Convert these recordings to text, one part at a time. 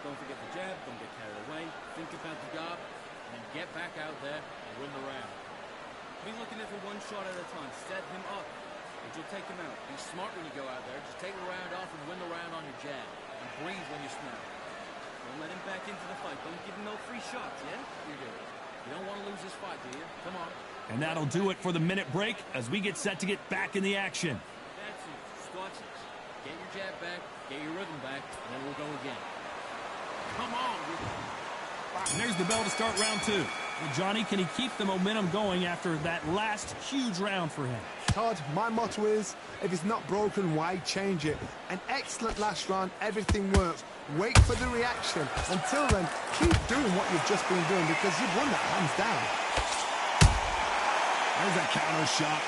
Don't forget the jab, don't get carried away. Think about the job, and then get back out there and win the round. Be looking at it for one shot at a time. Set him up, but you'll take him out. Be smart when you go out there. Just take the round off and win the round on your jab. And breathe when you snap. Don't let him back into the fight. Don't give him no free shots, yeah? You do. You don't want to lose this fight, do you? Come on. And that'll do it for the minute break as we get set to get back in the action. That's it. Just watch this. Get your jab back, get your rhythm back, and then we'll go again. Come on. And there's the bell to start round two. Well, Johnny, can he keep the momentum going after that last huge round for him? Todd, my motto is, if it's not broken, why change it? An excellent last round, everything works. Wait for the reaction. Until then, keep doing what you've just been doing because you've won that hands down. There's a counter shot.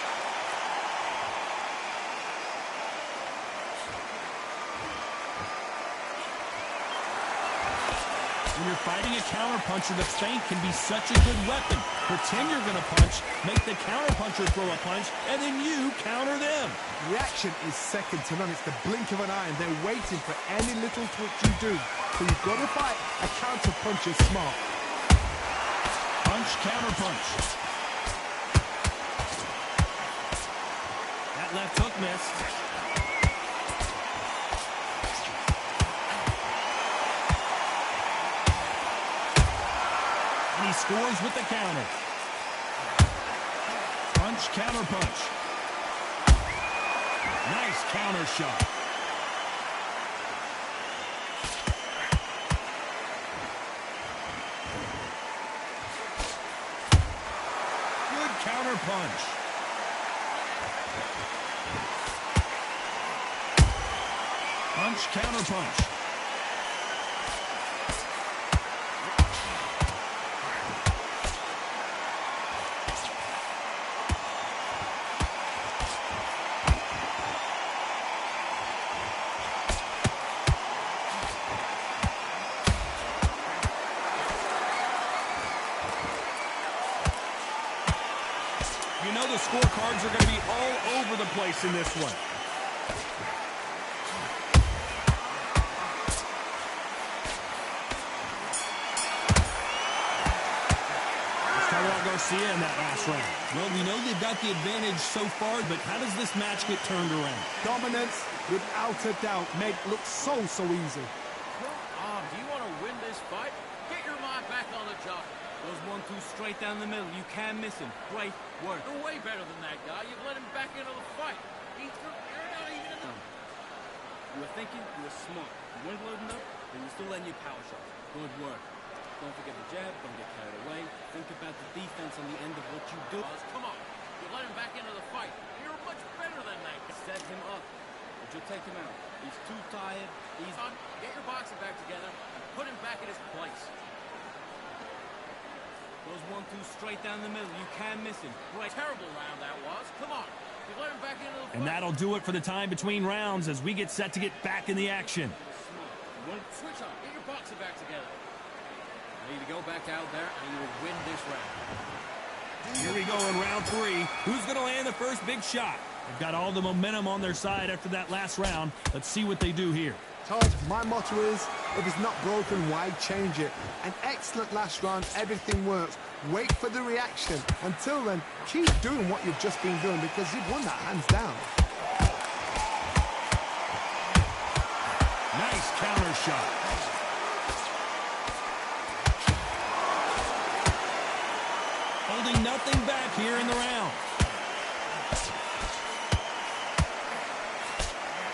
When you're fighting a counterpuncher, the feint can be such a good weapon. Pretend you're going to punch, make the counterpuncher throw a punch, and then you counter them. Reaction is second to none. It's the blink of an eye, and they're waiting for any little twitch you do. So you've got to fight a counterpuncher smart. Punch, counterpunch. That left hook missed. He scores with the counter. Punch, counter punch. Nice counter shot. Good counter punch. Punch, counter punch. You know the scorecards are going to be all over the place in this one. Let's talk about Garcia in that last round. Well, we know they've got the advantage so far, but how does this match get turned around? Dominance, without a doubt, made it look so easy. Do you want to win this fight? Get your mind back on the job. Those 1-2 straight down the middle. You can't miss him. Great work. You're way better than that guy. You've let him back into the fight. You're not even in the... You were thinking, you were smart. You weren't loading up, but you were still letting your power shot. Good work. Don't forget the jab. Don't get carried away. Think about the defense on the end of what you do. Come on. You let him back into the fight. You're much better than that guy. Set him up, but you'll take him out. He's too tired. He's on. Get your boxing back together and put him back in his place. Those 1-2 straight down the middle. You can't miss him. Great. Terrible round that was. Come on. You let him back into the fight. And that'll do it for the time between rounds as we get set to get back in the action. You want to switch on. Get your boxing back together. You need to go back out there and you will win this round. Here we go in round three. Who's going to land the first big shot? They've got all the momentum on their side after that last round. Let's see what they do here. Todd, my motto is, if it's not broken, why change it? An excellent last round, everything works. Wait for the reaction. Until then, keep doing what you've just been doing because you've won that hands down. Nice counter shot. Holding nothing back here in the round.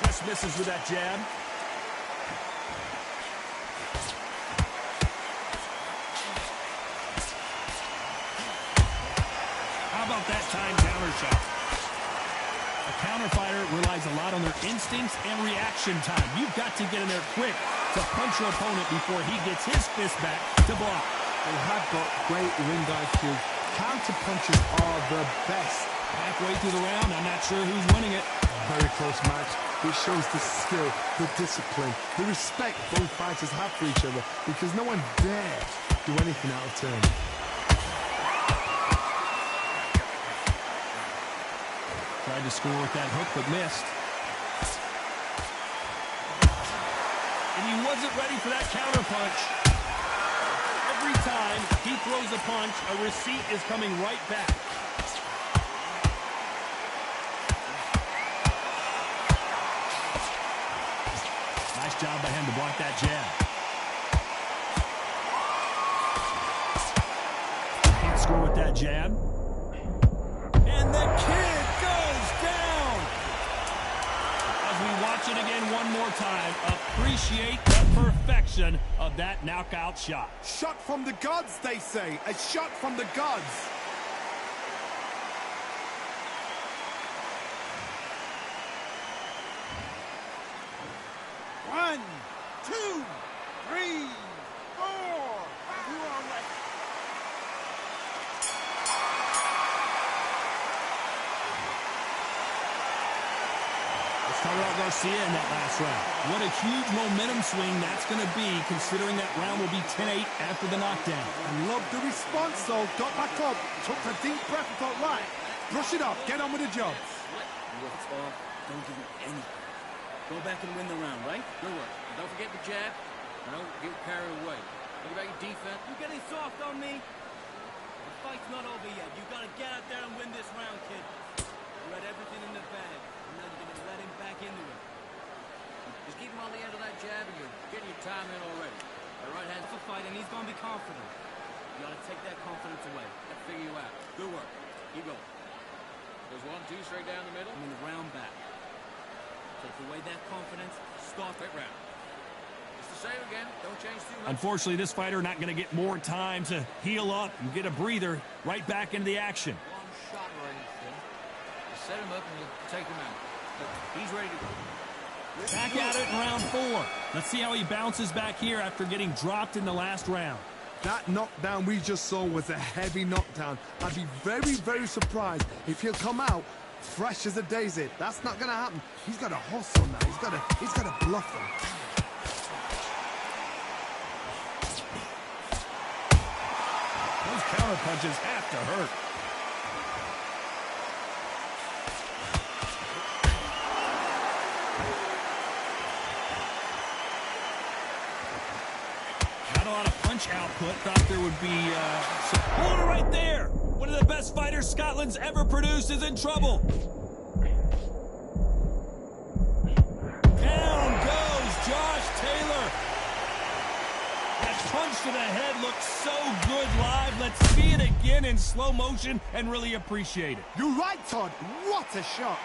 Just misses with that jab. How about that time counter shot? A counter fighter relies a lot on their instincts and reaction time. You've got to get in there quick to punch your opponent before he gets his fist back to block. They have got great ring IQ. Counter punches are the best. Halfway through the round, I'm not sure who's winning it. Very close match. It shows the skill, the discipline, the respect both fighters have for each other because no one dare do anything out of turn. Tried to score with that hook, but missed. and he wasn't ready for that counter punch. Every time he throws a punch, a receipt is coming right back. Nice job by him to block that jab. Can't score with that jab. And the kid goes down. As we watch it again one more time, appreciate the perfection of that knockout shot. Shot from the gods, they say. A shot from the gods. One, two, three, four. You are right. Let's talk about Garcia in that last round. What a huge momentum swing that's going to be, considering that round will be 10-8 after the knockdown. I love the response, though. Got back up, took a deep breath and thought, right, brush it off, get on with the job. What's off? Don't give him anything. Go back and win the round, right? Good work. And don't forget the jab. And don't get carried away. Think about your defense. You getting soft on me? The fight's not over yet. You gotta get out there and win this round, kid. You had everything in the bag. And now you're gonna let him back into it. Just keep him on the end of that jab and you're getting your time in already. The right hand's a fight and he's gonna be confident. You gotta take that confidence away. That figure you out. Good work. Keep going. There's 1, 2 straight down the middle. I mean the round back. Take away that confidence, start that round. Just the same again, don't change too much. Unfortunately, this fighter not going to get more time to heal up and get a breather right back into the action. One shot or anything. You set him up and you take him out. Look, he's ready to go. Back at it in round 4. Let's see how he bounces back here after getting dropped in the last round. That knockdown we just saw was a heavy knockdown. I'd be very, very surprised if he'll come out fresh as a daisy. That's not going to happen. He's got to hustle now. He's got to bluff him. Those counter punches have to hurt. Not a lot of punch output. Thought there would be support right there. One of the best fighters Scotland's ever produced is in trouble. Down goes Josh Taylor. That punch to the head looked so good live. Let's see it again in slow motion and really appreciate it. You're right, Todd. What a shot.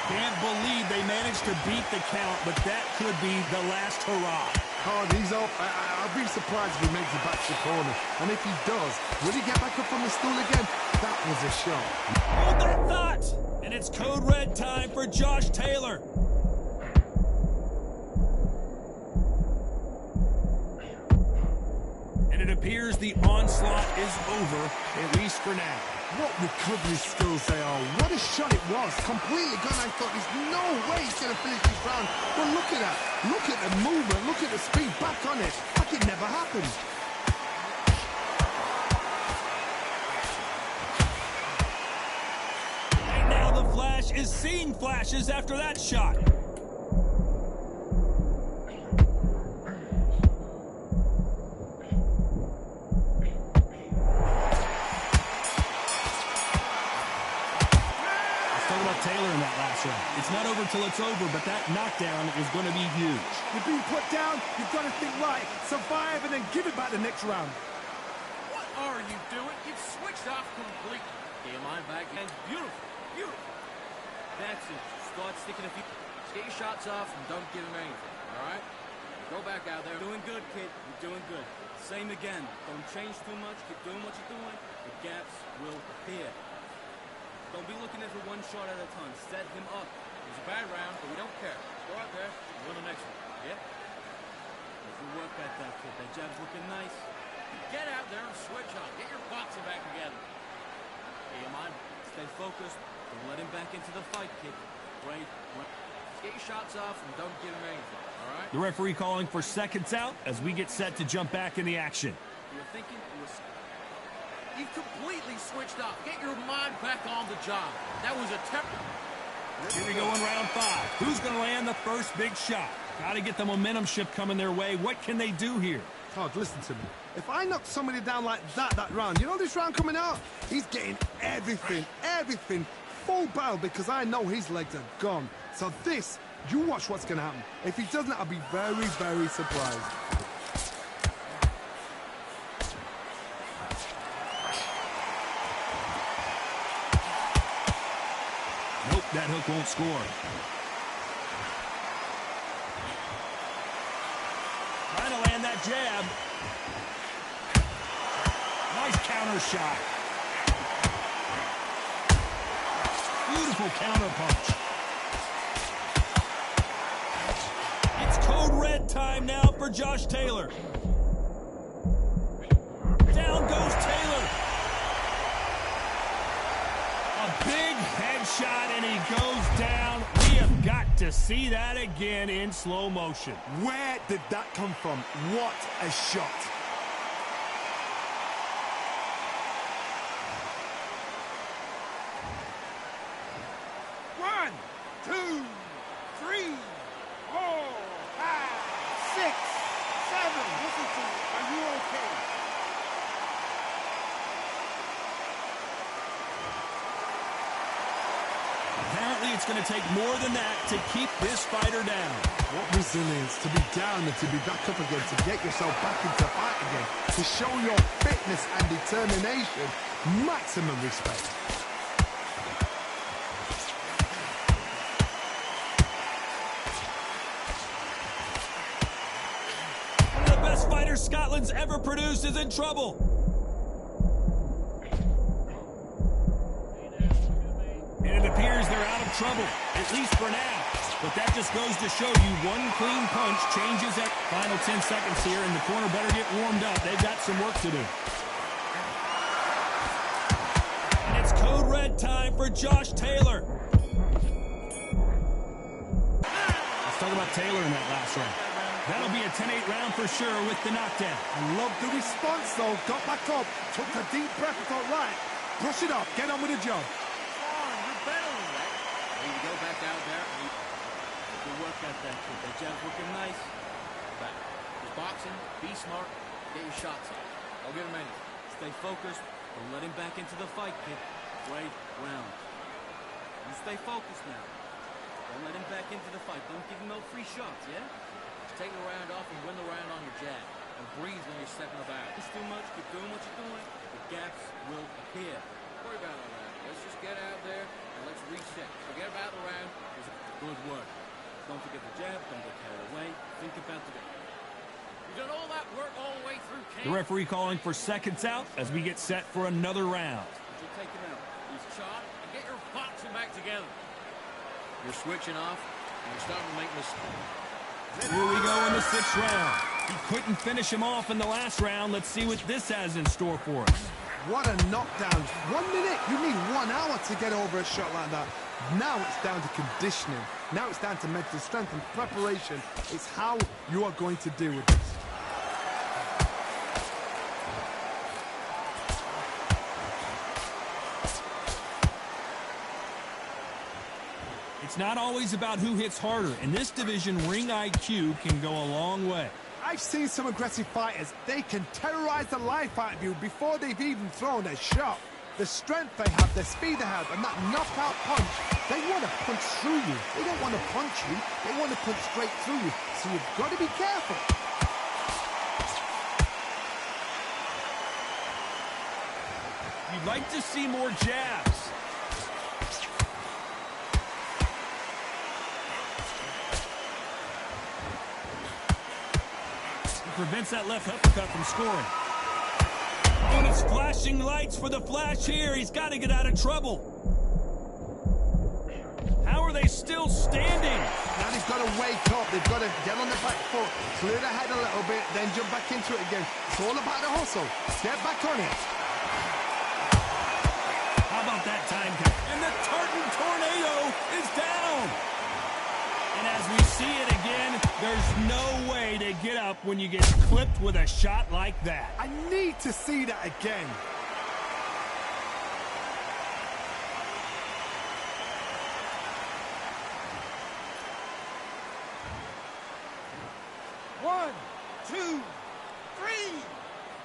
Can't believe they managed to beat the count, but that could be the last hurrah. Todd, he's up. I'll be surprised if he makes it back to the corner. And if he does, will he get back up from the stool again? That was a shot. Hold that thought! And it's code red time for Josh Taylor. And it appears the onslaught is over, at least for now. What recovery skills they are. What a shot it was. Completely gone. I thought there's no way he's going to finish this round. But look at that. Look at the movement. Look at the speed. Back on it. Like it never happened. And now the Flash is seeing flashes after that shot. Taylor in that last round. It's not over till it's over, but that knockdown is going to be huge. You're being put down, you've got to think right, survive, and then give it back the next round. What are you doing? You've switched off completely. Get your mind back. And beautiful, beautiful. That's it. Start sticking a few. Just get your shots off and don't give him anything, all right? Go back out there. Doing good, kid. You're doing good. Same again. Don't change too much. Keep doing what you're doing. The gaps will appear. Don't be looking at it one shot at a time. Set him up. It was a bad round, but we don't care. Go out there and win the next one. Yeah? If you work at that, kid, that jab's looking nice. Get out there and switch on. Get your boxing back together. Hey, you mind? Stay focused. Don't let him back into the fight, kid. Great. Get your shots off and don't give him anything, all right? The referee calling for seconds out as we get set to jump back in the action. You were thinking it was... You've completely switched off. Get your mind back on the job. That was a Here we go in round 5. Who's going to land the first big shot? Got to get the momentum shift coming their way. What can they do here? Todd, listen to me. If I knock somebody down like that round, you know this round coming out? He's getting everything, full barrel because I know his legs are gone. So this, you watch what's going to happen. If he doesn't, I'll be very, very surprised. Nope, that hook won't score. Trying to land that jab. Nice counter shot. Beautiful counter punch. It's code red time now for Josh Taylor. Down goes Taylor. A big headshot and he goes down. We have got to see that again in slow motion. Where did that come from? What a shot. One, two, three, 4, 5, 6, 7. Listen to me. Are you okay? Apparently it's going to take more than that to keep this fighter down. What resilience to be down and to be back up again, to get yourself back into fight again, to show your fitness and determination. Maximum respect. One of the best fighters Scotland's ever produced is in trouble. And it appears they're out of trouble, at least for now. But that just goes to show you one clean punch changes that. Final 10 seconds here, and the corner better get warmed up. They've got some work to do. And it's code red time for Josh Taylor. Let's talk about Taylor in that last round. That'll be a 10-8 round for sure with the knockdown. I love the response, though. Got back up, took a deep breath, thought, right, brush it off, get on with the job. You're better than that. Need to go back out there. Good work out there, kid. That jab's looking nice. Back. Just boxing, be smart, get your shots off. Don't give him anything. Stay focused. Don't let him back into the fight, kid. Great round. You stay focused now. Don't let him back into the fight. Don't give him no free shots, yeah? Just take the round off and win the round on your jab. And breathe when you're stepping about. It's too much. Keep doing what you're doing. The gaps will appear. Don't worry about all that. Let's just get out there and let's reset. Forget about the round. Good work. Don't forget the jab. Don't get carried away. Think about the game. You've done all that work all the way through, Ken. The referee calling for seconds out as we get set for another round. You're taking out. He's shot and get your boxing back together. You're switching off and you're starting to make mistakes. Here we go in the 6th round. He couldn't finish him off in the last round. Let's see what this has in store for us. What a knockdown. 1 minute. You need 1 hour to get over a shot like that. Now it's down to conditioning. Now it's down to mental strength and preparation. It's how you are going to deal with this. It's not always about who hits harder. In this division, ring IQ can go a long way. I've seen some aggressive fighters. They can terrorize the life out of you before they've even thrown a shot. The strength they have, the speed they have, and that knockout punch, they want to punch through you. They don't want to punch you. They want to punch straight through you. So you've got to be careful. You'd like to see more jabs. Prevents that left uppercut from scoring. Oh, and it's flashing lights for the flash here. He's got to get out of trouble. How are they still standing? Now they've got to wake up. They've got to get on the back foot, clear the head a little bit, then jump back into it again. It's all about the hustle. Get back on it. How about that time, Captain? get up when you get clipped with a shot like that. I need to see that again. One, two, three,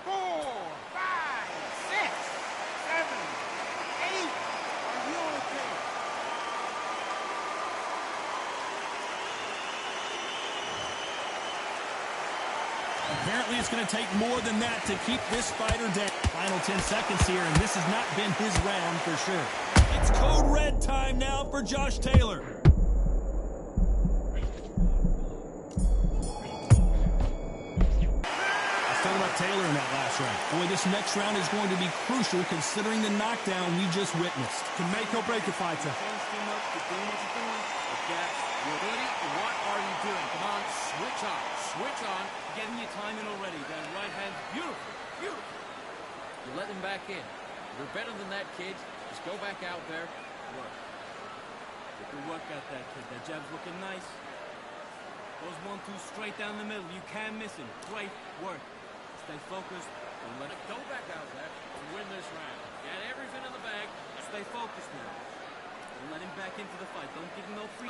4, 5, 6, 7, 8. Are you okay? Apparently it's going to take more than that to keep this fighter down. Final 10 seconds here, and this has not been his round for sure. It's code red time now for Josh Taylor. Taylor in that last round. Boy, this next round is going to be crucial considering the knockdown we just witnessed. Can make or break a fighter. What are you doing? Come on, switch on. Switch on. Getting your timing already. That right hand, beautiful, beautiful. You let him back in. You're better than that, kid. Just go back out there. Work. Get the work out that kid. That jab's looking nice. Goes 1-2 straight down the middle. You can't miss him. Great work. Stay focused. Don't let it go back out there and win this round. Get everything in the bag. Stay focused now. Don't let him back into the fight. Don't give him no free.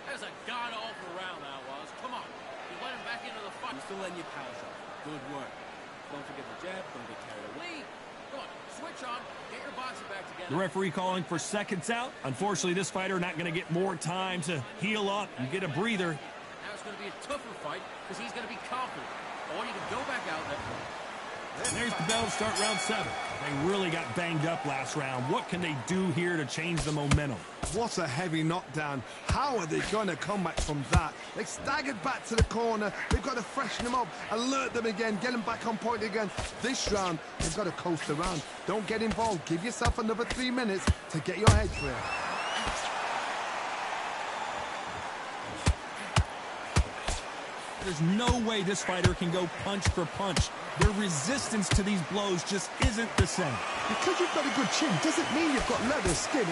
That's a god-awful round that was. Come on. You let him back into the fight. You're still letting your power shot. Good work. Don't forget the jab. Don't get carried away. Come on. Switch on. Get your boxing back together. The referee calling for seconds out. Unfortunately, this fighter not going to get more time to heal up and get a breather. Now it's going to be a tougher fight because he's going to be confident. I want you to go back out there. There's the bell to start round 7. They really got banged up last round. What can they do here to change the momentum? What a heavy knockdown. How are they going to come back from that? They staggered back to the corner. They've got to freshen them up, alert them again, get them back on point again. This round, they've got to coast around. Don't get involved. Give yourself another 3 minutes to get your head clear. There's no way this fighter can go punch for punch. Their resistance to these blows just isn't the same. Because you've got a good chin doesn't mean you've got leather skin.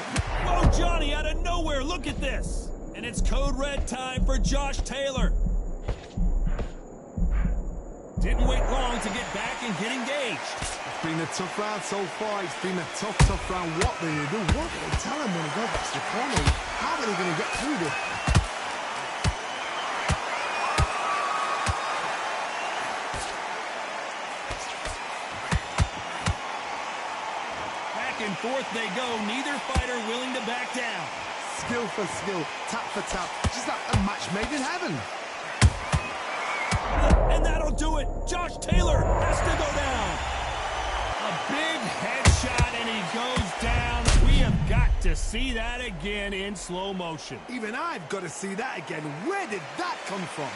Oh, Johnny, out of nowhere, look at this. And it's code red time for Josh Taylor. Didn't wait long to get back and get engaged. It's been a tough round so far. It's been a tough round. What will they do? What will they tell him when he goes back to the corner? How are they going to get through this? And forth they go, neither fighter willing to back down. Skill for skill, tap for tap, just like a match made in heaven. And that'll do it. Josh Taylor has to go down. A big headshot and he goes down. We have got to see that again in slow motion. Even I've got to see that again. Where did that come from?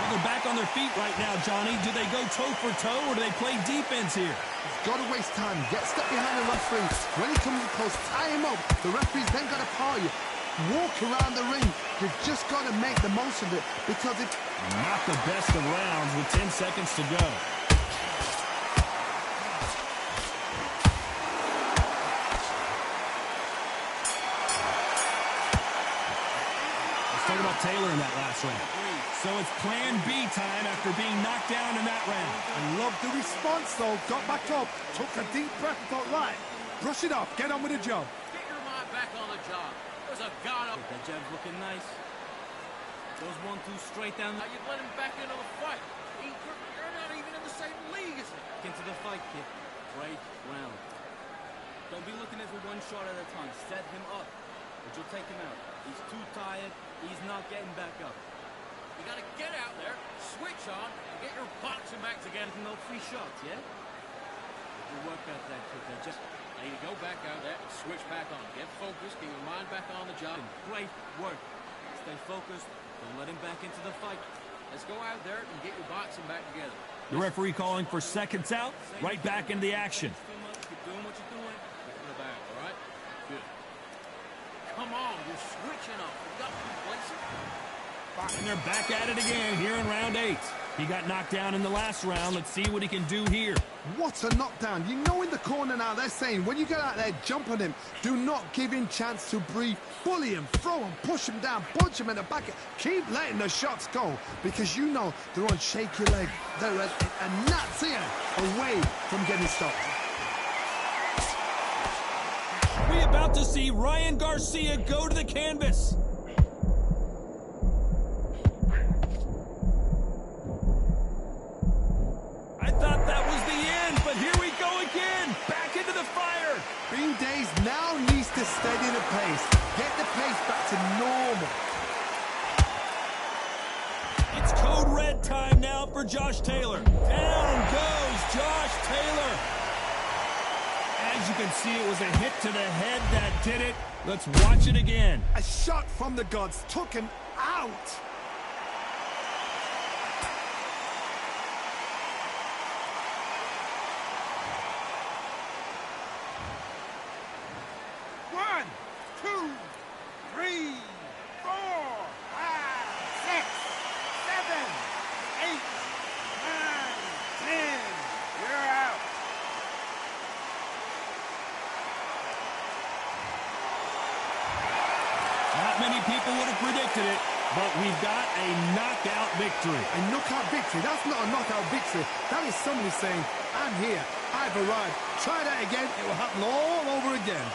They're back on their feet right now, Johnny. Do they go toe for toe or do they play defense here? He's got to waste time. Get step behind the referee. When he comes close, tie him up. The referee's then got to par you. Walk around the ring. You've just got to make the most of it because it's not the best of rounds with 10 seconds to go. Let's talk about Taylor in that last round. So it's plan B time after being knocked down in that round. I love the response, though. Got back up, took a deep breath, thought, right, brush it off, get on with the job. Get your mind back on the job. There's a god up. That jab's looking nice. Goes 1-2 straight down. Now you've let him back into the fight. You're not even in the same league as him. Into the fight, kid. Great round. Don't be looking at it for one shot at a time. Set him up, but you'll take him out. He's too tired. He's not getting back up. You gotta get out there, switch on, and get your boxing back together. No free shots, yeah? You work out that kid. Just now you go back out there, switch back on. Get focused, get your mind back on the job. Great work. Stay focused. Don't let him back into the fight. Let's go out there and get your boxing back together. The referee calling for seconds out, right back into the action. Keep doing what you're doing. Get to the back Come on, you're switching up. You got complacent. And they're back at it again here in round 8. He got knocked down in the last round. Let's see what he can do here. What a knockdown. You know in the corner now, they're saying, when you get out there, jump on him. Do not give him chance to breathe. Bully him, throw him, push him down, punch him in the back. Keep letting the shots go, because you know they're on shaky leg. They're a gnat's ear away from getting stopped. We're about to see Ryan Garcia go to the canvas. I thought that was the end, but here we go again. Back into the fire. Bean Days now needs to steady the pace. Get the pace back to normal. It's code red time now for Josh Taylor. Down goes Josh Taylor. As you can see, it was a hit to the head that did it. Let's watch it again. A shot from the gods took him out. Many people would have predicted it, but we've got a knockout victory. A knockout victory? That's not a knockout victory. That is somebody saying, I'm here, I've arrived. Try that again, it will happen all over again.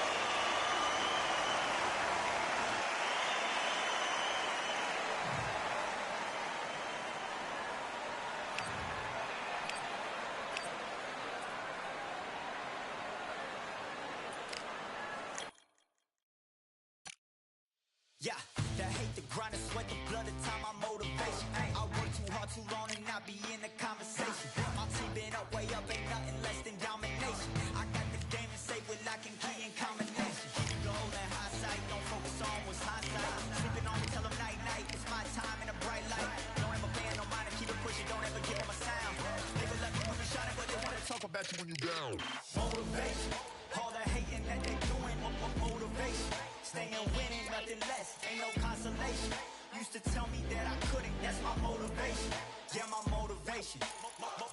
Yeah, the hate, the grind, the sweat, the blood, the time, my motivation. Ay, I work too hard, too long, and not be in the conversation. My team been up, way up, ain't nothing less than domination. I got the game and say with lock and key and combination. Keep the whole in hindsight, don't focus on what's hindsight. Sleeping on me, tell them night, night, it's my time in a bright light. Don't ever paying no mind and keep it pushing, don't ever give them a sound. They will let me when you shining, but they want to talk about you when you down. Motivation, all the hating that they doing, motivation. Staying winning, nothing less, ain't no consolation. Used to tell me that I couldn't, that's my motivation. Yeah, my motivation,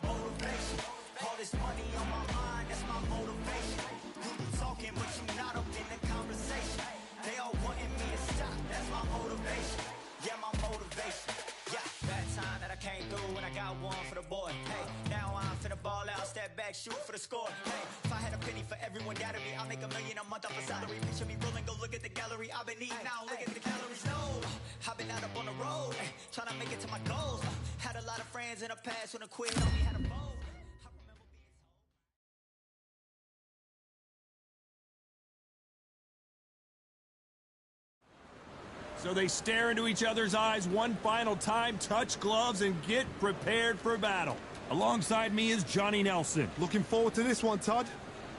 motivation. All this money on my mind, that's my motivation. You talking, but you not up in the conversation. They all wanting me to stop, that's my motivation. Yeah, my motivation. Yeah, that time that I came through and I got one for the boy. Hey, now I'm finna ball out, step back, shoot for the score. Hey, if I had a penny for everyone doubted me, I'll make $1 million a month off a salary. Picture me rolling, go look at the gallery. I've been eating now, look at the calories. No, I've been out up on the road, trying to make it to my goals. Had a lot of friends in the past when I quit on me, had a bowl. So they stare into each other's eyes one final time, touch gloves, and get prepared for battle. Alongside me is Johnny Nelson. Looking forward to this one, Todd.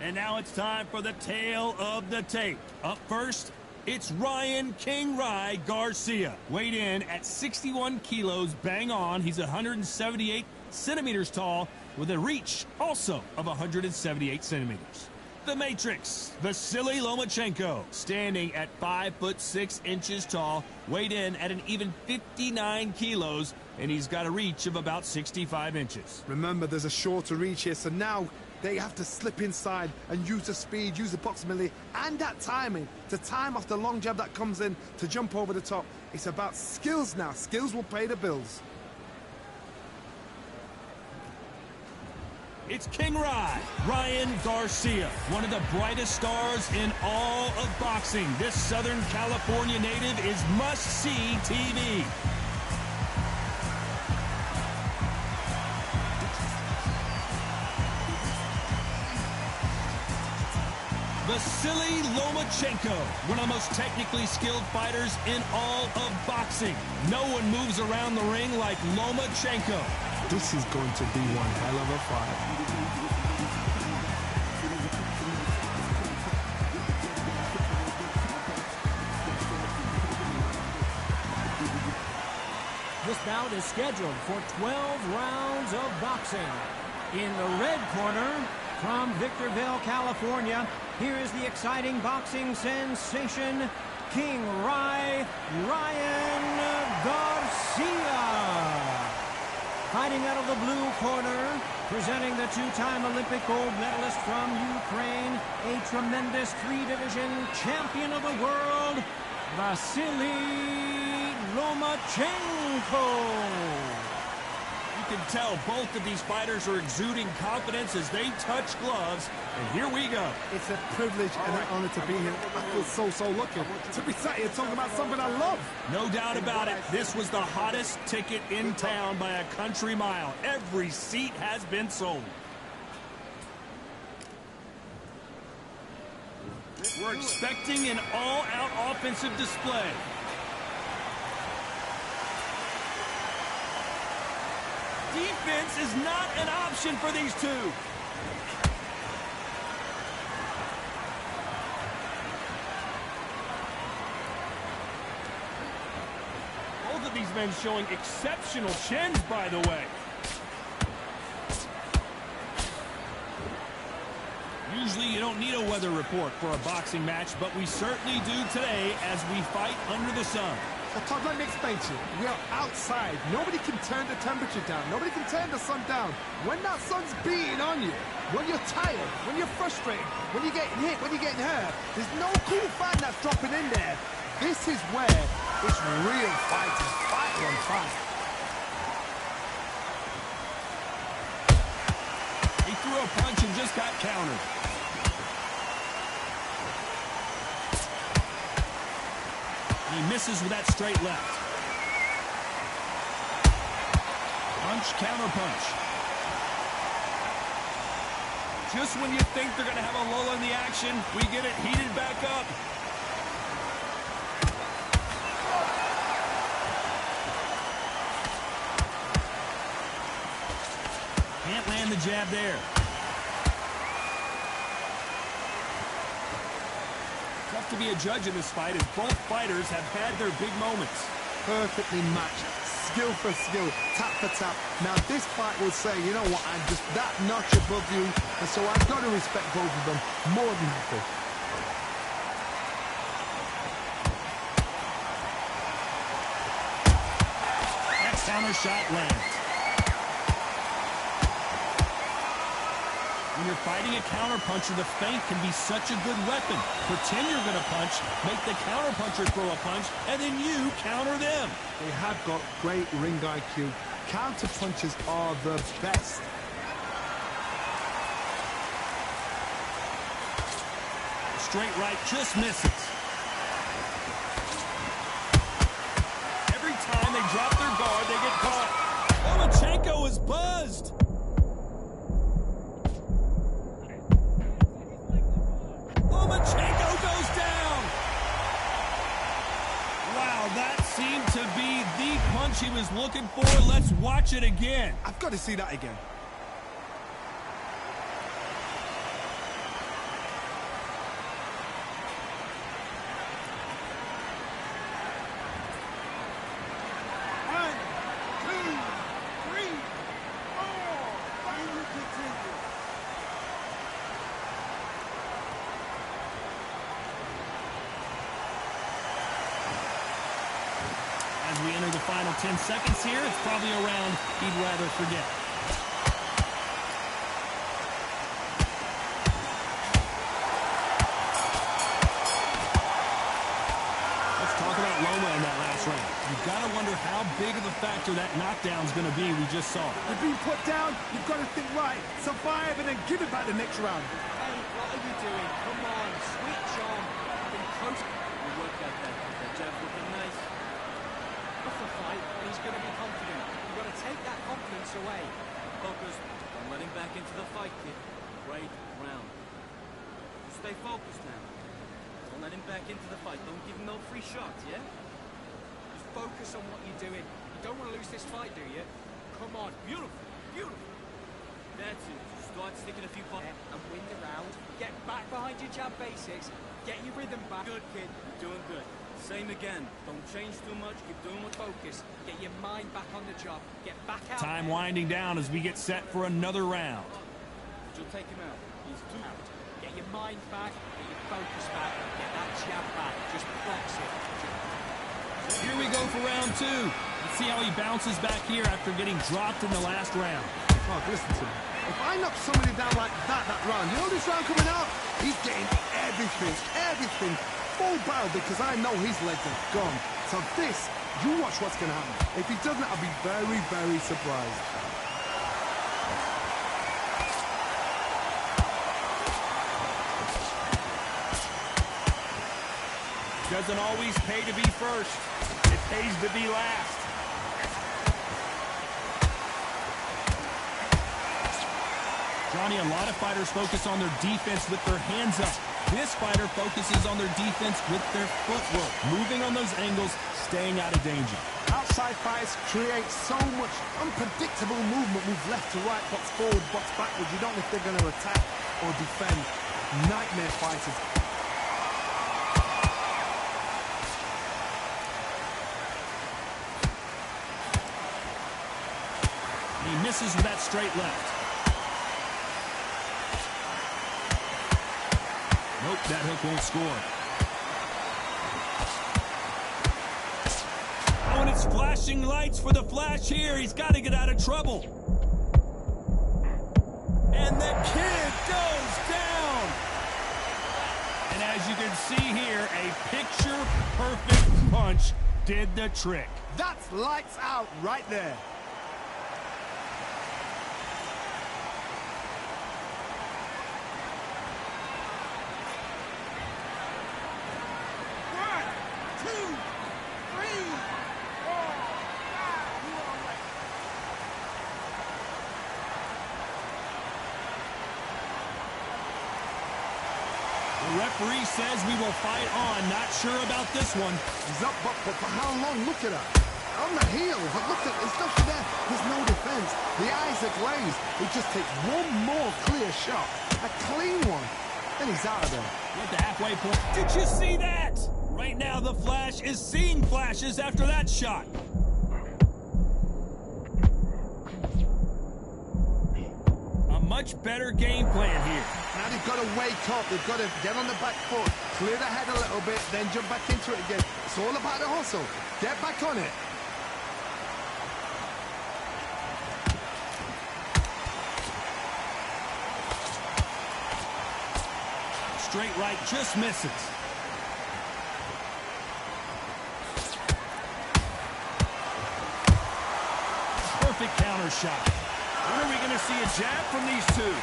And now it's time for the tale of the tape. Up first, it's Ryan King Rye Garcia. Weighed in at 61 kilos, bang on. He's 178 centimeters tall with a reach also of 178 centimeters. The Matrix, Vasily Lomachenko, standing at 5'6" tall, weighed in at an even 59 kilos, and he's got a reach of about 65 inches. Remember, there's a shorter reach here, so now they have to slip inside and use the speed, use the proximity, and that timing to time off the long jab that comes in to jump over the top. It's about skills now. Skills will pay the bills. It's King Rye, Ryan Garcia, one of the brightest stars in all of boxing. This Southern California native is must-see TV. Vasily Lomachenko, one of the most technically skilled fighters in all of boxing. No one moves around the ring like Lomachenko. This is going to be one hell of a fight. This bout is scheduled for 12 rounds of boxing. In the red corner, from Victorville, California, here is the exciting boxing sensation, King Ryan Garcia. Fighting out of the blue corner, presenting the two-time Olympic gold medalist from Ukraine, a tremendous three-division champion of the world, Vasily Lomachenko. You can tell both of these fighters are exuding confidence as they touch gloves, and here we go. It's a privilege and an honor to be here. I feel so lucky to be sat here talking about something I love. No doubt about it, this was the hottest ticket in town by a country mile. Every seat has been sold. We're expecting an all-out offensive display. Defense is not an option for these two. Both of these men showing exceptional chins, by the way. Usually you don't need a weather report for a boxing match, but we certainly do today as we fight under the sun. So Todd, let me explain to you. We are outside. Nobody can turn the temperature down. Nobody can turn the sun down. When that sun's beating on you, when you're tired, when you're frustrated, when you're getting hit, when you're getting hurt, there's no cool fan that's dropping in there. This is where it's real fighting. Fight on fight. He threw a punch and just got countered. He misses with that straight left. Punch, counter punch. Just when you think they're going to have a lull in the action, we get it heated back up. Can't land the jab there. Tough to be a judge in this fight as both fighters have had their big moments. Perfectly matched. Skill for skill. Tap for tap. Now this fight will say, you know what, I'm just that notch above you. And so I've got to respect both of them more than happy. That counter shot lands. When you're fighting a counterpuncher, the feint can be such a good weapon. Pretend you're going to punch, make the counterpuncher throw a punch, and then you counter them. They have got great ring IQ. Counter punches are the best. Straight right just misses. Every time they drop their guard, they get caught. Lomachenko is buzzed. Lomachenko goes down. Wow, that seemed to be the punch he was looking for. Let's watch it again. I've got to see that again. As we enter the final 10 seconds here, it's probably a round he'd rather forget. Let's talk about Loma in that last round. You've got to wonder how big of a factor that knockdown's going to be we just saw. You've been put down, you've got to think right, survive, and then give it back the next round. Hey, what are you doing? Come on, switch on. Been close. We work out that jab's looking nice. Off the fight, and he's going to be confident. You've got to take that confidence away. Focused. Don't let him back into the fight, kid. Right round. Stay focused now. Don't let him back into the fight. Don't give him no free shots, yeah? Just focus on what you're doing. You don't want to lose this fight, do you? Come on, beautiful, beautiful. That's it. Start sticking a few buttons. And win the round. Get back behind your jab basics. Get your rhythm back. Good, kid. You're doing good. Same again. Don't change too much. Keep doing what Focus. Get your mind back on the job. Get back out. Time winding down as we get set for another round. You'll take him out. He's too out. Get your mind back, get your focus back, get that jab back. Just flex it. Here we go for round 2. Let's see how he bounces back here after getting dropped in the last round. Oh, listen to me. If I knock somebody down like that round, you know this round coming out? He's getting everything full barrel because I know his legs are gone. So this, you watch what's going to happen. If he doesn't, I'll be very, very surprised. Doesn't always pay to be first. It pays to be last. Johnny, a lot of fighters focus on their defense with their hands up. This fighter focuses on their defense with their footwork, moving on those angles, staying out of danger. Outside fights create so much unpredictable movement. Move left to right, box forward, box backwards. You don't know if they're going to attack or defend. Nightmare fighters. He misses with that straight left. Nope, that hook won't score. Oh, and it's flashing lights for the Flash here. He's got to get out of trouble. And the kid goes down. And as you can see here, a picture-perfect punch did the trick. That's lights out right there. The referee says we will fight on. Not sure about this one. He's up, but for how long? Look at that. On the heels. Look at there's nothing there. There's no defense. The eyes are glazed. He just takes one more clear shot. A clean one. Then he's out of there. At the halfway point. Did you see that? Right now, the Flash is seeing flashes after that shot. A much better game plan here. Now they've got to wake up. They've got to get on the back foot, clear the head a little bit, then jump back into it again. It's all about the hustle. Get back on it. Straight right just misses. Perfect counter shot. When are we going to see a jab from these two?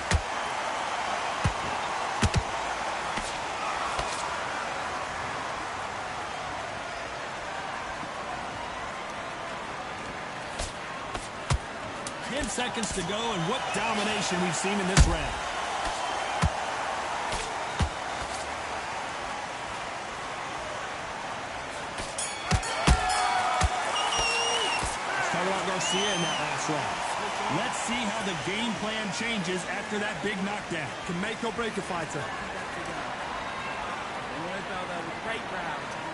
10 seconds to go, and what domination we've seen in this round. Let's talk about Garcia in that last round. Let's see how the game plan changes after that big knockdown. Can make or break a fighter.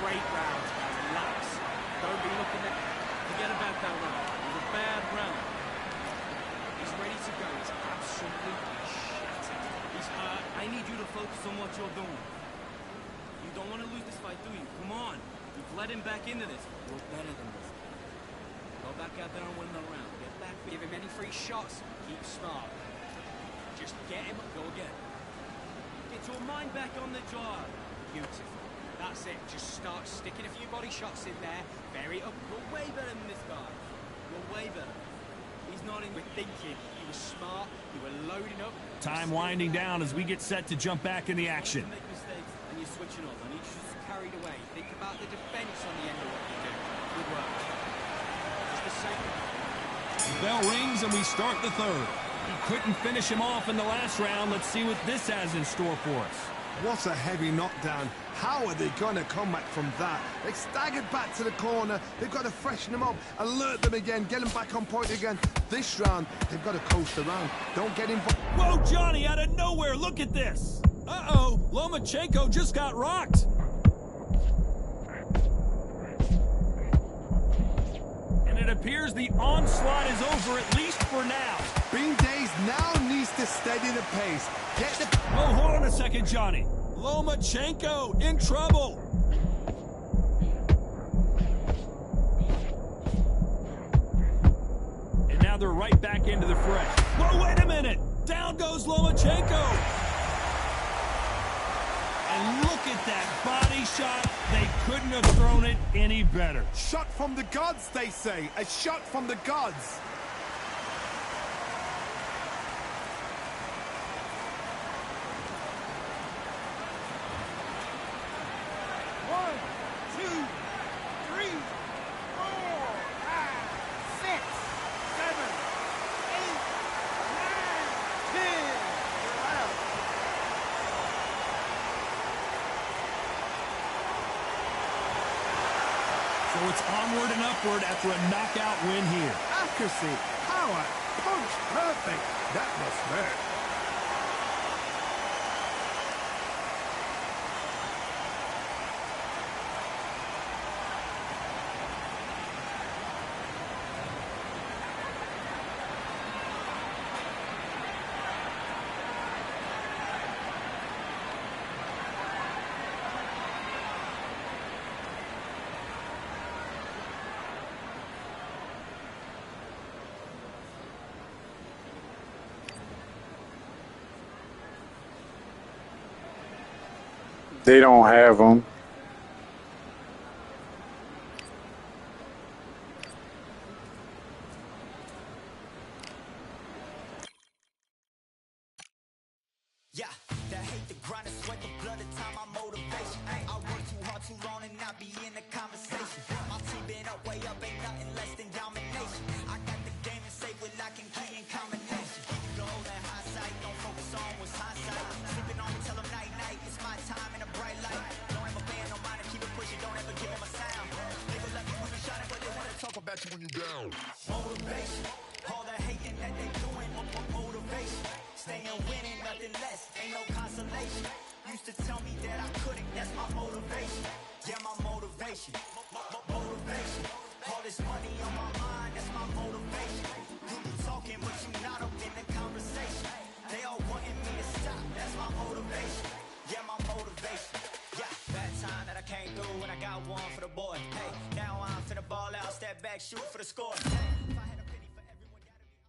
Great rounds, relax. Don't be looking at, forget about that round. It was a bad round. He's ready to go. He's absolutely shattered. He's hurt. I need you to focus on what you're doing. You don't want to lose this fight, do you? Come on. You've led him back into this. You're better than this. Go back out there and win the round. Get back. Give him any free shots. Keep smart. Just get him. Go again. Get your mind back on the job. Beautiful. That's it. Just start sticking a few body shots in there. Bury it up. You're way better than this guy. You're way better. He's not in. We're thinking. You were smart. You were loading up. Time winding down as we get set to jump back in the action. You make mistakes and you're switching off. I need you to Carried away. Think about the defense on the end of what you do. Good work. Just the same. The bell rings and we start the third. He couldn't finish him off in the last round. Let's see what this has in store for us. What a heavy knockdown. How are they going to come back from that? They staggered back to the corner. They've got to freshen them up, alert them again, get them back on point again. This round, they've got to coast around. Don't get involved. Whoa, Johnny, out of nowhere. Look at this. Uh-oh, Lomachenko just got rocked. And it appears the onslaught is over, at least for now. Bean Days now needs to steady the pace. Get the... Oh, hold on on a second, Johnny. Lomachenko in trouble. And now they're right back into the fray. Whoa, wait a minute. Down goes Lomachenko. And look at that body shot. They couldn't have thrown it any better. Shot from the gods, they say. A shot from the gods. So it's onward and upward after a knockout win here. Accuracy, power, punch, perfect. That must hurt. They don't have them. Yeah, that hate the grind and sweat the blood of time, my motivation. I work too hard too long and not be in the conversation. My team been up, way up, ain't nothing less than domination. I got the game and say with lock and key in combination. Keep the goal in high sight, don't focus on what's hindsight. Sleeping on me, tell them night night, it's my time in a bright light. Don't ever band, no mind, keep it pushing, don't ever give them a sound. They will let me when you shining, but they wanna talk about you when you down. Motivation, all that hating that they doing, motivation. Staying winning, nothing less, ain't no consolation. Used to tell me that I couldn't, that's my motivation. Yeah, my motivation, motivation. All this money on my mind, that's my motivation. You be talking, but you not up in the conversation. They all wanting me to stop, that's my motivation. Yeah, my motivation. Yeah, that time that I came through and I got one for the boy. Hey, now I'm finna ball out, step back, shoot for the score. Hey, if I had a penny for everyone doubting me,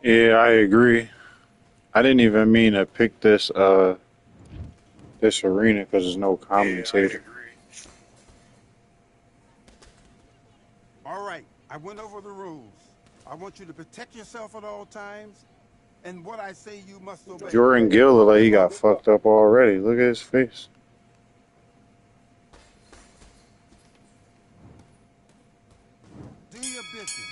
Yeah, I agree. I didn't even mean to pick this this arena because there's no commentator. All right, I went over the rules. I want you to protect yourself at all times, and what I say you must obey. Jordan Gill look like he got fucked up already. Look at his face. Do your business.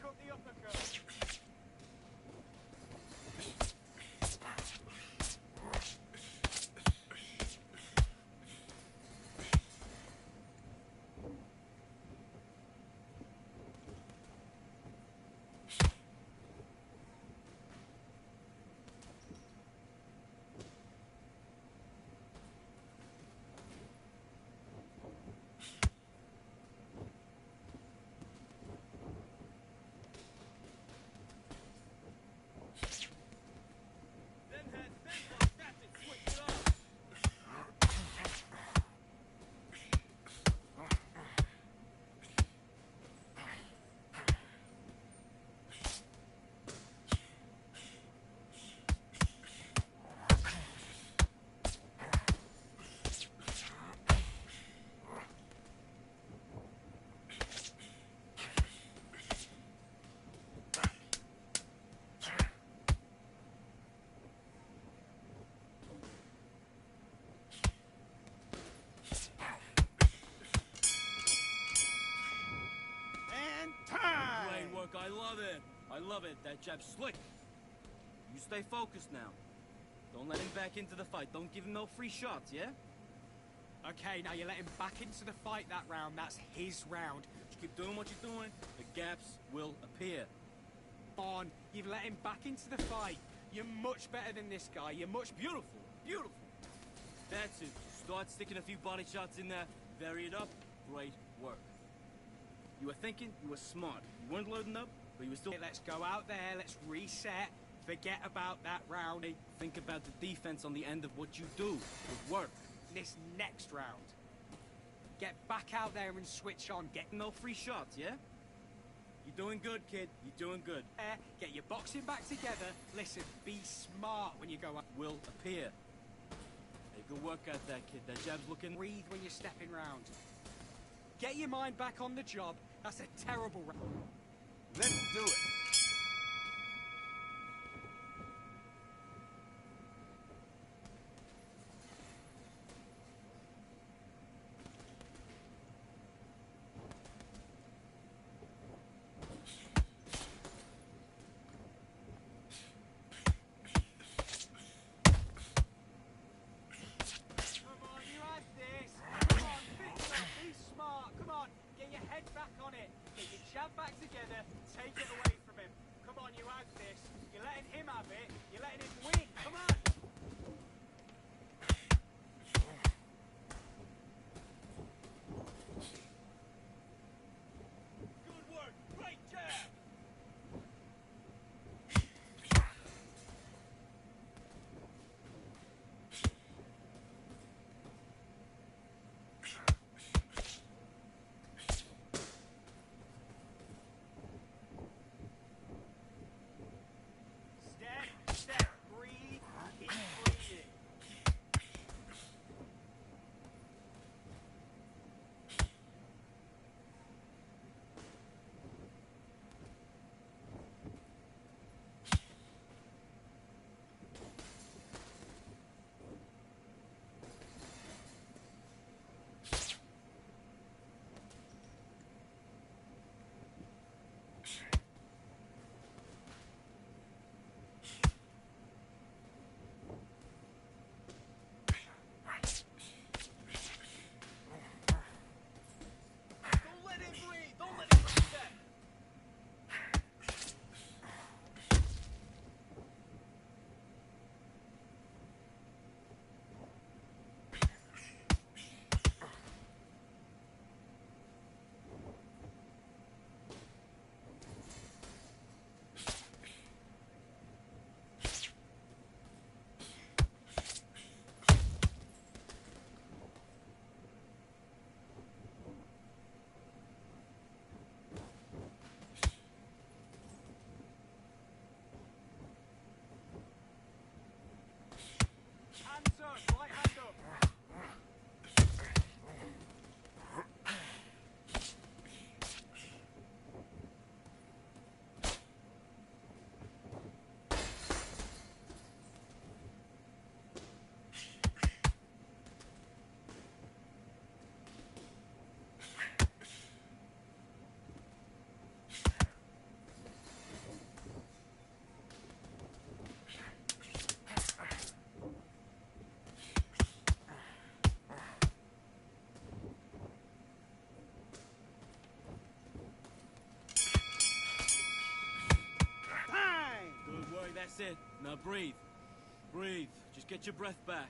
up the uppercut. I love it. I love it. That jab's slick. You stay focused now. Don't let him back into the fight. Don't give him no free shots, yeah? Okay, now you let him back into the fight that round. That's his round. Just keep doing what you're doing. The gaps will appear. On, you've let him back into the fight. You're much better than this guy. You're much beautiful. Beautiful. That's it. Start sticking a few body shots in there. Vary it up. Great work. You were thinking, you were smart. You weren't loading up, but you were still... Hey, let's go out there, let's reset. Forget about that round. Hey, think about the defense on the end of what you do. Good work. This next round. Get back out there and switch on. Get no free shots, yeah? You're doing good, kid. You're doing good. Get your boxing back together. Listen, be smart when you go out. Will appear. Hey, good work out there, kid. That jab's looking... Breathe when you're stepping round. Get your mind back on the job. That's a terrible round. Let's do it. Back on it. Get your jab back together. Take it away from it. Now breathe. Breathe. Just get your breath back.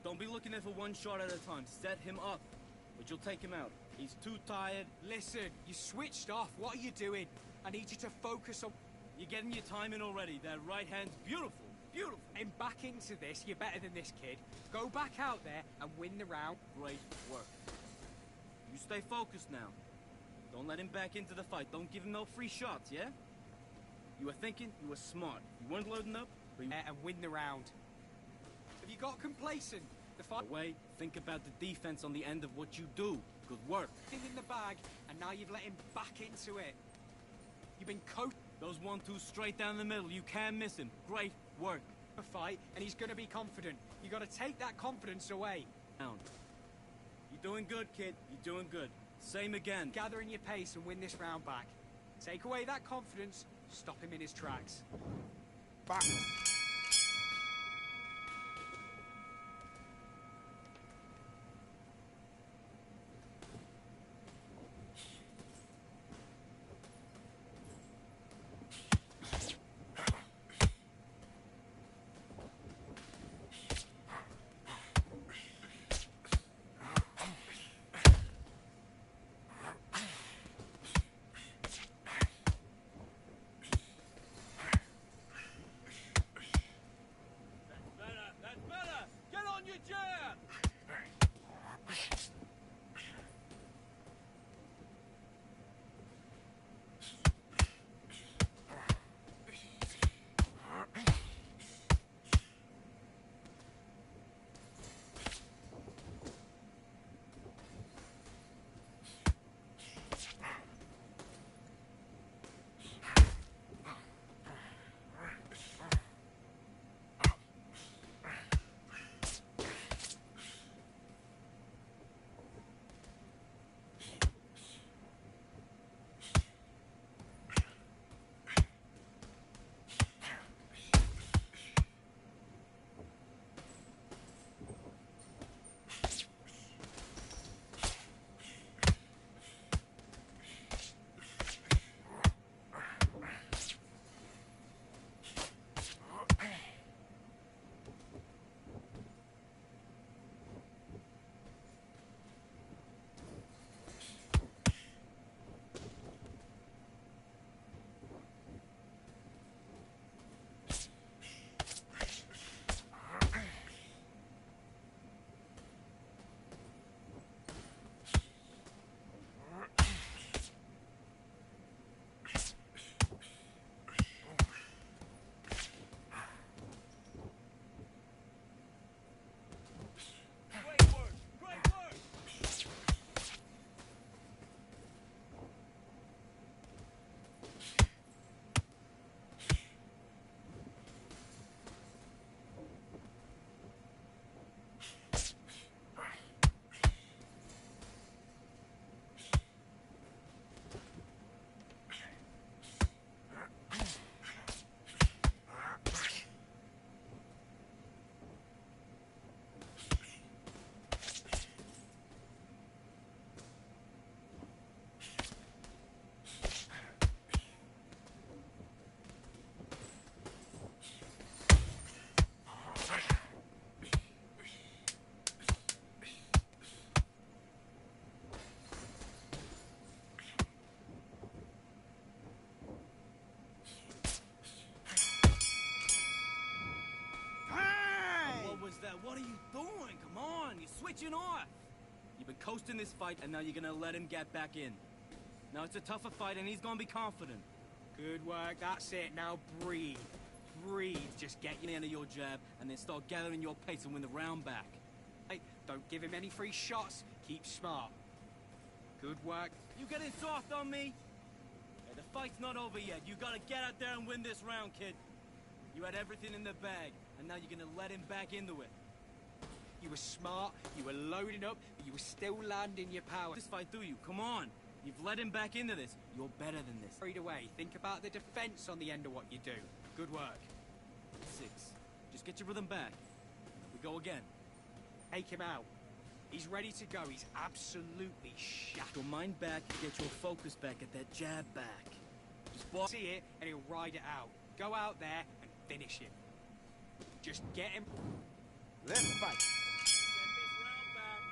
Don't be looking there for one shot at a time. Set him up, but you'll take him out. He's too tired. Listen, you switched off. What are you doing? I need you to focus on... You're getting your time in already. That right hand's beautiful. Beautiful. And back into this. You're better than this, kid. Go back out there and win the round. Great work. You stay focused now. Don't let him back into the fight. Don't give him no free shots, yeah? You were thinking, you were smart. You weren't loading up, but you... And win the round. Have you got complacent? The fight... Away, think about the defense on the end of what you do. Good work. In the bag, and now you've let him back into it. You've been coached... Those 1-2 straight down the middle. You can't miss him. Great work. A fight, and he's going to be confident. You got to take that confidence away. Down. You're doing good, kid. You're doing good. Same again. Gathering your pace and win this round back. Take away that confidence, stop him in his tracks. Back. What are you doing? Come on, you're switching off. You've been coasting this fight, and now you're gonna let him get back in. Now it's a tougher fight, and he's gonna be confident. Good work, that's it. Now breathe. Breathe. Just get Get into your jab, and then start gathering your pace and win the round back. Hey, don't give him any free shots. Keep smart. Good work. You getting soft on me? Hey, the fight's not over yet. You gotta get out there and win this round, kid. You had everything in the bag, and now you're gonna let him back into it. You were smart, you were loading up, but you were still landing your power. This fight through you, come on. You've let him back into this. You're better than this. Hurried away. Think about the defense on the end of what you do. Good work. 6. Just get your rhythm back. We go again. Take him out. He's ready to go. He's absolutely shot. Get your mind back, get your focus back, get that jab back. Just See it, and he'll ride it out. Go out there and finish him. Just get him. Let's fight. Get this round back.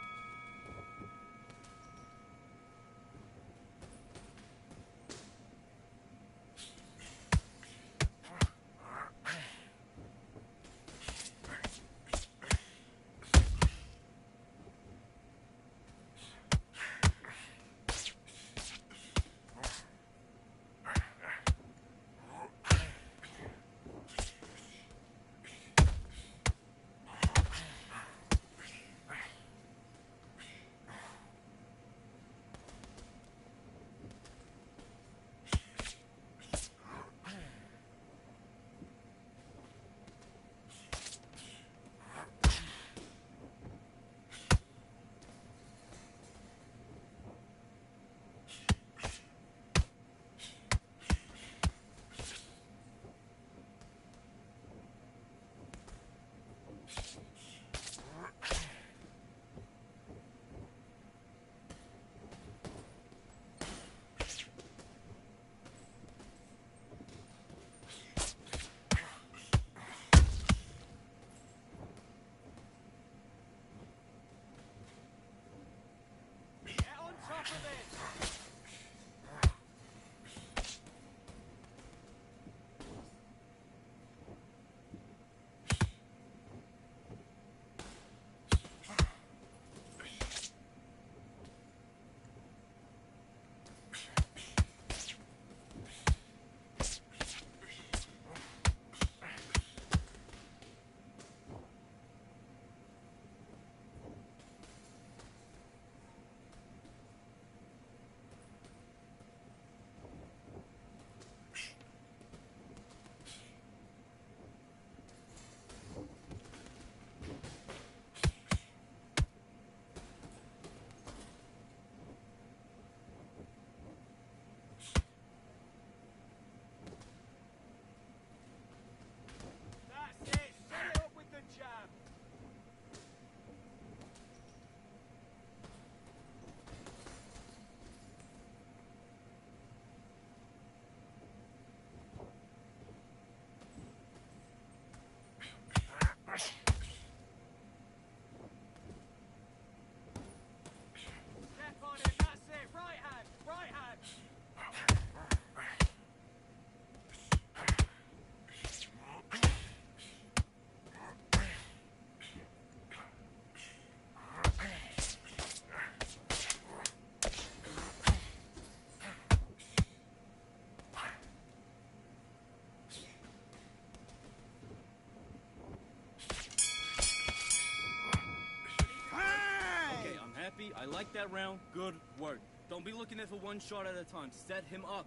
I like that round. Good work. Don't be looking at it for one shot at a time. Set him up,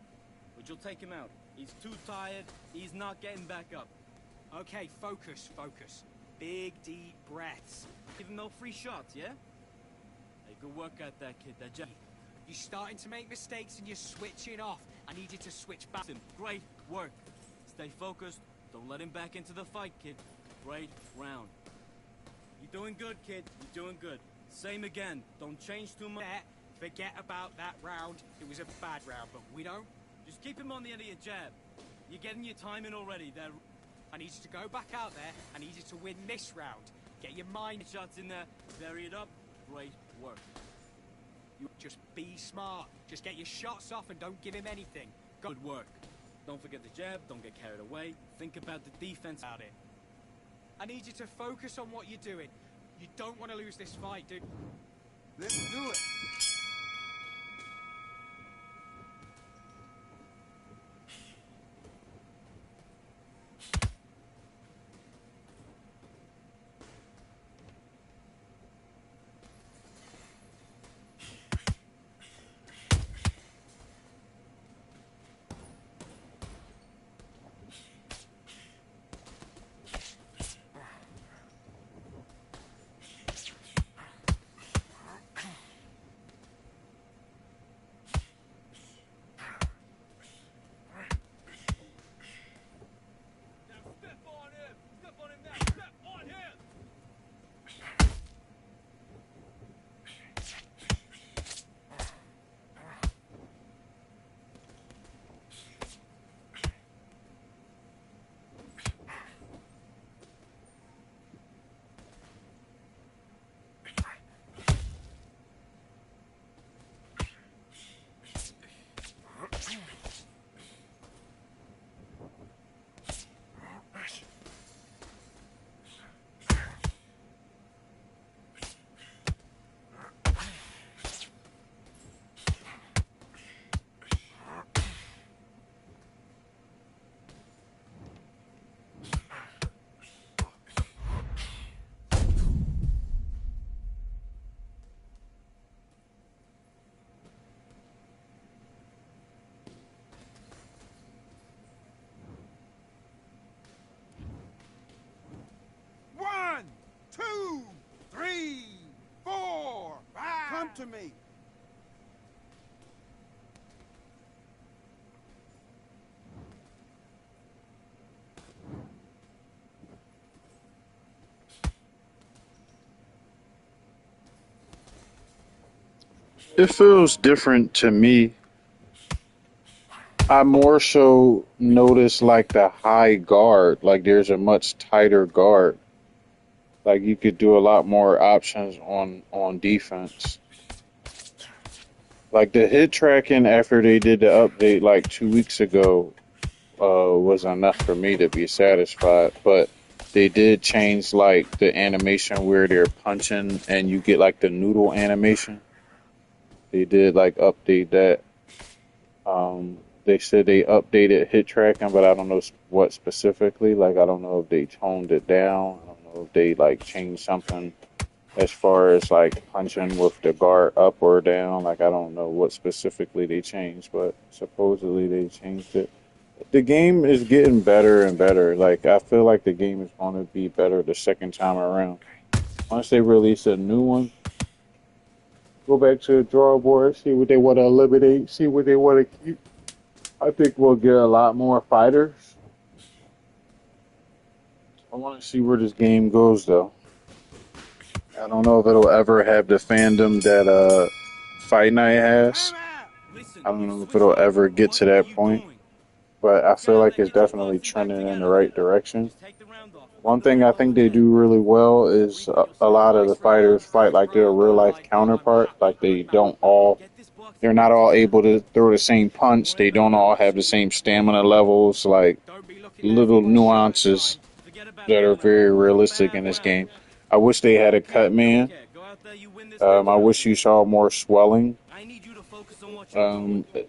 but you'll take him out. He's too tired. He's not getting back up. Okay, focus, focus. Big, deep breaths. Give him no free shots, yeah? Hey, good work at that, kid. That jab. You're starting to make mistakes and you're switching off. I need you to switch back. Great work. Stay focused. Don't let him back into the fight, kid. Great round. You're doing good, kid. You're doing good. Same again. Don't change too much. Forget about that round. It was a bad round, but we don't. Just keep him on the end of your jab. You're getting your time in already. That I need you to go back out there. I need you to win this round. Get your mind shots in there. Vary it up. Great work. You just be smart. Just get your shots off and don't give him anything. Good work. Don't forget the jab. Don't get carried away. Think about the defense. About it. I need you to focus on what you're doing. You don't want to lose this fight, dude. Let's do it. to me. It feels different to me. I more so notice like the high guard, like there's a much tighter guard. Like you could do a lot more options on defense. Like the hit tracking after they did the update like 2 weeks ago was enough for me to be satisfied. But they did change like the animation where they're punching and you get like the noodle animation. They did like update that. They said they updated hit tracking, but I don't know what specifically. Like I don't know if they toned it down. I don't know if they like changed something as far as like punching with the guard up or down. Like I don't know what specifically they changed, but supposedly they changed it. The game is getting better and better. Like I feel like the game is going to be better the second time around. Once they release a new one, go back to the drawing board, see what they want to eliminate, see what they want to keep. I think we'll get a lot more fighters. I want to see where this game goes, though. I don't know if it'll ever have the fandom that Fight Night has. I don't know if it'll ever get to that point, but I feel like it's definitely trending in the right direction. One thing I think they do really well is a lot of the fighters fight like their real life counterpart. Like they're not all able to throw the same punch. They don't all have the same stamina levels. Like little nuances that are very realistic in this game. I wish they had a cut man. I wish you saw more swelling.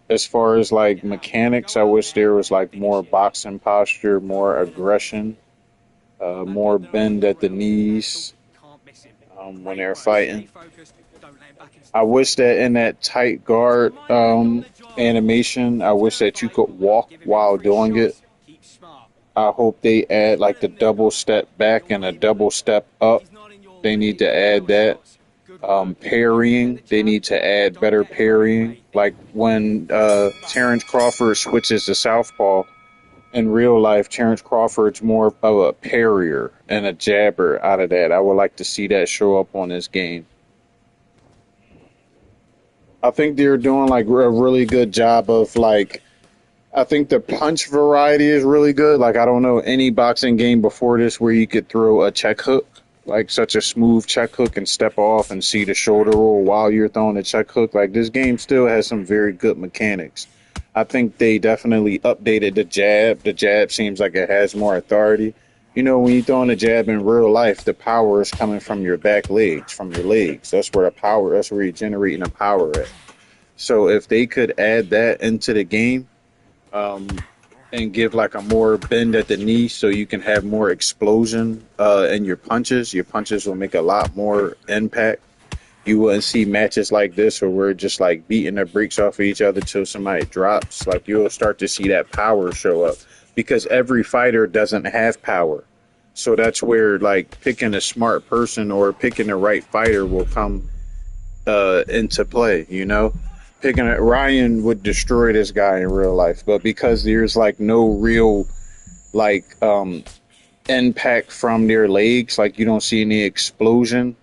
As far as like mechanics, I wish there was like more boxing posture, more aggression, more bend at the knees when they're fighting. I wish that in that tight guard animation, I wish that you could walk while doing it. I hope they add like the double step back and a double step up. They need to add that. Parrying, they need to add better parrying. Like when Terrence Crawford switches to southpaw, in real life, Terrence Crawford's more of a parrier and a jabber out of that. I would like to see that show up on this game. I think they're doing like a really good job of like. I think the punch variety is really good. Like I don't know any boxing game before this where you could throw a check hook, like such a smooth check hook and step off and see the shoulder roll while you're throwing a check hook. Like this game still has some very good mechanics. I think they definitely updated the jab. The jab seems like it has more authority. You know, when you're throwing a jab in real life, the power is coming from your back legs, from your legs. That's where the power, that's where you're generating the power at. So if they could add that into the game, and give like a more bend at the knee so you can have more explosion in your punches. Your punches will make a lot more impact. You wouldn't see matches like this where we're just like beating the brakes off of each other till somebody drops. Like you'll start to see that power show up because every fighter doesn't have power. So that's where like picking a smart person or picking the right fighter will come into play, you know? Picking it, Ryan would destroy this guy in real life, but because there's like no real like impact from their legs, like you don't see any explosion,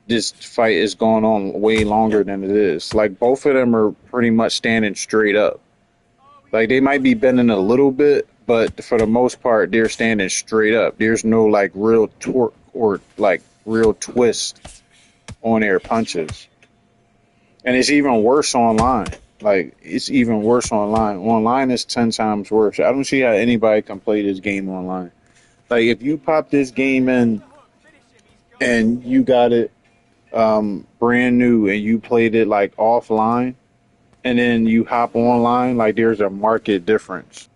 this fight is going on way longer than it is. Like both of them are pretty much standing straight up. Like they might be bending a little bit, but for the most part they're standing straight up. There's no like real torque or like real twist on their punches. And it's even worse online. Like, it's even worse online. Online is 10 times worse. I don't see how anybody can play this game online. Like, if you pop this game in and you got it brand new and you played it, like, offline, and then you hop online, like, there's a market difference.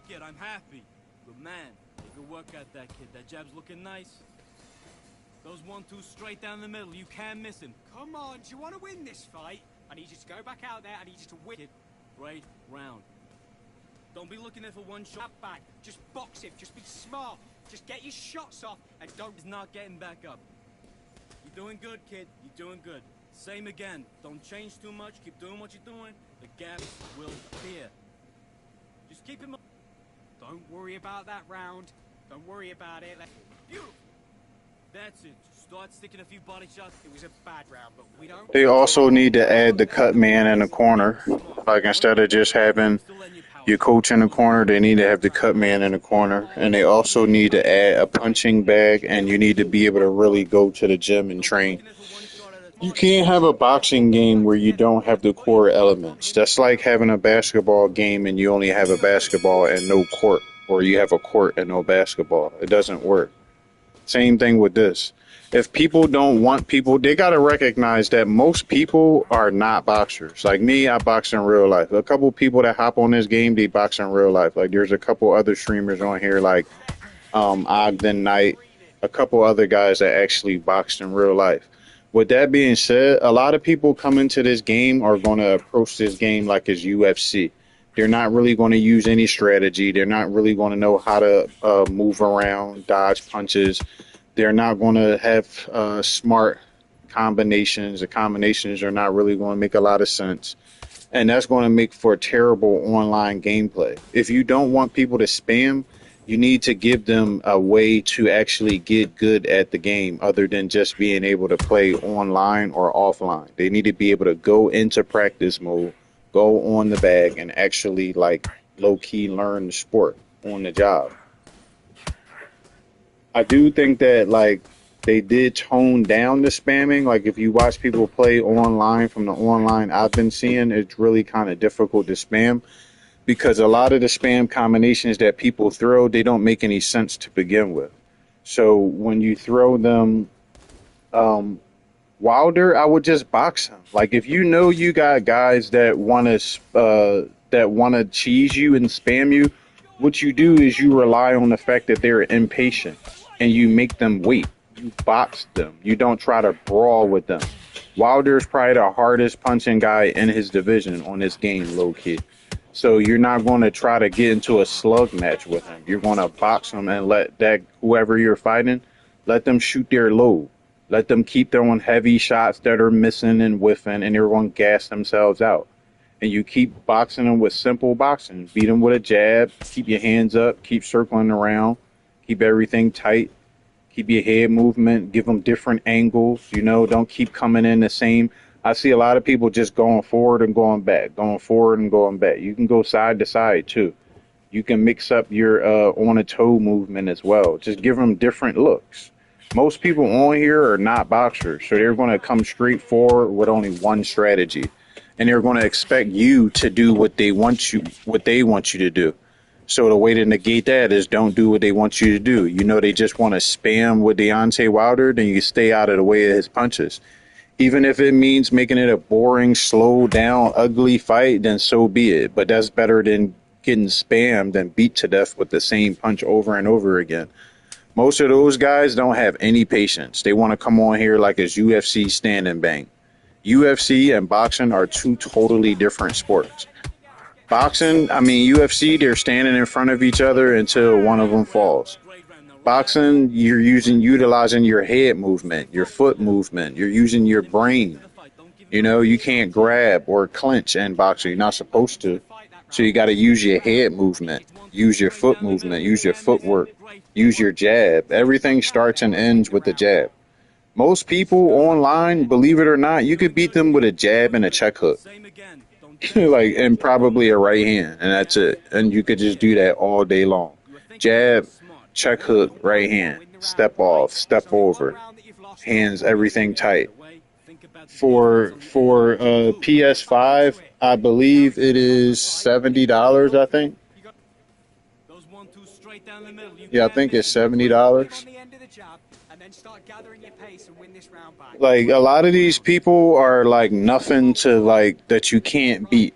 like it. I'm happy. Good man. Good work out that kid. That jab's looking nice. Those 1-2 straight down the middle. You can't miss him. Come on, do you want to win this fight? I need you to go back out there. I need you to win it. Right round. Don't be looking there for one shot. Back. Just box him. Just be smart. Just get your shots off and don't... He's not getting back up. You're doing good, kid. You're doing good. Same again. Don't change too much. Keep doing what you're doing. The gaps will appear. Just keep him up. Don't worry about that round. Don't worry about it. Beautiful. That's it. Start sticking a few body shots. It was a bad round, but we don't... They also need to add the cut man in the corner. Like, instead of just having your coach in the corner, they need to have the cut man in the corner. And they also need to add a punching bag, and you need to be able to really go to the gym and train. You can't have a boxing game where you don't have the core elements. That's like having a basketball game and you only have a basketball and no court, or you have a court and no basketball. It doesn't work. Same thing with this. If people don't want people, they got to recognize that most people are not boxers. Like me, I box in real life. A couple people that hop on this game, they box in real life. Like, there's a couple other streamers on here like Ogden Knight, a couple other guys that actually boxed in real life. With that being said, a lot of people come into this game are going to approach this game like it's UFC. They're not really going to use any strategy. They're not really going to know how to move around, dodge punches. They're not going to have smart combinations. The combinations are not really going to make a lot of sense. And that's going to make for terrible online gameplay. If you don't want people to spam, you need to give them a way to actually get good at the game other than just being able to play online or offline. They need to be able to go into practice mode, go on the bag, and actually, like, low-key learn the sport on the job. I do think that, like, they did tone down the spamming. Like, if you watch people play online from the online I've been seeing, it's really kind of difficult to spam. Because a lot of the spam combinations that people throw, they don't make any sense to begin with. So when you throw them Wilder, I would just box him. Like, if you know you got guys that want to cheese you and spam you, what you do is you rely on the fact that they're impatient and you make them wait. You box them. You don't try to brawl with them. Wilder is probably the hardest punching guy in his division on this game, low key. So you're not going to try to get into a slug match with him. You're going to box him and let that whoever you're fighting, let them shoot their load. Let them keep throwing heavy shots that are missing and whiffing, and they're going to gas themselves out. And you keep boxing them with simple boxing. Beat them with a jab. Keep your hands up. Keep circling around. Keep everything tight. Keep your head movement. Give them different angles. You know, don't keep coming in the same. I see a lot of people just going forward and going back, going forward and going back. You can go side to side, too. You can mix up your on-a-toe movement as well. Just give them different looks. Most people on here are not boxers, so they're going to come straight forward with only one strategy. And they're going to expect you to do what they want you to do. So the way to negate that is don't do what they want you to do. You know they just want to spam with Deontay Wilder, then you stay out of the way of his punches. Even if it means making it a boring, slow down, ugly fight, then so be it. But that's better than getting spammed and beat to death with the same punch over and over again. Most of those guys don't have any patience. They want to come on here like it's UFC stand and bang. UFC and boxing are two totally different sports. Boxing, UFC, they're standing in front of each other until one of them falls. Boxing, you're utilizing your head movement, your foot movement. You're using your brain. You know, you can't grab or clinch in boxing. You're not supposed to. So you got to use your head movement, use your foot movement, use your footwork, use your jab. Everything starts and ends with the jab. Most people online, believe it or not, you could beat them with a jab and a check hook. And probably a right hand, and that's it. And you could just do that all day long. Jab, check hook, right hand, step off, step over, hands, everything tight. For PS5, I believe it is $70, I think. Yeah, I think it's $70. Like, a lot of these people are like nothing to, like, that you can't beat.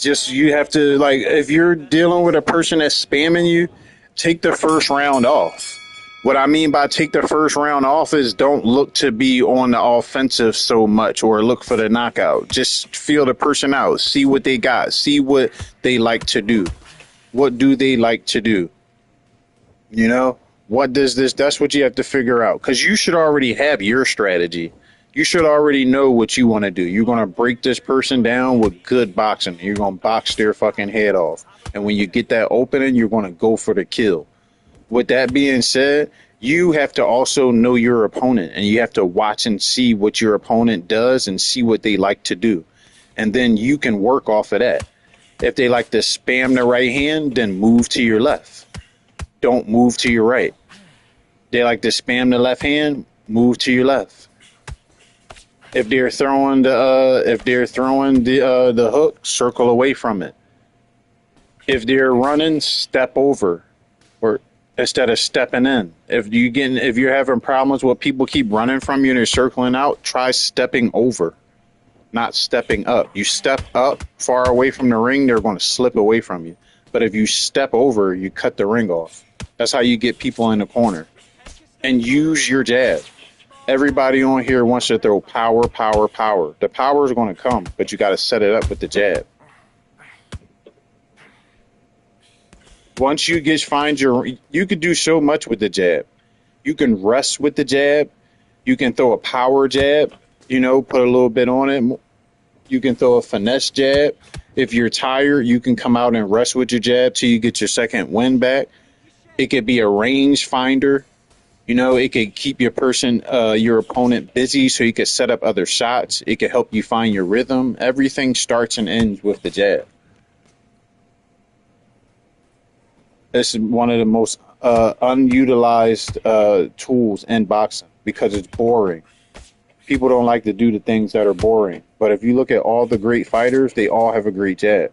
Just you have to, like, if you're dealing with a person that's spamming you, take the first round off. What I mean by take the first round off is don't look to be on the offensive so much or look for the knockout. Just feel the person out. See what they got. See what they like to do. What do they like to do? You know, what does this? That's what you have to figure out, because you should already have your strategy. You should already know what you want to do. You're going to break this person down with good boxing. You're going to box their fucking head off. And when you get that opening, you're going to go for the kill. With that being said, you have to also know your opponent, and you have to watch and see what your opponent does and see what they like to do. And then you can work off of that. If they like to spam the right hand, then move to your left. Don't move to your right. They like to spam the left hand, move to your left. If they're throwing the hook, circle away from it. If they're running, step over, or instead of stepping in. If you're having problems with people keep running from you and they're circling out, try stepping over, not stepping up. You step up far away from the ring, they're going to slip away from you. But if you step over, you cut the ring off. That's how you get people in the corner. And use your jab. Everybody on here wants to throw power, power, power. The power is going to come, but you got to set it up with the jab. Once you you can do so much with the jab. You can rest with the jab. You can throw a power jab, put a little bit on it. You can throw a finesse jab. If you're tired, you can come out and rest with your jab till you get your second wind back. It could be a range finder. It could keep your opponent busy so you could set up other shots. It could help you find your rhythm. Everything starts and ends with the jab. This is one of the most unutilized tools in boxing because it's boring. People don't like to do the things that are boring. But if you look at all the great fighters, they all have a great jab.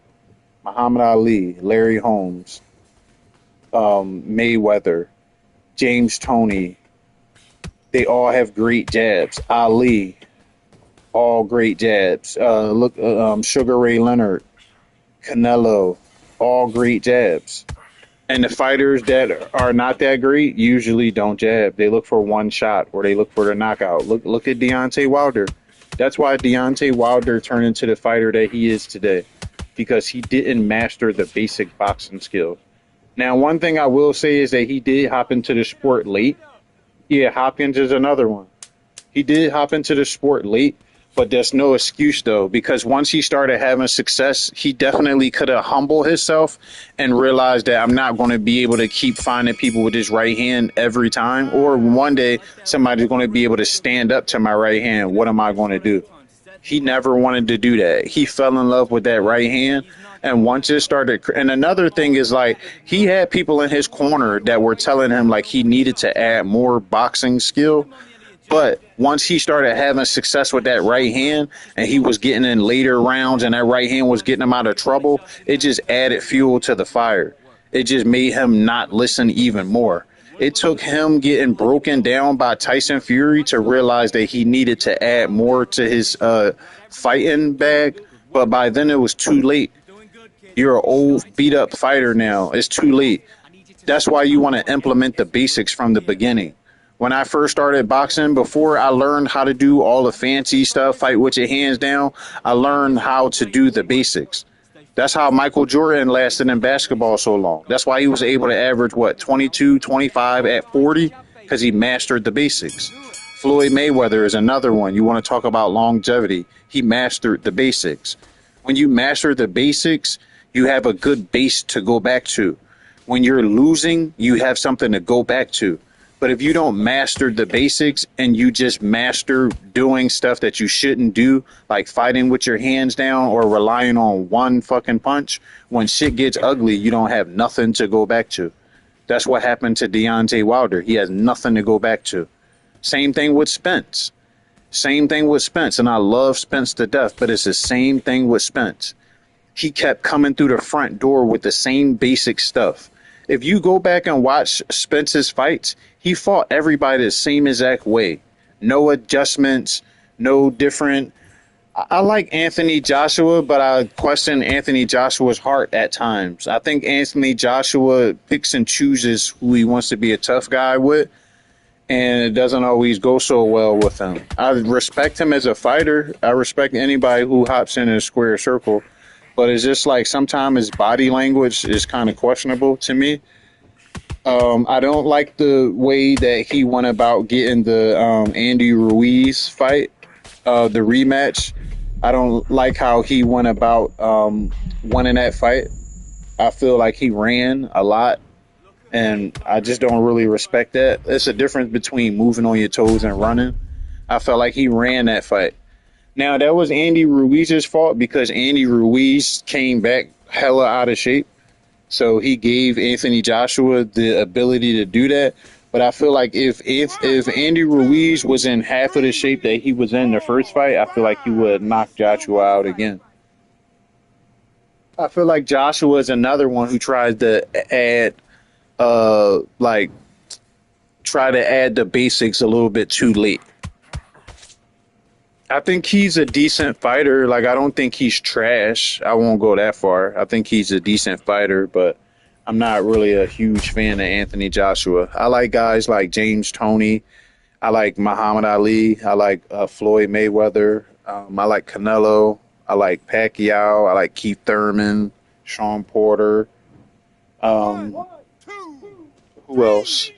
Muhammad Ali, Larry Holmes, Mayweather, James Toney, they all have great jabs. Ali, all great jabs. Sugar Ray Leonard, Canelo, all great jabs. And the fighters that are not that great usually don't jab. They look for one shot or they look for the knockout. Look at Deontay Wilder. That's why Deontay Wilder turned into the fighter that he is today, because he didn't master the basic boxing skills. Now, one thing I will say is that he did hop into the sport late. Yeah, Hopkins is another one. He did hop into the sport late, but that's no excuse, though, because once he started having success, he definitely could have humbled himself and realized that I'm not going to be able to keep finding people with his right hand every time. Or one day, somebody's going to be able to stand up to my right hand. What am I going to do? He never wanted to do that. He fell in love with that right hand. And once it started, and another thing is, like, he had people in his corner that were telling him, like, he needed to add more boxing skill. But once he started having success with that right hand and he was getting in later rounds and that right hand was getting him out of trouble, it just added fuel to the fire. It just made him not listen even more. It took him getting broken down by Tyson Fury to realize that he needed to add more to his fighting bag. But by then it was too late. You're an old, beat-up fighter now. It's too late. That's why you want to implement the basics from the beginning. When I first started boxing, before I learned how to do all the fancy stuff, fight with your hands down, I learned how to do the basics. That's how Michael Jordan lasted in basketball so long. That's why he was able to average, 22, 25 at 40? Because he mastered the basics. Floyd Mayweather is another one. You want to talk about longevity. He mastered the basics. When you master the basics, you have a good base to go back to. When you're losing, you have something to go back to. But if you don't master the basics and you just master doing stuff that you shouldn't do, like fighting with your hands down or relying on one fucking punch, when shit gets ugly, you don't have nothing to go back to. That's what happened to Deontay Wilder. He has nothing to go back to. Same thing with Spence. And I love Spence to death, but it's the same thing with Spence. He kept coming through the front door with the same basic stuff. If you go back and watch Spence's fights, he fought everybody the same exact way. No adjustments, no different. I like Anthony Joshua, but I question Anthony Joshua's heart at times. I think Anthony Joshua picks and chooses who he wants to be a tough guy with, and it doesn't always go so well with him. I respect him as a fighter. I respect anybody who hops in a square circle, but it's just like sometimes his body language is kind of questionable to me. I don't like the way that he went about getting the Andy Ruiz fight, the rematch. I don't like how he went about winning that fight. I feel like he ran a lot, and I just don't really respect that. It's a difference between moving on your toes and running. I felt like he ran that fight. Now, that was Andy Ruiz's fault because Andy Ruiz came back hella out of shape. So he gave Anthony Joshua the ability to do that. But I feel like if Andy Ruiz was in half of the shape that he was in the first fight, I feel like he would knock Joshua out again. I feel like Joshua is another one who tries to add, try to add the basics a little bit too late. I think he's a decent fighter. Like, I don't think he's trash. I won't go that far. I think he's a decent fighter, but I'm not really a huge fan of Anthony Joshua. I like guys like James Toney. I like Muhammad Ali. I like Floyd Mayweather. I like Canelo. I like Pacquiao. I like Keith Thurman, Sean Porter. Who else?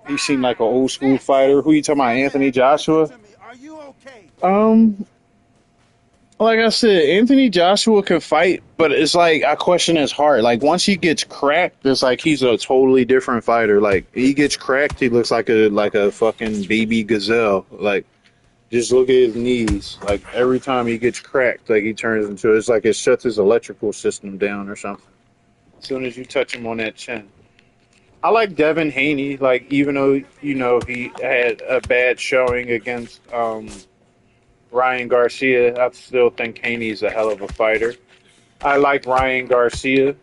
He seemed like an old school fighter. Who you talking about, Anthony Joshua? Like I said, Anthony Joshua can fight, but it's like I question his heart. Like once he gets cracked, it's like he's a totally different fighter. Like he gets cracked, he looks like a fucking baby gazelle. Like just look at his knees. Like every time he gets cracked, like he turns into it's like it shuts his electrical system down or something. As soon as you touch him on that chin. I like Devin Haney. Like even though he had a bad showing against Ryan Garcia, I still think Haney's a hell of a fighter. I like Ryan Garcia.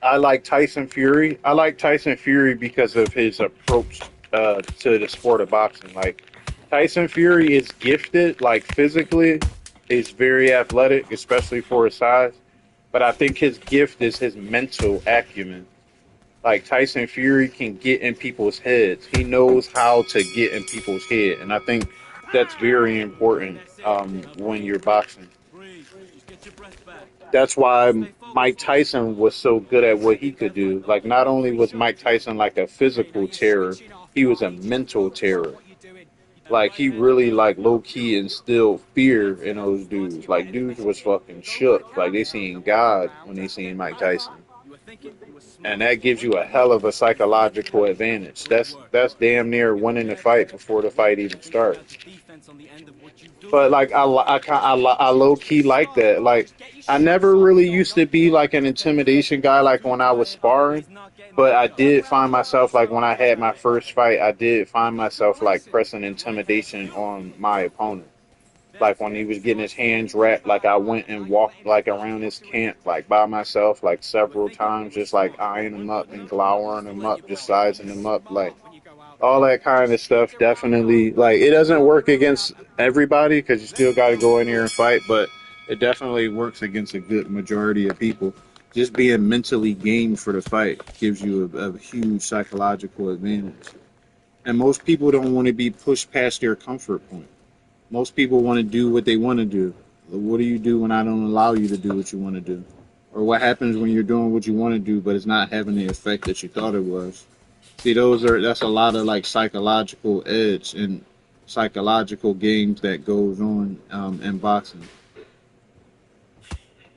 I like Tyson Fury. I like Tyson Fury because of his approach to the sport of boxing. Like Tyson Fury is gifted, like physically, he's very athletic, especially for his size. But I think his gift is his mental acumen. Like Tyson Fury can get in people's heads. He knows how to get in people's head, and I think that's very important when you're boxing. That's why Mike Tyson was so good at what he could do. Like, not only was Mike Tyson like a physical terror, he was a mental terror. Like, he really, like, low-key instilled fear in those dudes. Like, dudes was fucking shook. Like, they seen God when they seen Mike Tyson. And that gives you a hell of a psychological advantage. That's damn near winning the fight before the fight even starts. But like I low key like that. Like I never really used to be like an intimidation guy like when I was sparring, but I did find myself like when I had my first fight, I did find myself like pressing intimidation on my opponent. Like when he was getting his hands wrapped, like I went and walked like around his camp like by myself like several times, just like eyeing him up and glowering him up, just sizing him up, like all that kind of stuff. Definitely, like it doesn't work against everybody because you still got to go in here and fight, but it definitely works against a good majority of people. Just being mentally game for the fight gives you a huge psychological advantage. And most people don't want to be pushed past their comfort point. Most people want to do what they want to do. What do you do when I don't allow you to do what you want to do? Or what happens when you're doing what you want to do, but it's not having the effect that you thought it was? See, that's a lot of like psychological edge and psychological games that goes on in boxing.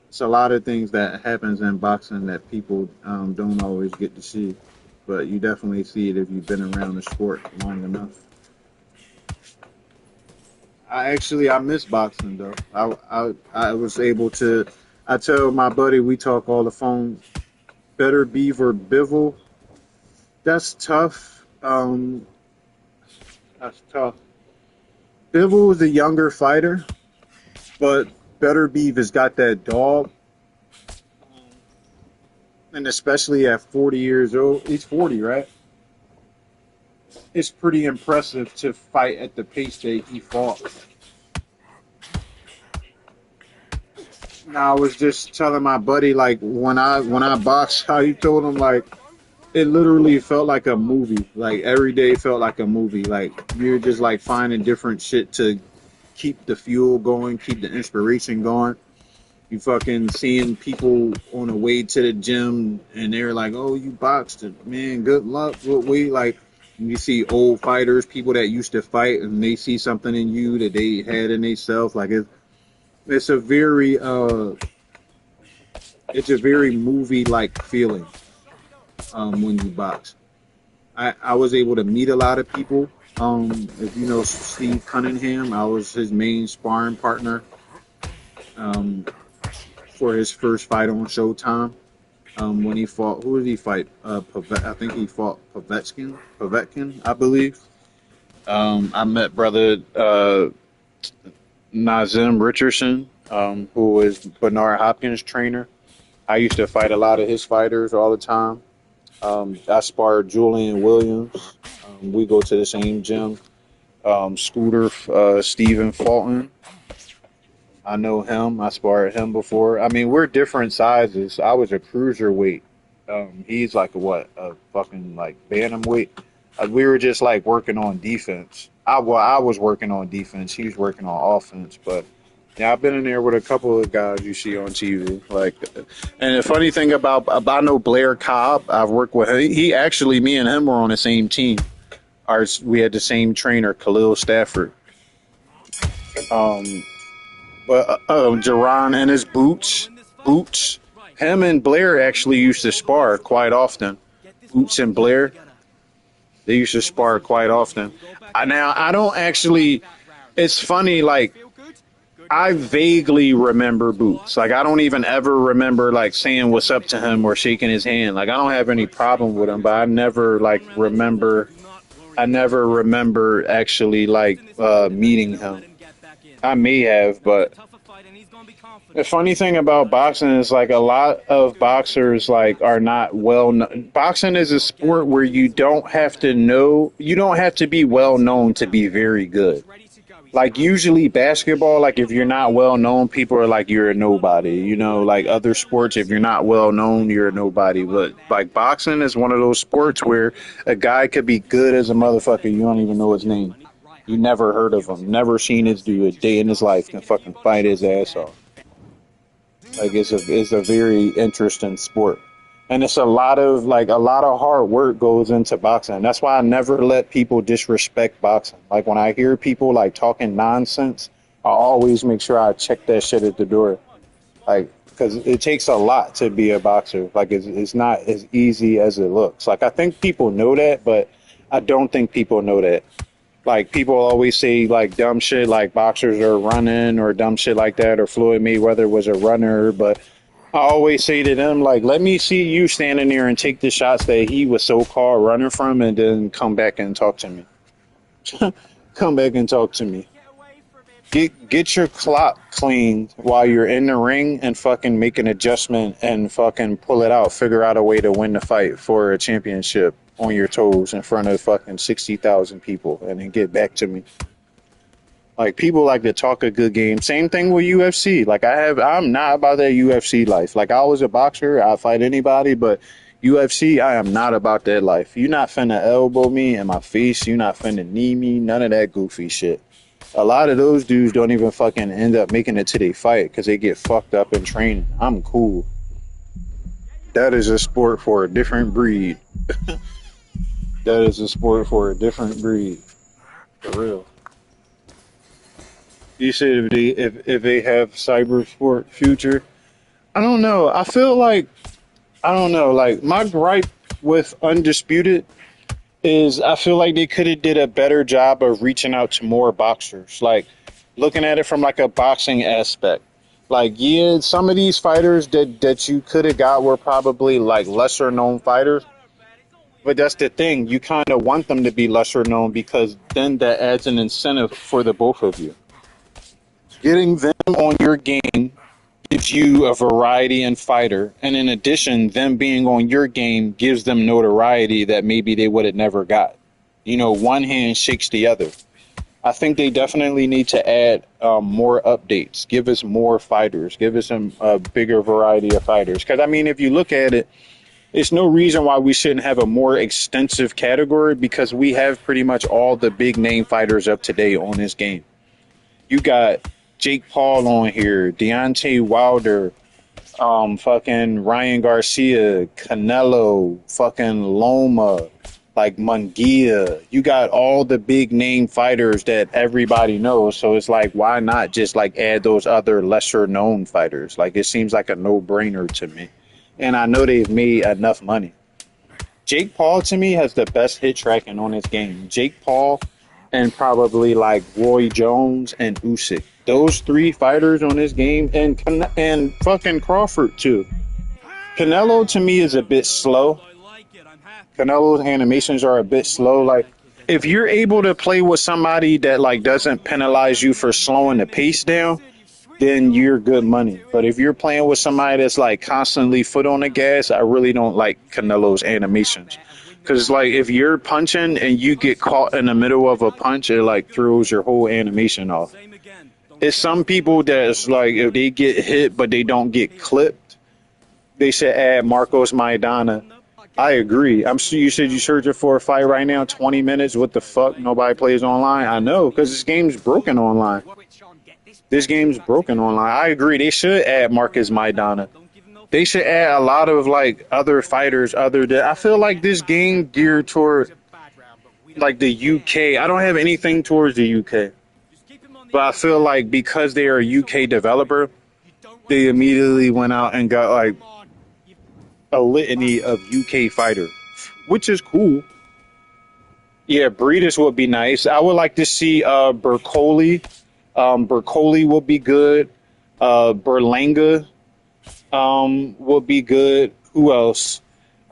It's a lot of things that happens in boxing that people don't always get to see, but you definitely see it if you've been around the sport long enough. I miss boxing though. I was able to. I tell my buddy we talk all the phone. Better Beaver Bivol. That's tough. That's tough. Bivol is a younger fighter, but Better Beav has got that dog, and especially at 40 years old, he's 40, right? It's pretty impressive to fight at the pace that he fought. I was just telling my buddy like when I boxed, how he told him like it literally felt like a movie. Like every day felt like a movie. Like you're just like finding different shit to keep the fuel going, keep the inspiration going. You fucking seeing people on the way to the gym and they're like, "Oh, you boxed, man. Good luck." What we like. You see old fighters, people that used to fight, and they see something in you that they had in themselves. Like it's a very movie like feeling when you box. I was able to meet a lot of people. If you know Steve Cunningham, I was his main sparring partner for his first fight on Showtime. When he fought, who did he fight? I think he fought Povetkin, I believe. I met brother Nazim Richardson, who is Bernard Hopkins' trainer. I used to fight a lot of his fighters all the time. I sparred Julian Williams. We go to the same gym. Scooter Stephen Fulton. I know him. I sparred him before. I mean, we're different sizes. I was a cruiserweight. He's like a fucking like bantamweight. We were just like working on defense. I was working on defense. He was working on offense. But yeah, I've been in there with a couple of guys you see on TV. Like, and the funny thing about I know Blair Cobb. I've worked with him. He actually, me and him were on the same team. We had the same trainer, Khalil Stafford. But Jerron and his boots. Him and Blair actually used to spar quite often. Boots and Blair, they used to spar quite often. Now I don't actually. It's funny, like I vaguely remember Boots. Like I don't even ever remember like saying what's up to him or shaking his hand. Like I don't have any problem with him, but I never like remember. I never remember actually like meeting him. I may have, but the funny thing about boxing is like a lot of boxers like are not well known. Boxing is a sport where you don't have to be well known to be very good. Like usually basketball, like if you're not well known, people are like you're a nobody. You know, like other sports, if you're not well known, you're a nobody. But like boxing is one of those sports where a guy could be good as a motherfucker, you don't even know his name. You never heard of him, never seen his dude a day in his life, can fucking fight his ass off. Like it's a very interesting sport. And it's a lot of hard work goes into boxing. That's why I never let people disrespect boxing. Like when I hear people like talking nonsense, I always make sure I check that shit at the door. Like, because it takes a lot to be a boxer. Like it's not as easy as it looks. Like I think people know that, but I don't think people know that. Like people always say like dumb shit like boxers are running or dumb shit like that, or Floyd Mayweather was a runner, but I always say to them, like, let me see you standing there and take the shots that he was so-called running from and then come back and talk to me. Come back and talk to me. Get your clock cleaned while you're in the ring and fucking make an adjustment and fucking pull it out. Figure out a way to win the fight for a championship on your toes in front of fucking 60,000 people and then get back to me. Like, people like to talk a good game. Same thing with UFC. Like, I'm not about that UFC life. Like, I was a boxer. I fight anybody, but UFC, I am not about that life. You're not finna elbow me in my face. You're not finna knee me. None of that goofy shit. A lot of those dudes don't even fucking end up making it to their fight because they get fucked up in training. I'm cool. That is a sport for a different breed. That is a sport for a different breed. For real. You said if they have cyber sport future, I don't know. I feel like Like my gripe with Undisputed is I feel like they could have did a better job of reaching out to more boxers. Like looking at it from like a boxing aspect. Like yeah, some of these fighters that you could have got were probably like lesser known fighters. But that's the thing. You kind of want them to be lesser known because then that adds an incentive for the both of you. Getting them on your game gives you a variety in fighter, and in addition, them being on your game gives them notoriety that maybe they would have never got. You know, one hand shakes the other. I think they definitely need to add more updates. Give us more fighters. Give us a bigger variety of fighters. Because I mean, if you look at it, it's no reason why we shouldn't have a more extensive category because we have pretty much all the big name fighters of today on this game. You got Jake Paul on here, Deontay Wilder, fucking Ryan Garcia, Canelo, fucking Loma, like Munguia. You got all the big name fighters that everybody knows. So it's like, why not just like add those other lesser known fighters? Like, it seems like a no brainer to me. And I know they've made enough money. Jake Paul to me has the best hit tracking on his game. Jake Paul and probably like Roy Jones and Usyk. Those three fighters on this game, and fucking Crawford too. Canelo to me is a bit slow. Canelo's animations are a bit slow. Like, if you're able to play with somebody that like doesn't penalize you for slowing the pace down, then you're good money. But if you're playing with somebody that's like constantly foot on the gas, I really don't like Canelo's animations. Because like if you're punching and you get caught in the middle of a punch, it like throws your whole animation off. It's some people that's like if they get hit but they don't get clipped, they should add Marcos Maidana. I agree. You said you're searching for a fight right now, 20 minutes. What the fuck? Nobody plays online? I know, because this game's broken online. This game's broken online. I agree. They should add Marcus Maidana. They should add a lot of like other fighters other than. I feel like this game geared toward like the UK. I don't have anything towards the UK, but I feel like because they are a UK developer, they immediately went out and got like a litany of UK fighters, which is cool. Yeah, Breeders would be nice. I would like to see Bercoli. Bercoli would be good. Berlanga would be good. Who else?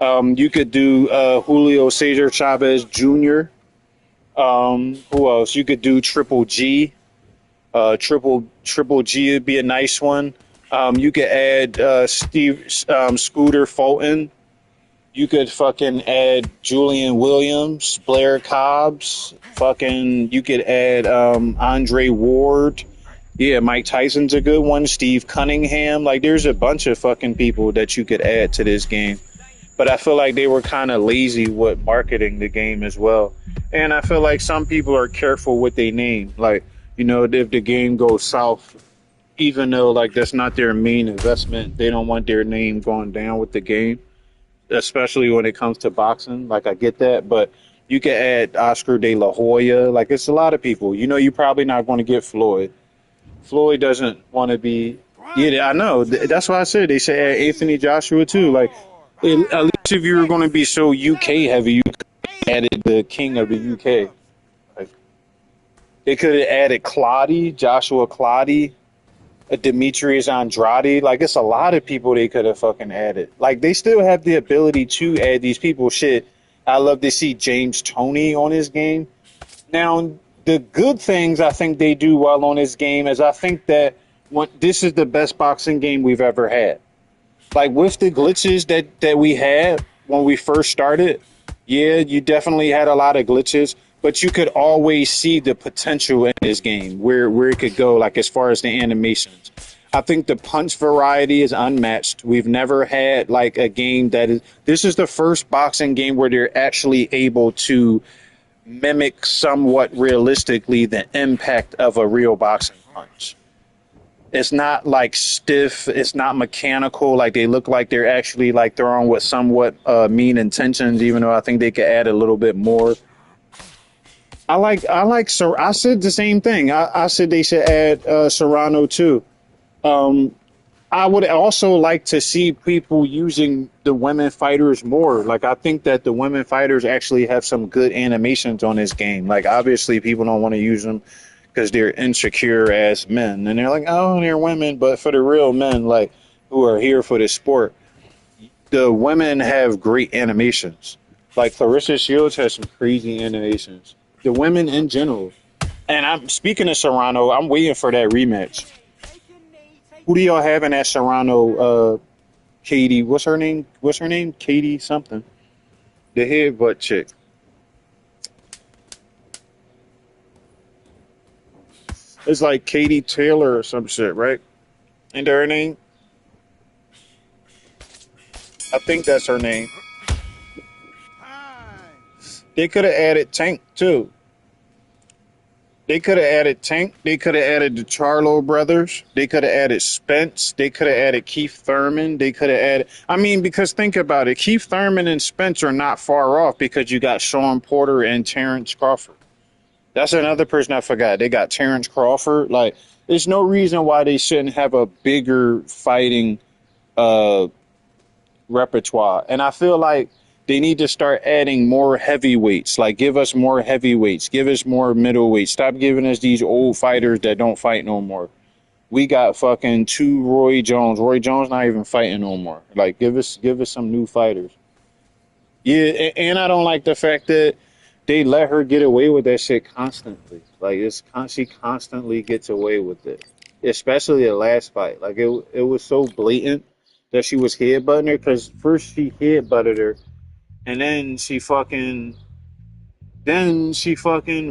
You could do Julio Cesar Chavez Jr. Who else? You could do Triple G. Triple G would be a nice one. You could add Scooter Fulton. You could fucking add Julian Williams, Blair Cobbs. You could add Andre Ward. Yeah, Mike Tyson's a good one. Steve Cunningham. Like, there's a bunch of fucking people that you could add to this game. But I feel like they were kind of lazy with marketing the game as well. And I feel like some people are careful with their name. Like, you know, if the game goes south, even though, like, that's not their main investment, they don't want their name going down with the game, especially when it comes to boxing. Like, I get that, but you can add Oscar De La Hoya. Like, it's a lot of people. You know, you're probably not going to get Floyd. Floyd doesn't want to be. Yeah, I know. That's why I said they should add Anthony Joshua too. Like, at least if you were going to be so UK heavy, you could have added the king of the UK. Like, they could have added Joshua Clottey, Demetrius Andrade. Like, it's a lot of people they could have fucking added. Like, they still have the ability to add these people. Shit, I love to see James Toney on this game. Now, the good things I think they do well on this game is I think that this is the best boxing game we've ever had. Like, with the glitches that we had when we first started, yeah, you definitely had a lot of glitches, but you could always see the potential in this game, where it could go, like, as far as the animations. I think the punch variety is unmatched. We've never had, like, a game this is the first boxing game where they're actually able to mimic somewhat realistically the impact of a real boxing punch. It's not like stiff, it's not mechanical, like they look like they're actually like throwing with somewhat mean intentions, even though I think they could add a little bit more. I said the same thing. I said they should add Serrano too. I would also like to see people using the women fighters more. Like, I think that the women fighters actually have some good animations on this game. Like, obviously, people don't want to use them because they're insecure as men. And they're like, oh, they're women. But for the real men, like, who are here for the sport, the women have great animations. Like, Clarissa Shields has some crazy animations. The women in general. And I'm speaking of Serrano, I'm waiting for that rematch. Who do y'all have in that Serrano? Katie, what's her name? Katie something. The headbutt chick. It's like Katie Taylor or some shit, right? Ain't that her name? I think that's her name. They could have added Tank too. They could have added Tank. They could have added the Charlo brothers. They could have added Spence. They could have added Keith Thurman. They could have added. I mean, because think about it. Keith Thurman and Spence are not far off because you got Sean Porter and Terrence Crawford. That's another person I forgot. They got Terrence Crawford. Like, there's no reason why they shouldn't have a bigger fighting repertoire. And I feel like they need to start adding more heavyweights. Like, give us more heavyweights. Give us more middleweights. Stop giving us these old fighters that don't fight no more. We got fucking 2 Roy Jones. Roy Jones not even fighting no more. Like, give us some new fighters. Yeah, and I don't like the fact that they let her get away with that shit constantly. Like, she constantly gets away with it. Especially the last fight. Like, it was so blatant that she was headbutting her. Because first she headbutted her. And then she fucking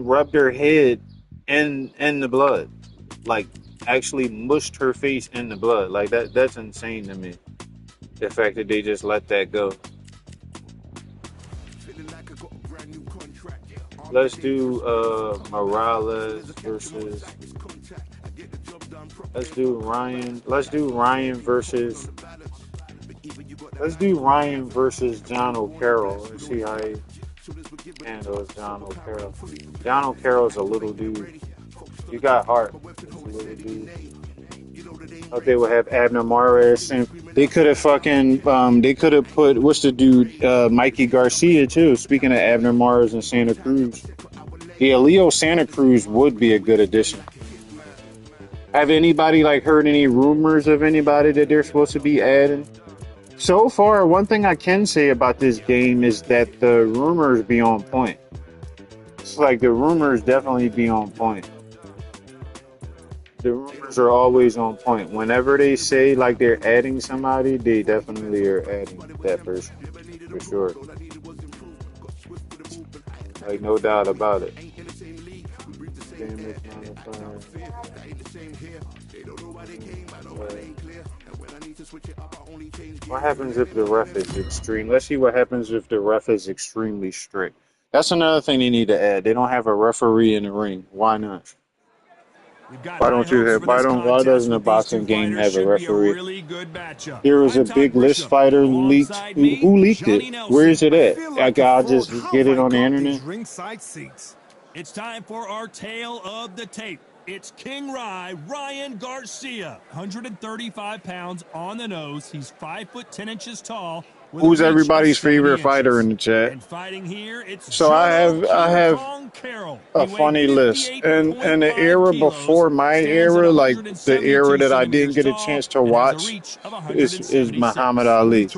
rubbed her head in the blood. Like, actually mushed her face in the blood. Like, that's insane to me. The fact that they just let that go. Let's do Morales versus. Let's do Ryan versus. Let's do Ryan versus John O'Carroll. Let's see how he handles John O'Carroll. John O'Carroll's a little dude. You got heart. He's a little dude. Okay, we'll have Abner Mares, and they could have put, what's the dude, Mikey Garcia too. Speaking of Abner Mares and Santa Cruz, yeah, Leo Santa Cruz would be a good addition. Have anybody heard any rumors of anybody that they're supposed to be adding? So far, one thing I can say about this game is that the rumors be on point. It's like the rumors definitely be on point. The rumors are always on point. Whenever they say they're adding somebody, they definitely are adding that person. For sure. No doubt about it. What happens if the ref is extreme? Let's see what happens if the ref is extremely strict. That's another thing they need to add. They don't have a referee in the ring. Why not? Why doesn't a boxing game have a referee? There was a big list fighter leaked. Who leaked it? Where is it at? I'll just get it on the internet. It's time for our tale of the tape. It's King Ryan Garcia, 135 pounds on the nose. He's 5'10" tall. Who's everybody's favorite fighter in the chat? And fighting here, it's so I have a funny list. And the era before my era, the era that I didn't get a chance to watch, is Muhammad Ali.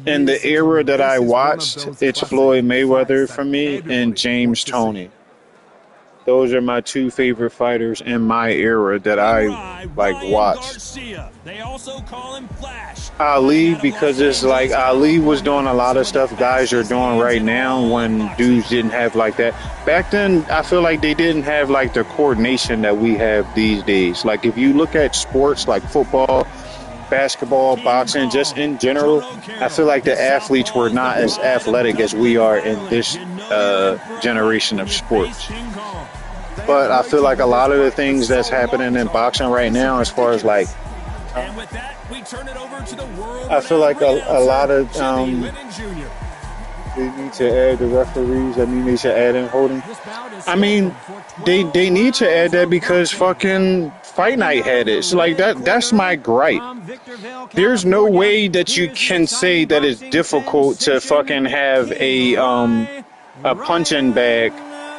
And the era that I watched, it's Floyd Mayweather for me and James Toney. Those are my 2 favorite fighters in my era that I watched. They also call him Flash. Ali, because it's Ali was doing a lot of stuff guys are doing right now when dudes didn't have that. Back then, I feel like they didn't have the coordination that we have these days. If you look at sports like football, basketball, boxing, just in general, I feel like the athletes were not as athletic as we are in this generation of sports. But I feel like a lot of the things that's happening in boxing right now, as far as and with that, we turn it over to the world. I feel like a lot of they need to add the referees. I mean, they should add in holding. I mean, they need to add that because fucking Fight Night had it. So that's my gripe. There's no way that you can say that it's difficult to fucking have a punching bag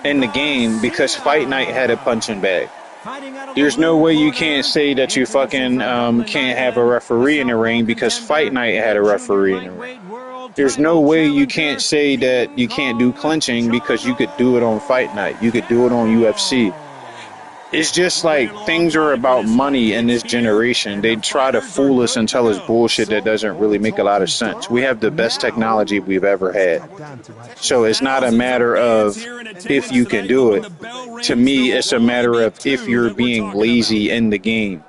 in the game because Fight Night had a punching bag. There's no way you can't say that you fucking can't have a referee in the ring because Fight Night had a referee in the ring. There's no way you can't say that you can't do clinching because you could do it on Fight Night. You could do it on UFC. It's just things are about money in this generation. They try to fool us and tell us bullshit that doesn't really make a lot of sense. We have the best technology we've ever had. So it's not a matter of if you can do it. to me, it's a matter of if you're being lazy in the game.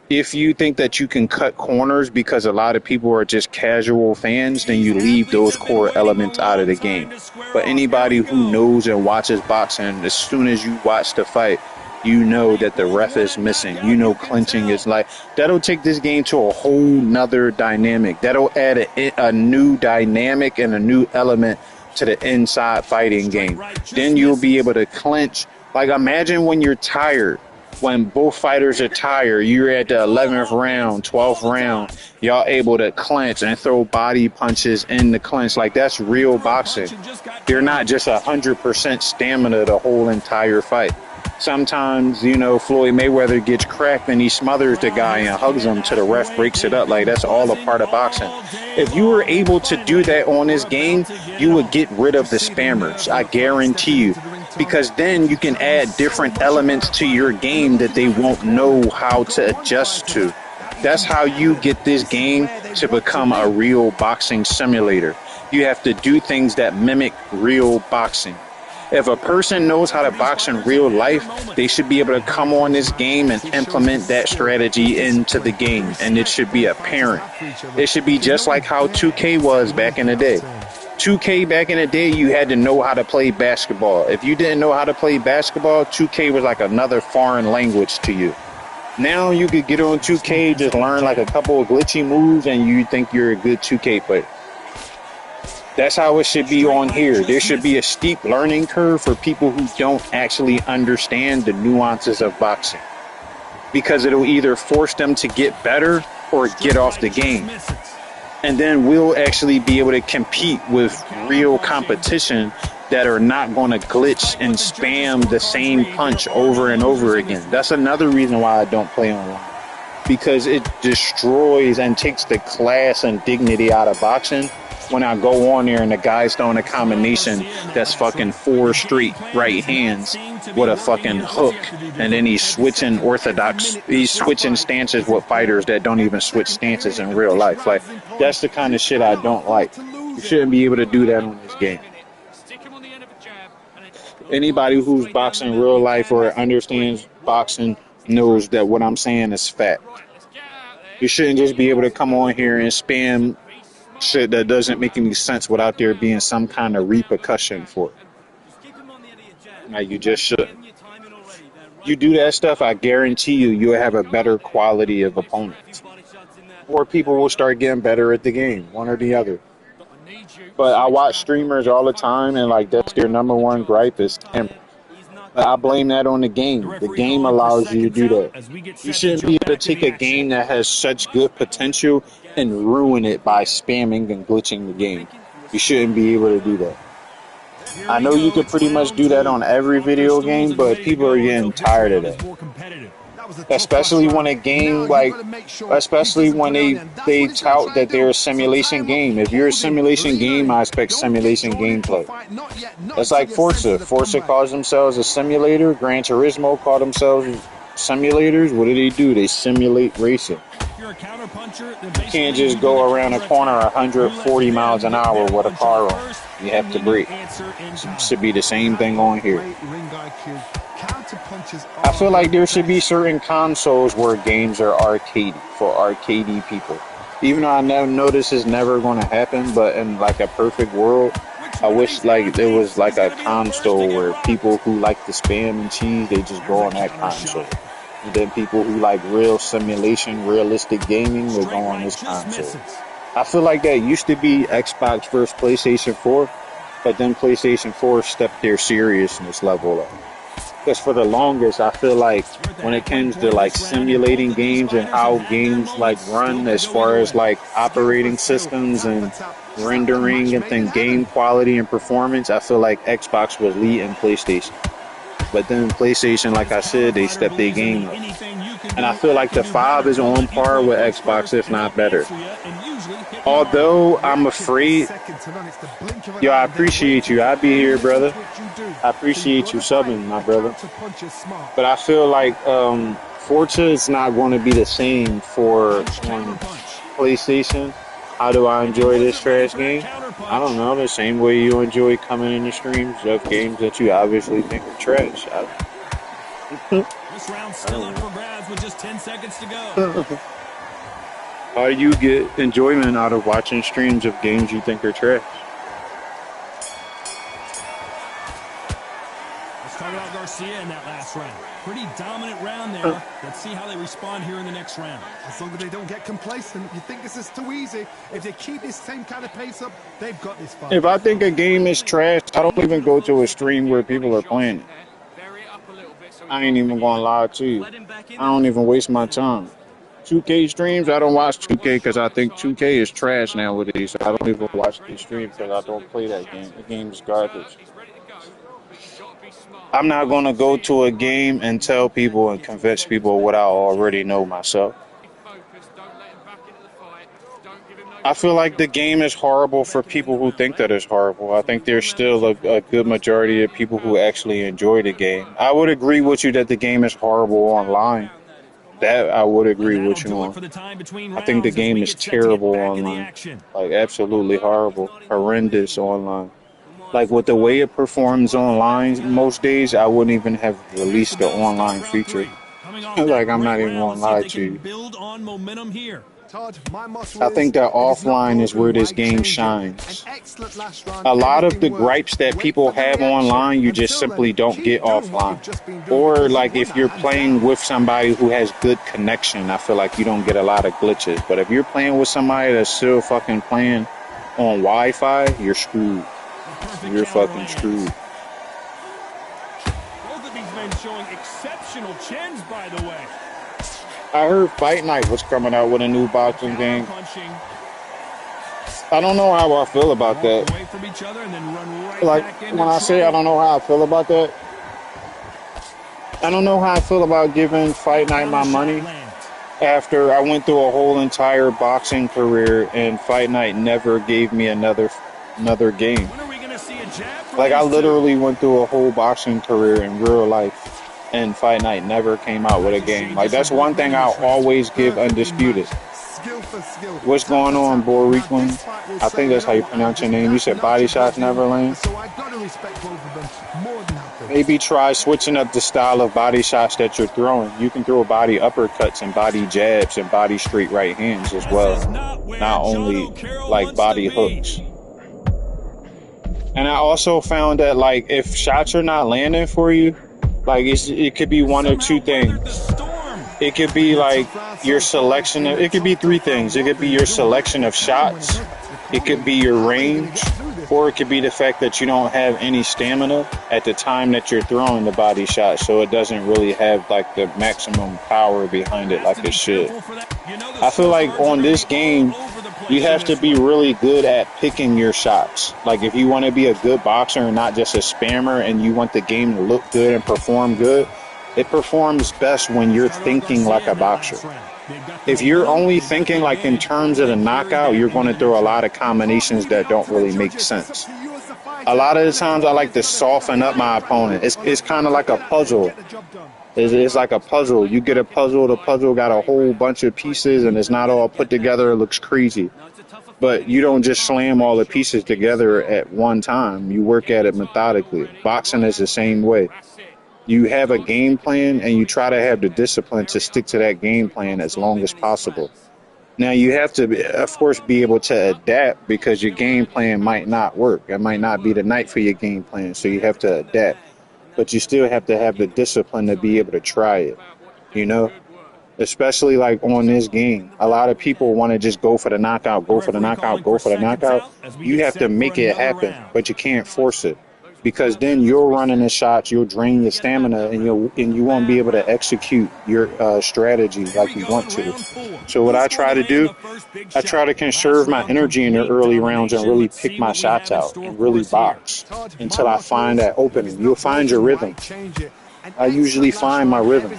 If you think that you can cut corners because a lot of people are just casual fans, then you leave those core elements out of the game. But anybody who knows and watches boxing, as soon as you watch the fight, you know that the ref is missing. You know clinching is like, that'll take this game to a whole nother dynamic. That'll add a new dynamic and a new element to the inside fighting game. Then you'll be able to clinch. Like, imagine when you're tired. When both fighters are tired, you're at the 11th round, 12th round, y'all able to clinch and throw body punches in the clinch. Like, that's real boxing. They're not just 100% stamina the whole entire fight. Sometimes, you know, Floyd Mayweather gets cracked and he smothers the guy and hugs him till the ref breaks it up. Like, that's all a part of boxing. If you were able to do that on this game, you would get rid of the spammers. I guarantee you. Because then you can add different elements to your game that they won't know how to adjust to. That's how you get this game to become a real boxing simulator. You have to do things that mimic real boxing. If a person knows how to box in real life, they should be able to come on this game and implement that strategy into the game, and it should be apparent. It should be just like how 2K was back in the day. 2K back in the day, you had to know how to play basketball. If you didn't know how to play basketball, 2K was like another foreign language to you. Now you could get on 2K, just learn like a couple of glitchy moves, and you think you're a good 2K player. That's how it should be on here. There should be a steep learning curve for people who don't actually understand the nuances of boxing. Because it'll either force them to get better or get off the game. And then we'll actually be able to compete with real competition that are not going to glitch and spam the same punch over and over again. That's another reason why I don't play online. Because it destroys and takes the class and dignity out of boxing when I go on there and the guy's throwing a combination that's fucking 4 straight right hands with a fucking hook, and then he's switching stances with fighters that don't even switch stances in real life. Like, that's the kind of shit I don't like. You shouldn't be able to do that on this game. Anybody who's boxing real life or understands boxing knows that what I'm saying is fact. You shouldn't just be able to come on here and spam shit that doesn't make any sense without there being some kind of repercussion for it. Now, you just shouldn't. You do that stuff, I guarantee you'll have a better quality of opponents. Or people will start getting better at the game, one or the other. But I watch streamers all the time, and like, that's their number one gripe is temper. But I blame that on the game. The game allows you to do that. You shouldn't be able to take a game that has such good potential and ruin it by spamming and glitching the game. You shouldn't be able to do that. I know you could pretty much do that on every video game, but people are getting tired of that. Especially when a game, like, especially when they tout that they're a simulation game. If you're a simulation game, I expect simulation gameplay. That's like Forza. Forza calls themselves a simulator. Gran Turismo call themselves simulators. What do? They simulate racing. You can't just go around a corner 140 miles an hour with a car on. You have to brake. It should be the same thing on here. I feel like there should be certain consoles where games are arcade for arcadey people. Even though I know this is never going to happen, but in like a perfect world, I wish like there was like a console where people who like to spam and cheese, they just go on that console. And then people who like real simulation, realistic gaming, they go on this console. I feel like that used to be Xbox versus PlayStation 4, but then PlayStation 4 stepped their seriousness level up. Because for the longest, I feel like when it comes to like simulating games and how games like run as far as like operating systems and rendering and then game quality and performance, I feel like Xbox was leading PlayStation. But then PlayStation, like I said, they stepped their game up. And I feel like the 5 is on par with Xbox, if not better. Although I'm afraid, yo, I appreciate you. I'll be here, brother. I appreciate you subbing, my brother. But I feel like Forza is not going to be the same for PlayStation. How do I enjoy this trash game? I don't know, the same way you enjoy coming in the streams of games that you obviously think are trash. This round's still up for grabs with just 10 seconds to go. How do you get enjoyment out of watching streams of games you think are trash? Let's talk about Garcia in that last round. Pretty dominant round there. Let's see how they respond here in the next round. As long as they don't get complacent, you think this is too easy. If they keep this same kind of pace up, they've got this far. If I think a game is trash, I don't even go to a stream where people are playing it. I ain't even gonna lie to you. I don't even waste my time. 2K streams, I don't watch 2K because I think 2K is trash nowadays. I don't even watch these streams because I don't play that game. The game is garbage. I'm not going to go to a game and tell people and convince people what I already know myself. I feel like the game is horrible for people who think that it's horrible. I think there's still a good majority of people who actually enjoy the game. I would agree with you that the game is horrible online. That I would agree with you on. I think the game is terrible online. Like, absolutely horrible. Horrendous online. Like, with the way it performs online most days, I wouldn't even have released the online feature. Like, I'm not even gonna lie to you. I think that offline is where this game shines. A lot of the gripes that people have online, you just simply don't get offline. Or, like, if you're playing with somebody who has good connection, I feel like you don't get a lot of glitches. But if you're playing with somebody that's still fucking playing on Wi-Fi, you're screwed. You're fucking screwed. Both of these men showing exceptional chins, by the way. I heard Fight Night was coming out with a new boxing game. I don't know how I feel about that. Like, when I say I don't know how I feel about that, I don't know how I feel about giving Fight Night my money after I went through a whole entire boxing career and Fight Night never gave me another game. Like, I literally went through a whole boxing career in real life, and Fight Night never came out with a game. Like, that's one thing I'll always give Undisputed. What's going on, Boricklin? I think that's how you pronounce your name. You said Body Shots Neverland? Maybe try switching up the style of body shots that you're throwing. You can throw body uppercuts and body jabs and body straight right hands as well. Not only, like, body hooks. And I also found that, like, if shots are not landing for you, like, it could be one or two things. It could be, like, your selection of, it could be three things. It could be your selection of shots. It could be your range. Or it could be the fact that you don't have any stamina at the time that you're throwing the body shot. So it doesn't really have, like, the maximum power behind it like it should. I feel like on this game, you have to be really good at picking your shots. Like, if you want to be a good boxer and not just a spammer and you want the game to look good and perform good, it performs best when you're thinking like a boxer. If you're only thinking like in terms of the knockout, you're going to throw a lot of combinations that don't really make sense. A lot of the times I like to soften up my opponent. It's kind of like a puzzle. It's like a puzzle. You get a puzzle, the puzzle got a whole bunch of pieces and it's not all put together. It looks crazy. But you don't just slam all the pieces together at one time. You work at it methodically. Boxing is the same way. You have a game plan and you try to have the discipline to stick to that game plan as long as possible. Now, you have to, of course, be able to adapt because your game plan might not work. It might not be the night for your game plan, so you have to adapt. But you still have to have the discipline to be able to try it, you know? Especially, like, on this game. A lot of people want to just go for the knockout, go for the knockout, go for the knockout. You have to make it happen, but you can't force it. Because then you're running the shots, you'll drain your stamina, and you won't be able to execute your strategy like you want to. So what I try to do, I try to conserve my energy in the early rounds and really pick my shots out and really box until I find that opening. You'll find your rhythm. I usually find my rhythm.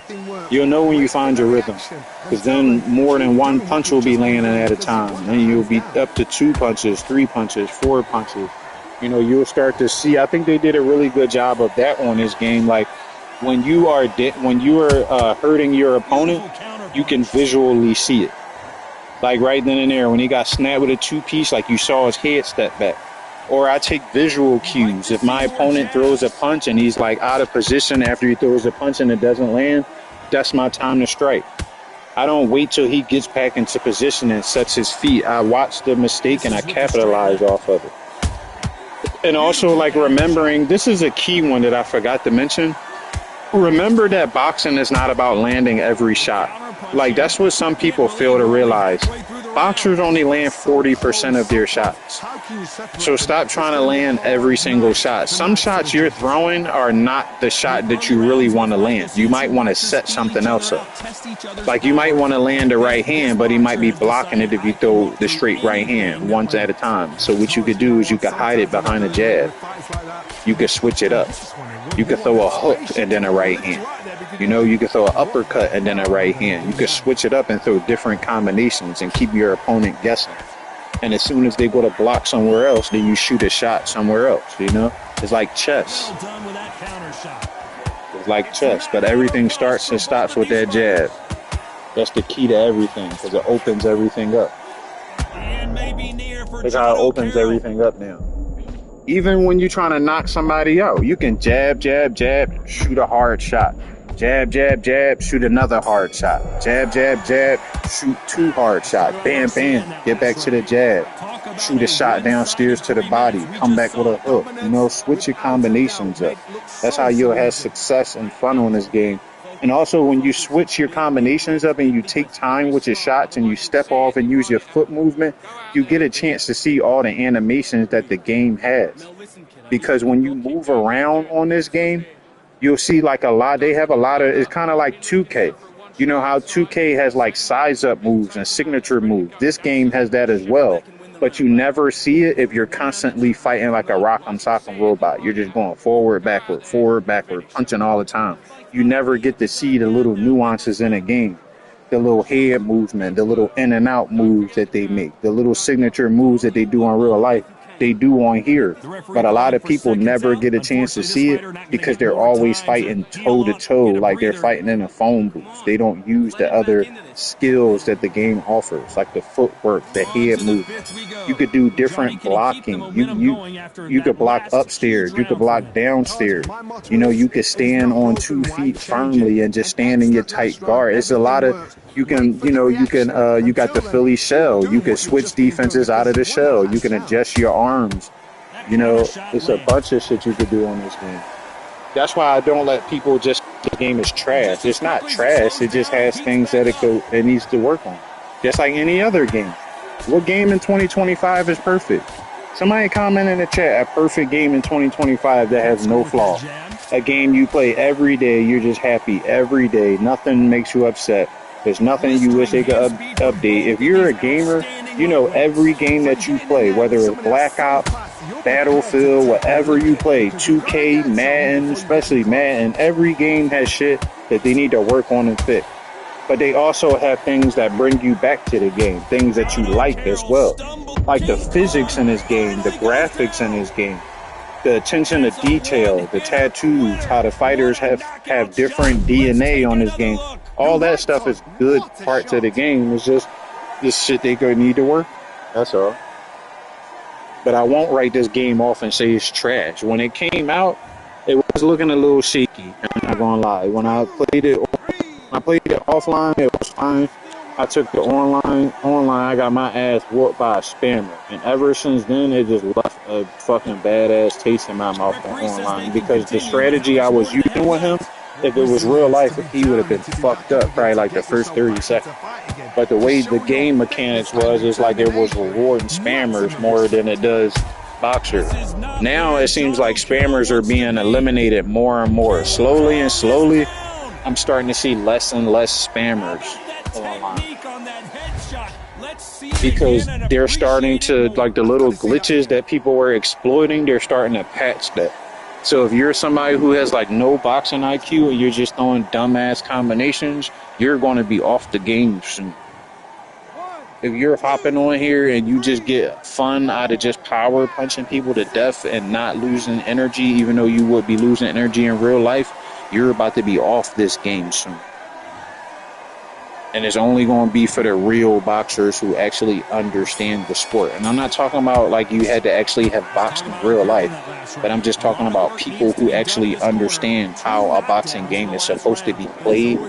You'll know when you find your rhythm, because then more than one punch will be landing at a time, and you'll be up to 2 punches, 3 punches, 4 punches. You know, you'll start to see. I think they did a really good job of that on this game. Like, when you are hurting your opponent, you can visually see it. Like right then and there, when he got snapped with a two-piece, like you saw his head step back. Or I take visual cues. If my opponent throws a punch and he's like out of position after he throws a punch and it doesn't land, that's my time to strike. I don't wait till he gets back into position and sets his feet. I watch the mistake and I capitalize off of it. And also, like, remembering, this is a key one that I forgot to mention. Remember that boxing is not about landing every shot. Like, that's what some people fail to realize. Boxers only land 40% of their shots. So stop trying to land every single shot. Some shots you're throwing are not the shot that you really want to land. You might want to set something else up. Like, you might want to land the right hand, but he might be blocking it if you throw the straight right hand once at a time. So what you could do is you could hide it behind a jab. You could switch it up. You could throw a hook and then a right hand. You know, you could throw an uppercut and then a right hand. You could switch it up and throw different combinations and keep your opponent guessing. And as soon as they go to block somewhere else, then you shoot a shot somewhere else, you know? It's like chess. It's like chess, but everything starts and stops with that jab. That's the key to everything, because it opens everything up. That's how it opens everything up now. Even when you're trying to knock somebody out, you can jab, jab, jab, shoot a hard shot. Jab, jab, jab, shoot another hard shot. Jab, jab, jab, shoot two hard shots. Bam, bam, get back to the jab. Shoot a shot downstairs to the body. Come back with a hook. You know, switch your combinations up. That's how you'll have success and fun on this game. And also, when you switch your combinations up and you take time with your shots and you step off and use your foot movement, you get a chance to see all the animations that the game has. Because when you move around on this game, you'll see like they have a lot of, it's kind of like 2K. You know how 2K has like size up moves and signature moves. This game has that as well. But you never see it if you're constantly fighting like a rock'em sock'em robot. You're just going forward, backward, punching all the time. You never get to see the little nuances in a game. The little head movement, the little in and out moves that they make, the little signature moves that they do in real life, they do on here. But a lot of people never get a chance to see it because they're always fighting toe to toe, like they're fighting in a phone booth. They don't use the other skills that the game offers, like the footwork, the head movement. You could do different blocking. You could block upstairs. You could block downstairs. You know, you could stand on 2 feet firmly and just stand in your tight guard. It's a lot of, you got the Philly shell. You can switch defenses out of the shell. You can adjust your arms. You know, it's a bunch of shit you could do on this game. That's why I don't let people just, the game is trash. It's not trash. It just has things that it needs to work on. Just like any other game. What game in 2025 is perfect? Somebody comment in the chat, a perfect game in 2025 that has no flaw. A game you play every day, you're just happy every day. Nothing makes you upset. There's nothing you wish they could update. If you're a gamer, you know every game that you play, whether it's Blackout, Battlefield, whatever you play, 2K, Madden, especially Madden, every game has shit that they need to work on and fix. But they also have things that bring you back to the game, things that you like as well. Like the physics in this game, the graphics in this game, the attention to detail, the tattoos, how the fighters have different DNA on this game. All that stuff is good parts of the game. It's just this shit they gonna need to work. That's all. But I won't write this game off and say it's trash. When it came out, it was looking a little shaky. I'm not gonna lie. When I played it offline, it was fine. I took the online, I got my ass whooped by a spammer. And ever since then, it just left a fucking badass taste in my mouth on online. Because the strategy I was using with him, if it was real life, he would have been fucked up probably like the first 30 seconds. But the way the game mechanics was, it's like it was rewarding spammers more than it does boxers. Now it seems like spammers are being eliminated more and more. Slowly and slowly, I'm starting to see less and less spammers online. Because they're starting to, like the little glitches that people were exploiting, they're starting to patch that. So if you're somebody who has like no boxing IQ and you're just throwing dumbass combinations, you're going to be off the game soon. If you're hopping on here and you just get fun out of just power punching people to death and not losing energy, even though you would be losing energy in real life, you're about to be off this game soon. And it's only going to be for the real boxers who actually understand the sport. And I'm not talking about like you had to actually have boxed in real life, but I'm just talking about people who actually understand how a boxing game is supposed to be played,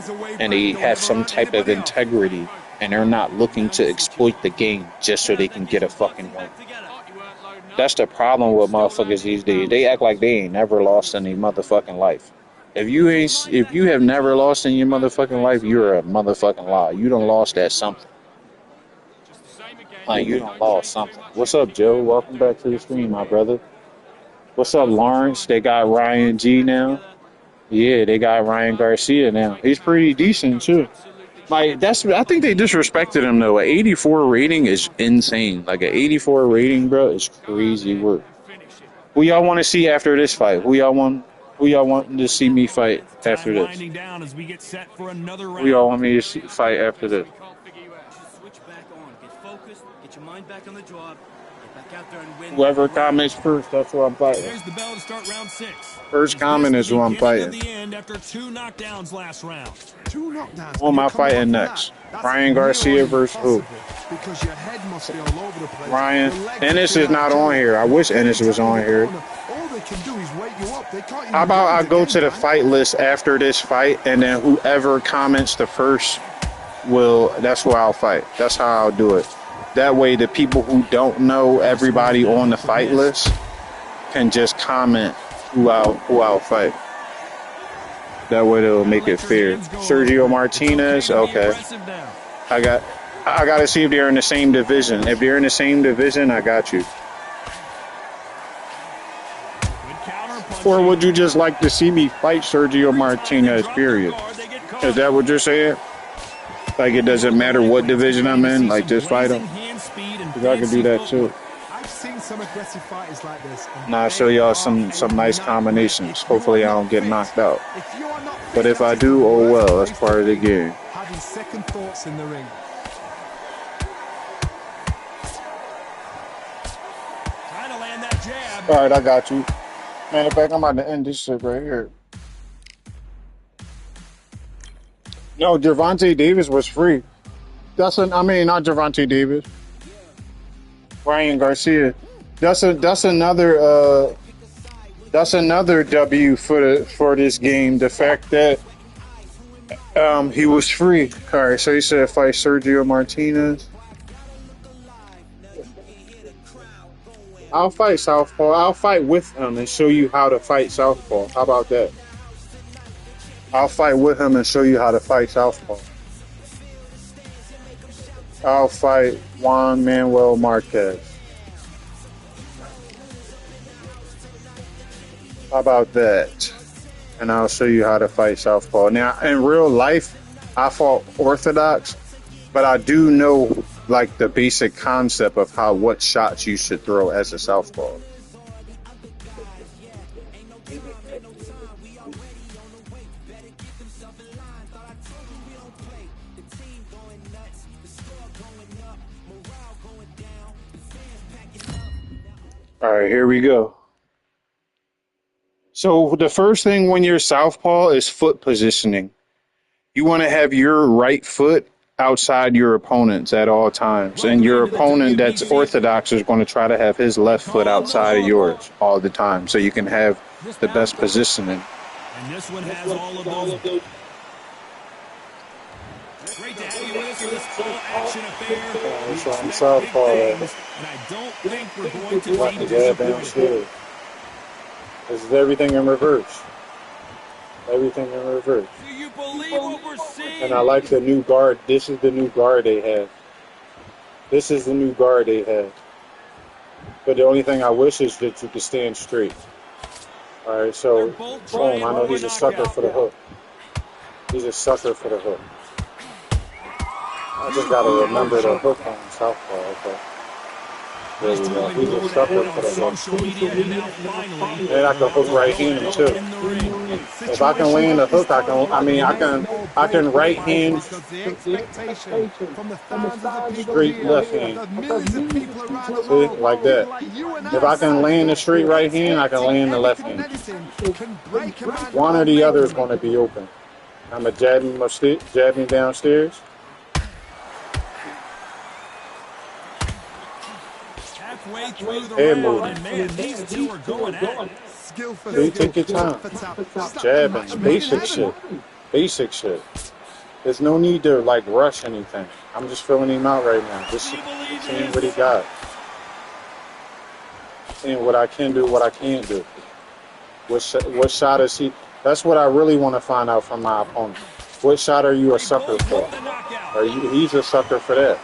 and they have some type of integrity, and they're not looking to exploit the game just so they can get a fucking win. That's the problem with motherfuckers these days. They act like they ain't never lost in their motherfucking life. If you have never lost in your motherfucking life, you're a motherfucking liar. You done lost at something. Like you done lost something. What's up, Joe? Welcome back to the stream, my brother. What's up, Lawrence? They got Ryan G now. Yeah, they got Ryan Garcia now. He's pretty decent too. Like I think they disrespected him though. An 84 rating is insane. Like an 84 rating, bro, is crazy work. Who y'all want to see after this fight? Who y'all wanting to see me fight after this? Who y'all want me to fight after this? Whoever comments first, that's who I'm fighting. There's the bell to start round 6. First comment is who I'm fighting. The end after 2 knockdowns last round. 2 knockdowns. Who am I fighting next? Ryan Garcia versus who? Because your head must be all over the place. Ryan. Ennis is not on here. I wish Ennis was on here. All they can do is wake you up. They can't even. How about I go to the fight list after this fight, and then whoever comments the first that's who I'll fight. That's how I'll do it. That way the people who don't know everybody on the fight list can just comment who I'll fight. That way they'll make it fair. Sergio Martinez, okay. I got to see if they're in the same division. If they're in the same division, I got you. Or would you just like to see me fight Sergio Martinez, period? Is that what you're saying? Like it doesn't matter what division I'm in, like just fight him? Because I can do that too. I've seen some aggressive fighters like this. Now I'll show y'all some nice combinations. Hopefully I don't get knocked out. But if I do, oh well, that's part of the game. Having second thoughts in the ring. Trying to land that jab. All right, I got you. Man, in fact, I'm about to end this shit right here. No, Gervonta Davis was free. Not Gervonta Davis. Ryan Garcia. That's another W for this game. The fact that he was free. All right, so he said fight Sergio Martinez. I'll fight Southpaw. I'll fight with him and show you how to fight Southpaw. How about that? I'll fight with him and show you how to fight Southpaw. I'll fight Juan Manuel Marquez. How about that? And I'll show you how to fight Southpaw. Now, in real life, I fought Orthodox, but I do know like the basic concept of what shots you should throw as a Southpaw. All right, here we go. So the first thing when you're Southpaw is foot positioning. You want to have your right foot outside your opponent's at all times. And your opponent that's Orthodox is going to try to have his left foot outside of yours all the time so you can have the best positioning. And this one has all of those. Great to have you with us for this all-action affair. So I'm Southpaw. And I don't think we're going to need to downstairs. This is everything in reverse. Everything in reverse. Do you believe what we're seeing? And I like the new guard. This is the new guard they have. This is the new guard they have. But the only thing I wish is that you could stand straight. Alright, so boom, I know he's a sucker for the hook. He's a sucker for the hook. I just gotta remember the hook on Southpaw, okay. There we go. He's a sucker for the hook. And I can hook right hand too. If I can land a hook, I can right hand straight left hand. See, like that. If I can land the straight right hand, I can land the left hand. One or the other is going to be open. I'm a jab him downstairs. halfway through the Head round, movement. and man, these two are going at it. Skill for See, skill, take your time. tap for tap. It's like a Jabbing, match made in basic heaven. shit. Basic shit. There's no need to like rush anything. I'm just filling him out right now. Just seeing what he got. Seeing what I can do, what I can't do. What shot is he? That's what I really want to find out from my opponent. What shot are you a sucker for? He's a sucker for that.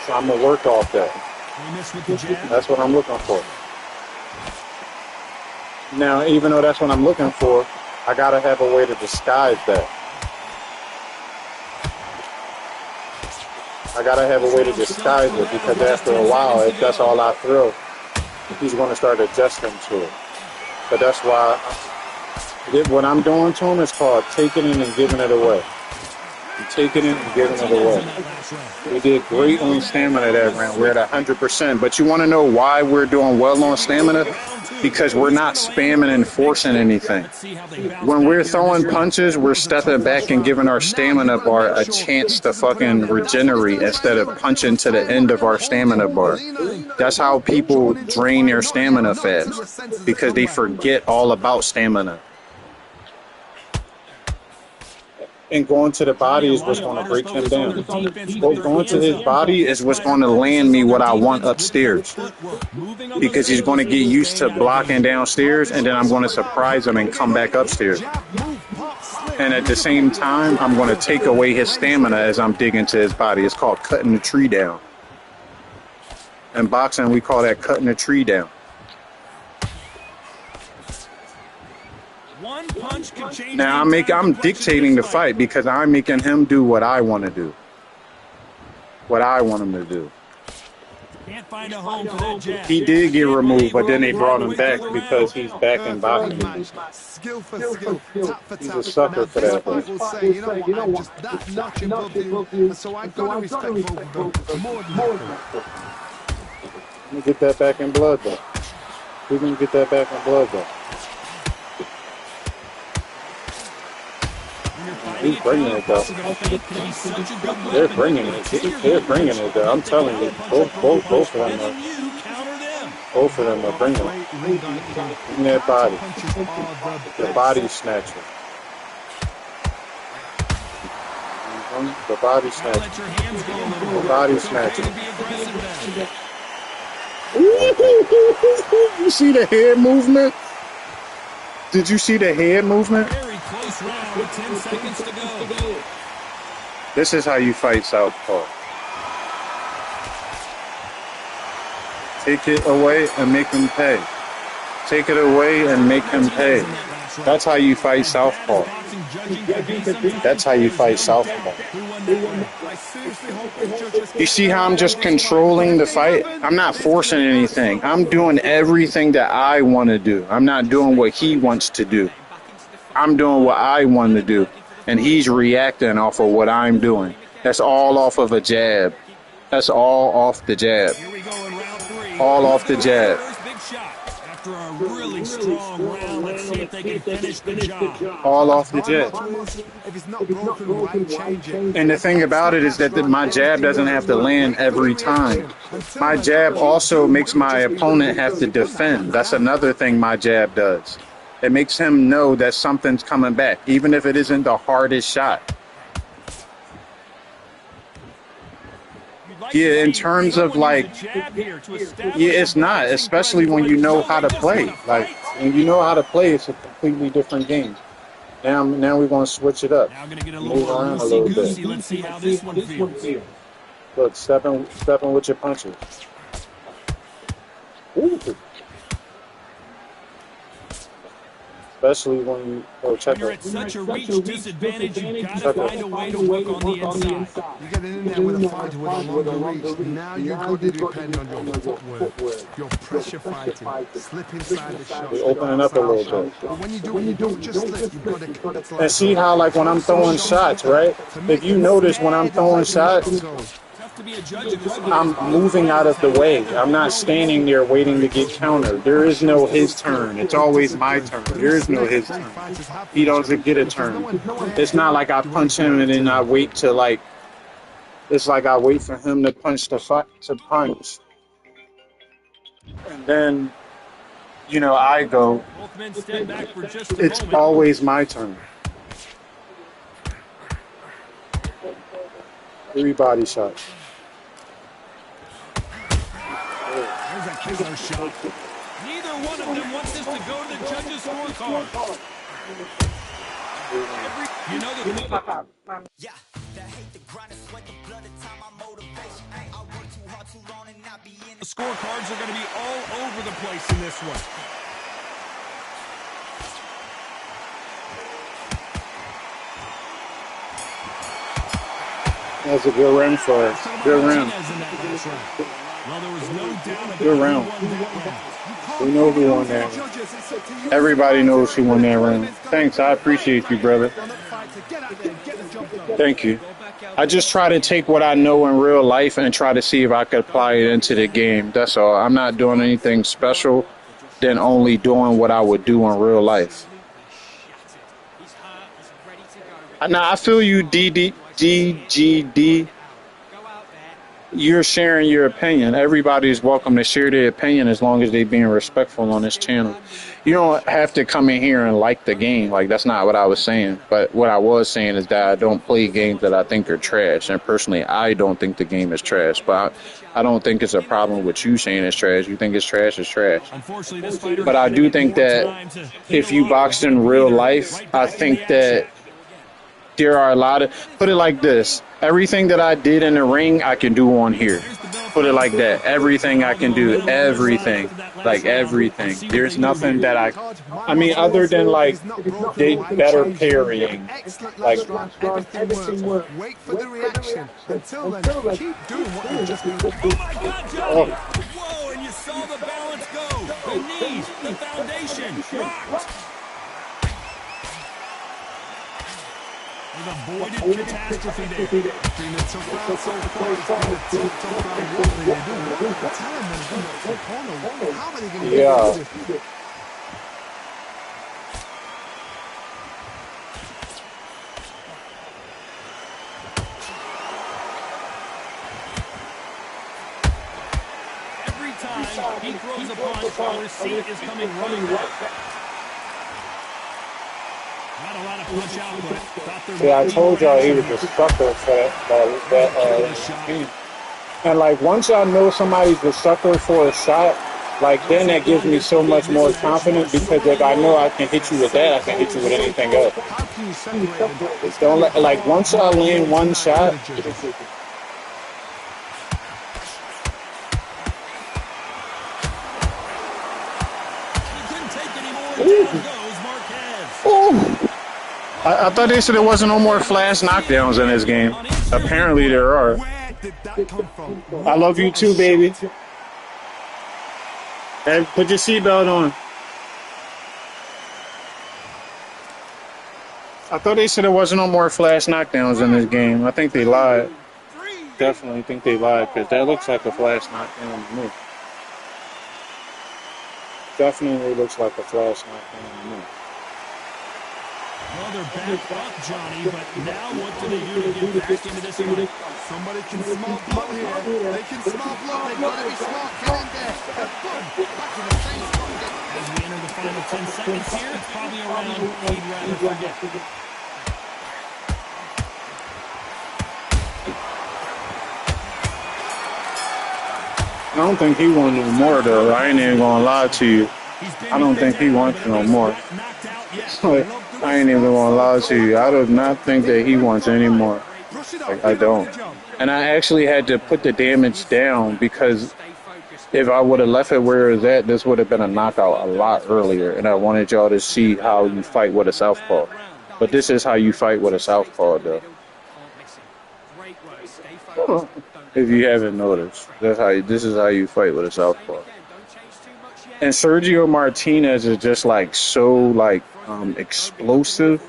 So I'm gonna work off that. That's what I'm looking for. Now, even though that's what I'm looking for, I gotta have a way to disguise that. I gotta have a way to disguise it, because after a while, if that's all I throw, he's gonna start adjusting to it. But that's why what I'm doing to him is called taking it and giving it away. I'm taking it and giving it away. We did great on stamina that round. We're at 100%. But you want to know why we're doing well on stamina? Because we're not spamming and forcing anything. When we're throwing punches, we're stepping back and giving our stamina bar a chance to fucking regenerate instead of punching to the end of our stamina bar. That's how people drain their stamina fast, because they forget all about stamina. And going to the body is what's going to break him down. Going to his body is what's going to land me what I want upstairs. Because he's going to get used to blocking downstairs, and then I'm going to surprise him and come back upstairs. And at the same time, I'm going to take away his stamina as I'm digging to his body. It's called cutting the tree down. In boxing, we call that cutting the tree down. Now I'm dictating the fight, because I'm making him do what I want to do. What I want him to do. He did get removed, but then they brought him back because he's back in boxing. Skill for skill, tap for He's tap. a sucker for that. People say, you know what, I'm just that notch above you, and so I gotta respect both of them more than that. Let me get that back in blood, though. We're gonna get that back in blood, though. He's bringing it, though. They're bringing it. They're bringing it, though. I'm telling you, both of them are. Both of them are bringing it. In that body. The body snatcher. The body snatcher. The body snatcher. You see the head movement? Did you see the head movement? Round with 10 seconds to go. This is how you fight southpaw. Take it away and make him pay. Take it away and make him pay. That's how you fight southpaw. That's how you fight southpaw. You see how I'm just controlling the fight? I'm not forcing anything. I'm doing everything that I want to do. I'm not doing what he wants to do. I'm doing what I want to do, and he's reacting off of what I'm doing. That's all off of a jab. That's all off the jab. All off the jab. After a really strong round, let's see if they can finish the job. All off the jab. If it's not broken, why change it? And the thing about it is that my jab doesn't have to land every time. My jab also makes my opponent have to defend. That's another thing my jab does. It makes him know that something's coming back, even if it isn't the hardest shot. Yeah, in terms of like, yeah, it's not, especially when you know how to play. Like, when you know how to play, it's a completely different game. Now we're going to switch it up. Move around a little bit. Let's see how this one feels. Look, stepping with your punches. Ooh. Especially when you check You're it. at such a reach disadvantage, you gotta find a way to work on the inside. You get in there with a fighter with a longer reach. Now you've got to depend on your footwork, your pressure fighting, slip inside the shot. You're opening up a little bit. But when you don't just slip, you've got to cut. And see how, like, when I'm throwing shots, right? If you notice when I'm throwing shots, I'm moving out of the way. I'm not standing there waiting to get countered. There is no his turn. It's always my turn. There is no his turn. He doesn't get a turn. It's not like I punch him and then I wait to, like, It's like I wait for him to punch the fight to punch, and then I go. Both men stand back for just a It's moment. always my turn. 3 body shots. There's a killer shot. Neither one of them wants this to go to the judges' scorecard. You know that. Yeah, that hate the grind and sweat the blood of time, my motivation. I work too hard too long and not be in The scorecards are going to be all over the place in this one. That's a good round for us. Good round. Well, there was no doubt about Good round. who won that round. We know who won that round. Everybody knows who won that round. Thanks, I appreciate you, brother. Thank you. I just try to take what I know in real life and try to see if I could apply it into the game. That's all. I'm not doing anything special than only doing what I would do in real life. Now, I feel you, DGD. You're sharing your opinion. Everybody's welcome to share their opinion as long as they're being respectful on this channel. You don't have to come in here and like the game. Like, that's not what I was saying. But what I was saying is that I don't play games that I think are trash. And personally, I don't think the game is trash. But I don't think it's a problem with you saying it's trash. You think it's trash, it's trash. But I do think that if you boxed in real life, I think that there are a lot of, put it like this, everything that I did in the ring, I can do on here. Put it like that. Everything I can do, everything. Like everything. There's nothing that I mean, other than like, they better parrying. Like, Everything works. Wait for the reaction. Until then, keep doing what you've just been doing. Oh my God, Johnny! Whoa, and you saw the balance go. The knees, the foundation, rocked. Avoided catastrophe there. It's a round so far. It's been a tough round. What are they doing? Tell them, how are they going to do this? Every time he throws a punch, our receipt is coming running back. Not a lot of punch output. yeah, I told y'all he was a sucker for that game. And like, once I know somebody's a sucker for a shot, like, then that gives me so much more confidence, because if I know I can hit you with that, I can hit you with anything else. Don't like, once I land one shot, I thought they said there wasn't no more flash knockdowns in this game. Apparently there are. I love you too, baby. And put your seatbelt on. I thought they said there wasn't no more flash knockdowns in this game. I think they lied. Definitely think they lied, because that looks like a flash knockdown to me. Definitely looks like a flash knockdown to me. Well, they're back up, Johnny, but now what do they do to get back into this fight? Somebody can smell blood here. They can smell blood. They've got to be smart. Get in there. And boom, back in the same spot again. As we enter the final 10 seconds here, it's probably a round he'd rather forget. I don't think he wants no more, though. I ain't even gonna lie to you. I don't think he wants no more. I ain't even gonna lie to you. I do not think that he wants any more. Like, I don't. And I actually had to put the damage down, because if I would have left it where it's at, this would have been a knockout a lot earlier. And I wanted y'all to see how you fight with a southpaw. But this is how you fight with a southpaw, though. If you haven't noticed, this is how you fight with a southpaw. And Sergio Martinez is just like so like explosive.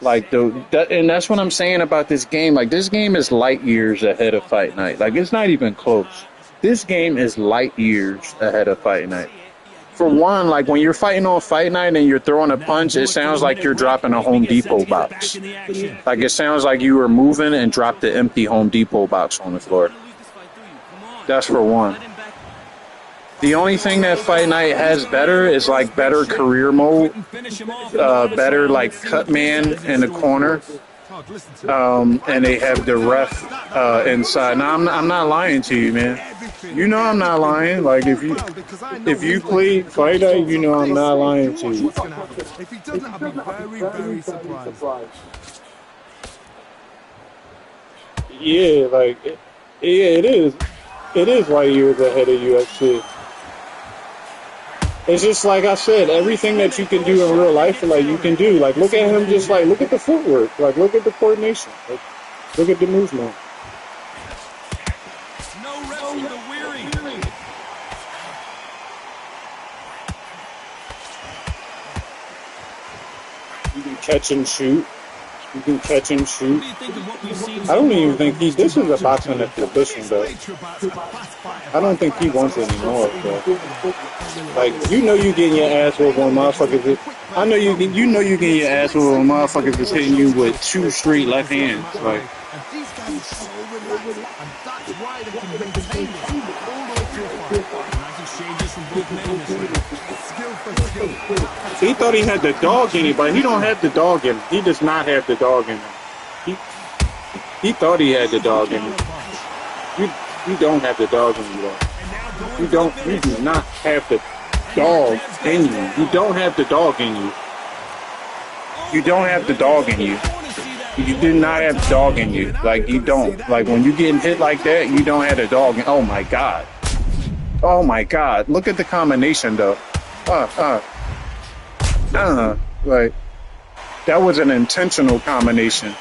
Like and that's what I'm saying about this game. Like, this game is light years ahead of Fight Night. Like, it's not even close. This game is light years ahead of Fight Night. For one, like when you're fighting on Fight Night and you're throwing a punch, it sounds like you're dropping a Home Depot box. Like it sounds like you were moving and dropped the empty Home Depot box on the floor. That's for one. The only thing that Fight Night has better is like better career mode, better like cut man in the corner, and they have the ref inside. Now I'm not lying to you, man. You know I'm not lying. Like if you play Fight Night, you know I'm not lying to you. If he doesn't, I'll be very, very surprised. Yeah, like it is. It is light years ahead of UFC. It's just like I said, everything that you can do in real life, like you can do. Like look at him, just like look at the footwork, like look at the coordination, like, look at the movement. No rest for the weary. You can catch and shoot. You can catch and shoot. What do you think of what we've seen? I don't even think this is a boxing exhibition, though. I don't think he wants any more, bro. Like, you know you getting your ass whooped when motherfuckers. I know you know you getting your ass whooped when motherfuckers is hitting you with 2 straight left hands. Like, These guys are so relaxed, and that's why they can maintain this all the way to a fight. Nice exchanges from both men in this round. Skill for skill. he thought he had the dog in him, but he don't have the dog in him. He does not have the dog in him. He thought he had the dog in him. You don't have the dog in you, though. You do not have the dog in you. You don't have the dog in you. You don't have the dog in you. You do not have the dog in you. Like, you don't. Like, when you getting hit like that, you don't have the dog in. Oh, my God. Oh, my God. Look at the combination, though. Like, that was an intentional combination.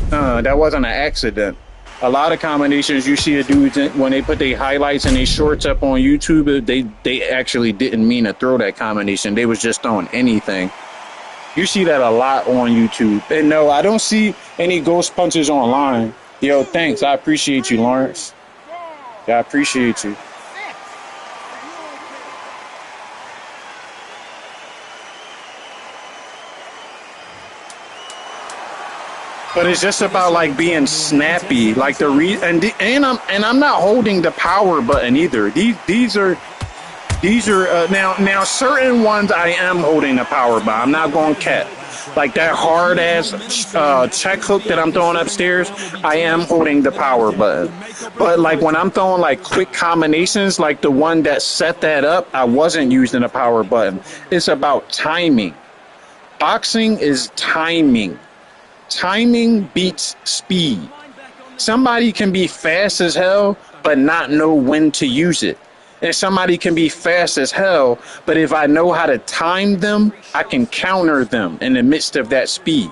That wasn't an accident. A lot of combinations you see a dude when they put their highlights and their shorts up on YouTube, they actually didn't mean to throw that combination. They was just throwing anything. You see that a lot on YouTube. And no, I don't see any ghost punches online. Yo, thanks. I appreciate you, Lawrence. Yeah, I appreciate you. But it's just about like being snappy, like and I'm not holding the power button either. These are now certain ones I am holding the power button. I'm not going cat. Like that hard ass check hook that I'm throwing upstairs, I am holding the power button. But like when I'm throwing like quick combinations, like the one that set that up, I wasn't using the power button. It's about timing. Boxing is timing. Timing beats speed. Somebody can be fast as hell, but not know when to use it. And somebody can be fast as hell, but if I know how to time them, I can counter them in the midst of that speed.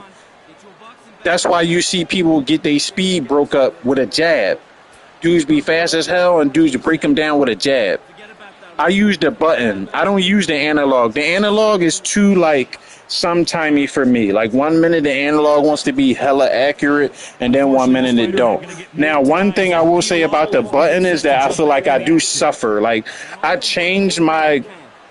That's why you see people get their speed broke up with a jab. Dudes be fast as hell, and dudes break them down with a jab. I use the button. I don't use the analog. The analog is too, like, sometimey for me. Like 1 minute the analog wants to be hella accurate, and then 1 minute it don't. Now, one thing I will say about the button is that I feel like I do suffer. Like, I changed my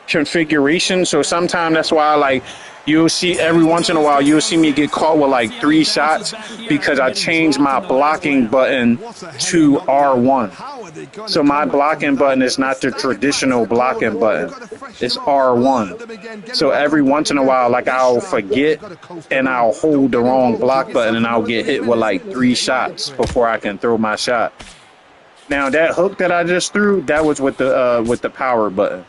configuration, so sometimes that's why you'll see every once in a while you'll see me get caught with like 3 shots because I changed my blocking button to R1. So my blocking button is not the traditional blocking button. It's R1. So every once in a while, like, I'll forget and I'll hold the wrong block button and I'll get hit with like 3 shots before I can throw my shot. Now that hook that I just threw, that was with the power button.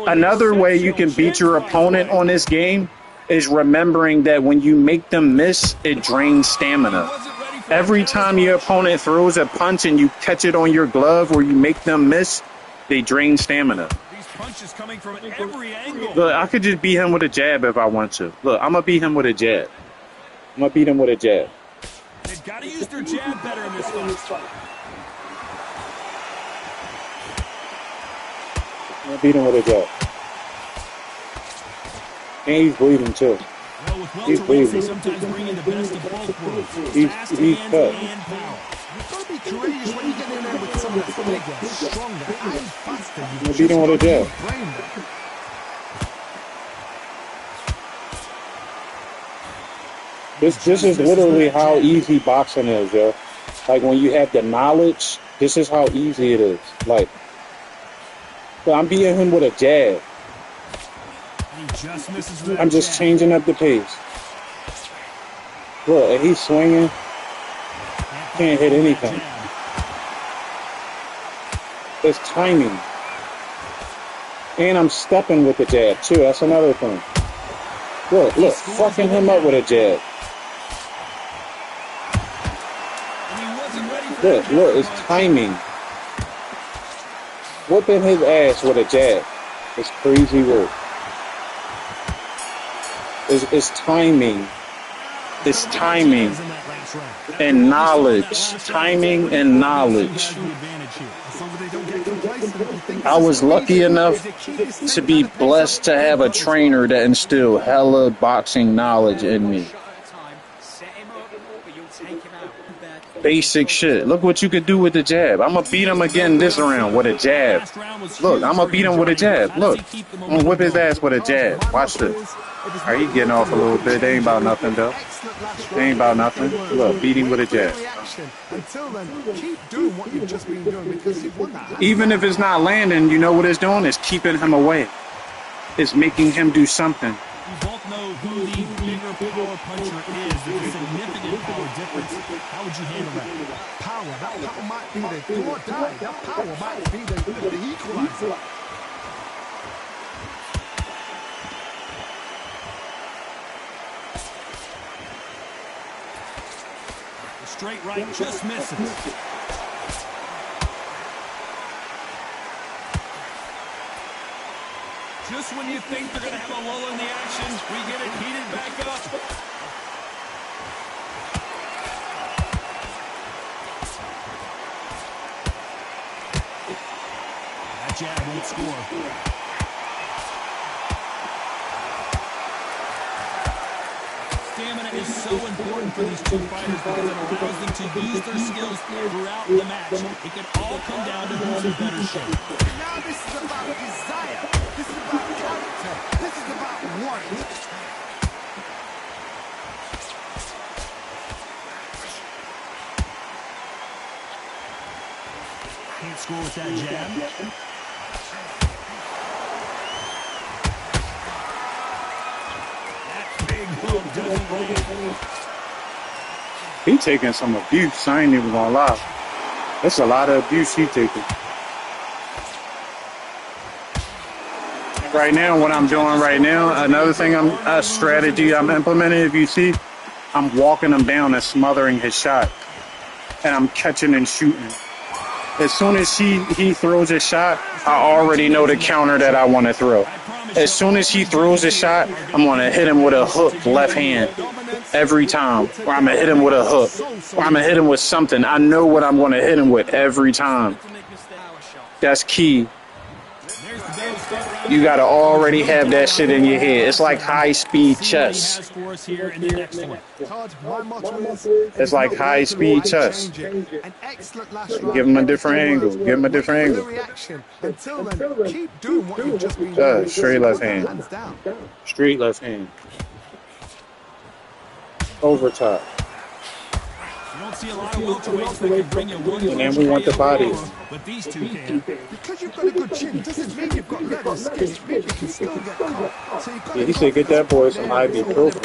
Another way you can beat your opponent on this game is remembering that when you make them miss, it drains stamina. Every time your opponent throws a punch and you catch it on your glove or you make them miss, they drain stamina. These punches coming from every angle. Look, I could just beat him with a jab if I want to. Look, I'm going to beat him with a jab. I'm going to beat him with a jab. They've got to use their jab better in this fight. I'm going to beat him with a jab. And he's bleeding too. Well, with He's bleeding. they sometimes bring in the best of both worlds. He's cut. You've got to be courageous when you get in there with that's bigger, stronger, and faster. You beat him with a jab. This is literally how easy boxing is, yo. Like when you have the knowledge, this is how easy it is. Like, but I'm beating him with a jab. I'm just changing up the pace. Look, and he's swinging. Can't hit anything. It's timing. And I'm stepping with the jab, too. That's another thing. Look, fucking him up with a jab. Look, it's timing. Whipping his ass with a jab. It's crazy work. It's timing. It's timing and knowledge. Timing and knowledge. I was lucky enough to be blessed to have a trainer that instilled hella boxing knowledge in me. Basic shit. Look what you can do with the jab. I'm going to beat him again this round with a jab. Look, I'm going to beat him with a jab. Look, I'm going to whip his ass with a jab. Watch this. Are you getting off a little bit? They ain't about nothing, though. They ain't about nothing. Look, beat him with a jab. Even if it's not landing, you know what it's doing? It's keeping him away. It's making him do something. We both know who the bigger power puncher is. There's a significant power difference. How would you handle that? That power might be the do or die. That power might be the equalizer. The straight right just misses. Just when you think they're going to have a lull in the action, we get it heated back up. That jab won't score. Stamina is so important for these two fighters because it allows them to use their skills throughout the match. It can all come down to who's in better shape. Now this is about desire. This is about character. This is about want. Can't score with that jab. He taking some abuse. I ain't even gonna lie. That's a lot of abuse he taking. Right now, what I'm doing right now, another thing a strategy I'm implementing, if you see, I'm walking him down and smothering his shot. And I'm catching and shooting. As soon as he throws a shot, I already know the counter that I want to throw. As soon as he throws a shot, I'm going to hit him with a hook left hand every time. Or I'm going to hit him with a hook. Or I'm going to hit him with something. I know what I'm going to hit him with every time. That's key. You got to already have that shit in your head. It's like high-speed chess. It's like high-speed chess. Give him a different angle. Give him a different angle. Straight left hand. Straight left hand. Over top. And then we want the body. But these two can. Because you've got a good chin doesn't mean you've got leather skin. It means you can still get caught. So Yeah, he said get that boy some ibuprofen.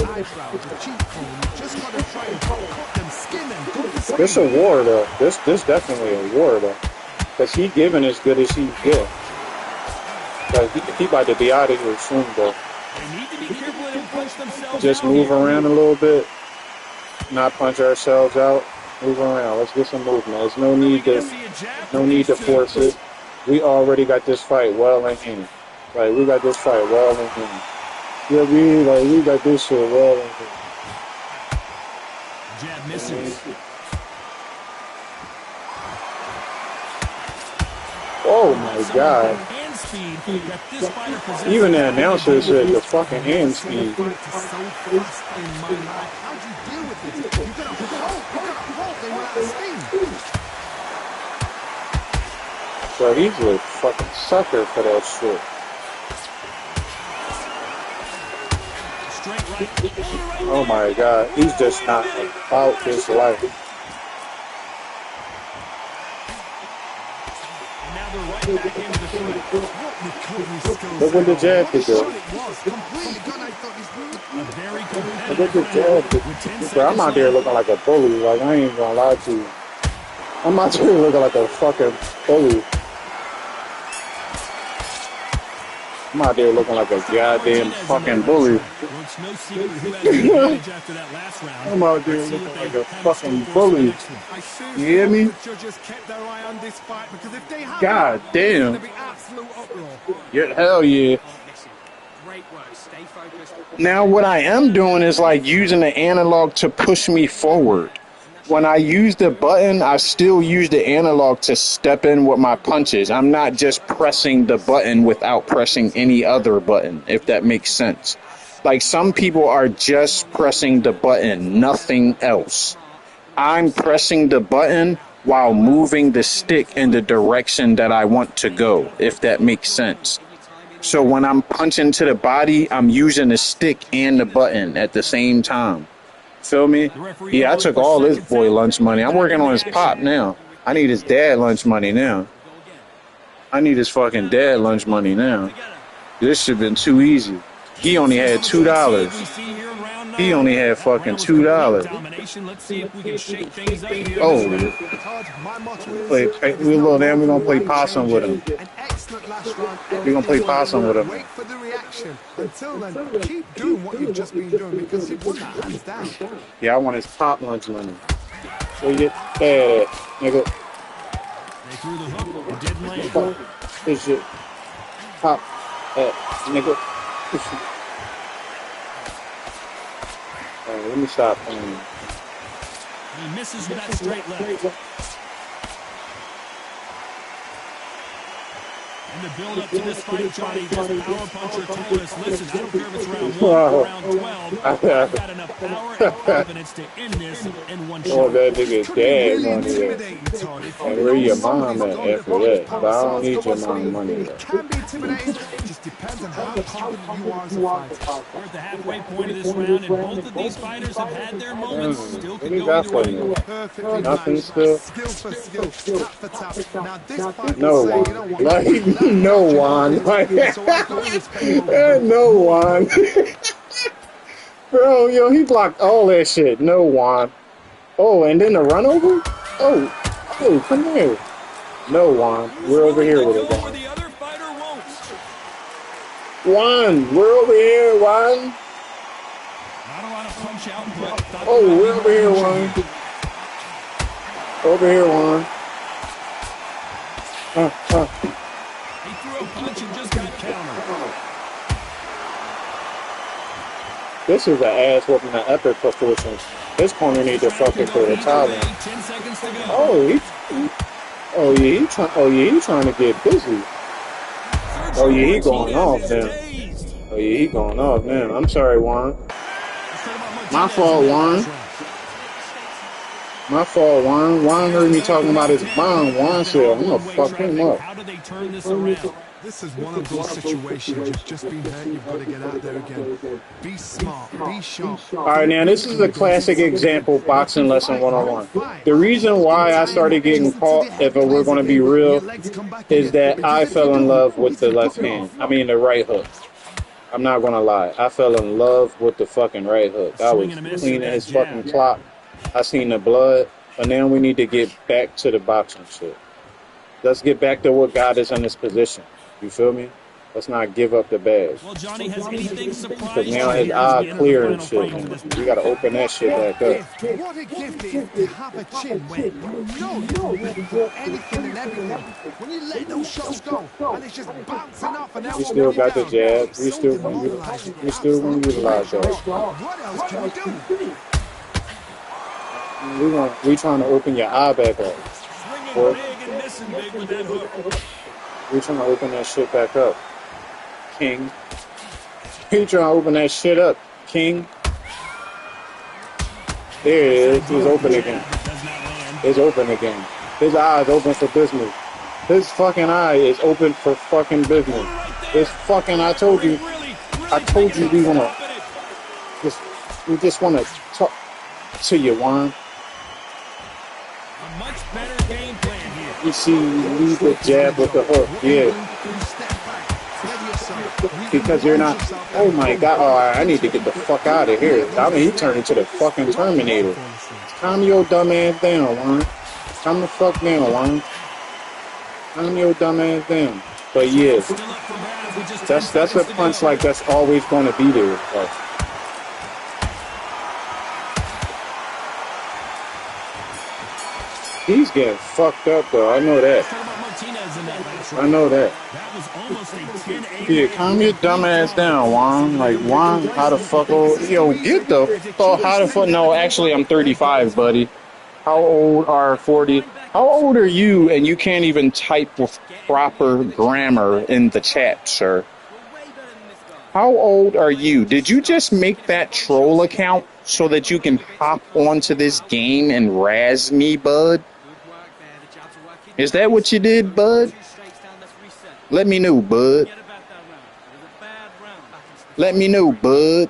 This a war though. This definitely a war though. Cause he giving as good as he get. Like he about to be out of here soon though. They need to be careful they don't punch themselves Just move around a little bit. Not punch ourselves out. Move around. Let's get some movement. There's no need to force it. We already got this fight well in hand. Like we got this fight well in hand. Yeah, we got this shit well in hand. Jab misses. Oh my god. Even the announcer said the fucking hand speed. So he's a fucking sucker for that shit. Straight right. Oh my god, he's just not about his life. And now they're right back into the fight. Look what the jab did there. A very Look at the jab. Bro, I'm out there looking like a bully. Like, I ain't gonna lie to you. I'm out there looking like a fucking bully. I'm out there looking like a goddamn fucking bully. I'm out there looking like a fucking bully. You hear me? God damn. Yeah, hell yeah. Now what I am doing is like using the analog to push me forward. When I use the button, I still use the analog to step in with my punches. I'm not just pressing the button without pressing any other button, if that makes sense. Like some people are just pressing the button, nothing else. I'm pressing the button while moving the stick in the direction that I want to go, if that makes sense. So when I'm punching to the body, I'm using the stick and the button at the same time. Feel me? Yeah, I took all this boy lunch money. I'm working on his pop now. I need his dad lunch money now. I need his fucking dad lunch money now. This should have been too easy. He only had $2. He only had fucking $2. Oh, we're gonna play possum with him. We're gonna play possum with him. Wait for the reaction. Until then, keep doing what you've just been doing because you've won that hands down. Yeah, I want his pop lunch money. So you get that, nigga. They threw the hook and didn't land. This shit. Pop that, nigga. Alright, let me stop playing. He misses with that straight left. In the build-up to this fight, Johnny, this power puncher told us, listen, I don't care if it's round 1 or round 12, I've got enough power and confidence to end this in one shot. Oh, that nigga's dad money there. And where your mom at after that? But I don't need your mom money there. It can be intimidating. It just depends on how confident you are as a fighter. We're at the halfway point of this round, and both of these fighters have had their moments. Still can go That's either way. Perfectly nothing matched. still. Skill for skill, tap for tap. Now this fight No can say, one. you know what? Like, no one. Like, no one. Bro, yo, he blocked all that shit. No one. Oh, and then the run over? Oh, come here. No one. We're over here with it. Juan, we're over here, Juan. Not a lot of punch output. Oh, we're over here, Juan. Over here, Juan. He threw a punch and just got countered. This is an ass whooping the epic proportions. This corner needs to fucking put a towel in. 10 seconds to go. Oh, he's trying to get busy. Oh yeah, he going off now. Oh yeah, he going off now. I'm sorry, Juan. My fault, Juan. My fault, Juan. Juan heard me talking about his mom. Juan said, I'm gonna fuck him up. How do they turn this around? This is one of those situations. You've just been hurt. You've got to get out there again. Be smart. Be sharp. All right, now this is a classic example boxing lesson 101. The reason why I started getting caught, if we're going to be real, is that I fell in love with the left hand. I mean the right hook. I'm not going to lie. I fell in love with the fucking right hook. I was cleaning his fucking clock. I seen the blood. But now we need to get back to the boxing shit. Let's get back to what got us in this position. You feel me? Let's not give up the badge. Well, Johnny, has anything surprised Because now his eye clear and shit. You gotta open that shit back up. What a gift it is to have a chin where you know you can do anything and everything. When you let those shots go and it's just bouncing off and We still got the jab. We still gonna utilize that. What else can we do? We trying to open your eye back up. Swinging big and missing big with that hook. We trying to open that shit back up, King. We trying to open that shit up, King. There it is. He's open again. It's open again. His eyes open for business. His fucking eye is open for fucking business. This fucking, I told you we wanna, we just wanna talk to you, Juan. A much better game plan here. You see, you lead the jab with the hook, yeah. Because you're not, oh my god, oh, I need to get the fuck out of here. I mean, he turned into the fucking Terminator. Calm your dumb ass down, Juan. Calm the fuck down, Juan. Calm your dumb ass down. But yeah, that's a punch like that's always going to be there. Like, he's getting fucked up though. I know that. I know that. Yeah, calm your dumb ass down, Juan. Like, Juan, how the fuck old? Yo, get the fuck, how the fuck? No, actually, I'm 35, buddy. How old are 40? How old are you and you can't even type with proper grammar in the chat, sir? How old are you? Did you just make that troll account so that you can hop onto this game and razz me, bud? Is that what you did, bud? Let me know, bud. Let me know, bud.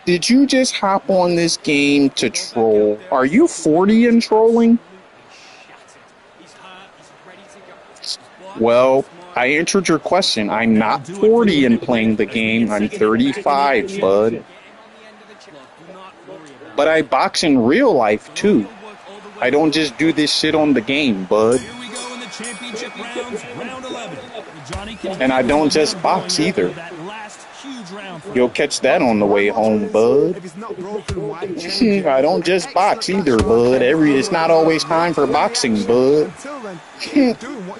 Did you just hop on this game to troll? Are you 40 and trolling? Well, I answered your question. I'm not 40 and playing the game. I'm 35, bud. But I box in real life, too. I don't just do this shit on the game, bud. And I don't just box either. You'll catch that on the way home, bud. I don't just box either, bud. It's not always time for boxing, bud.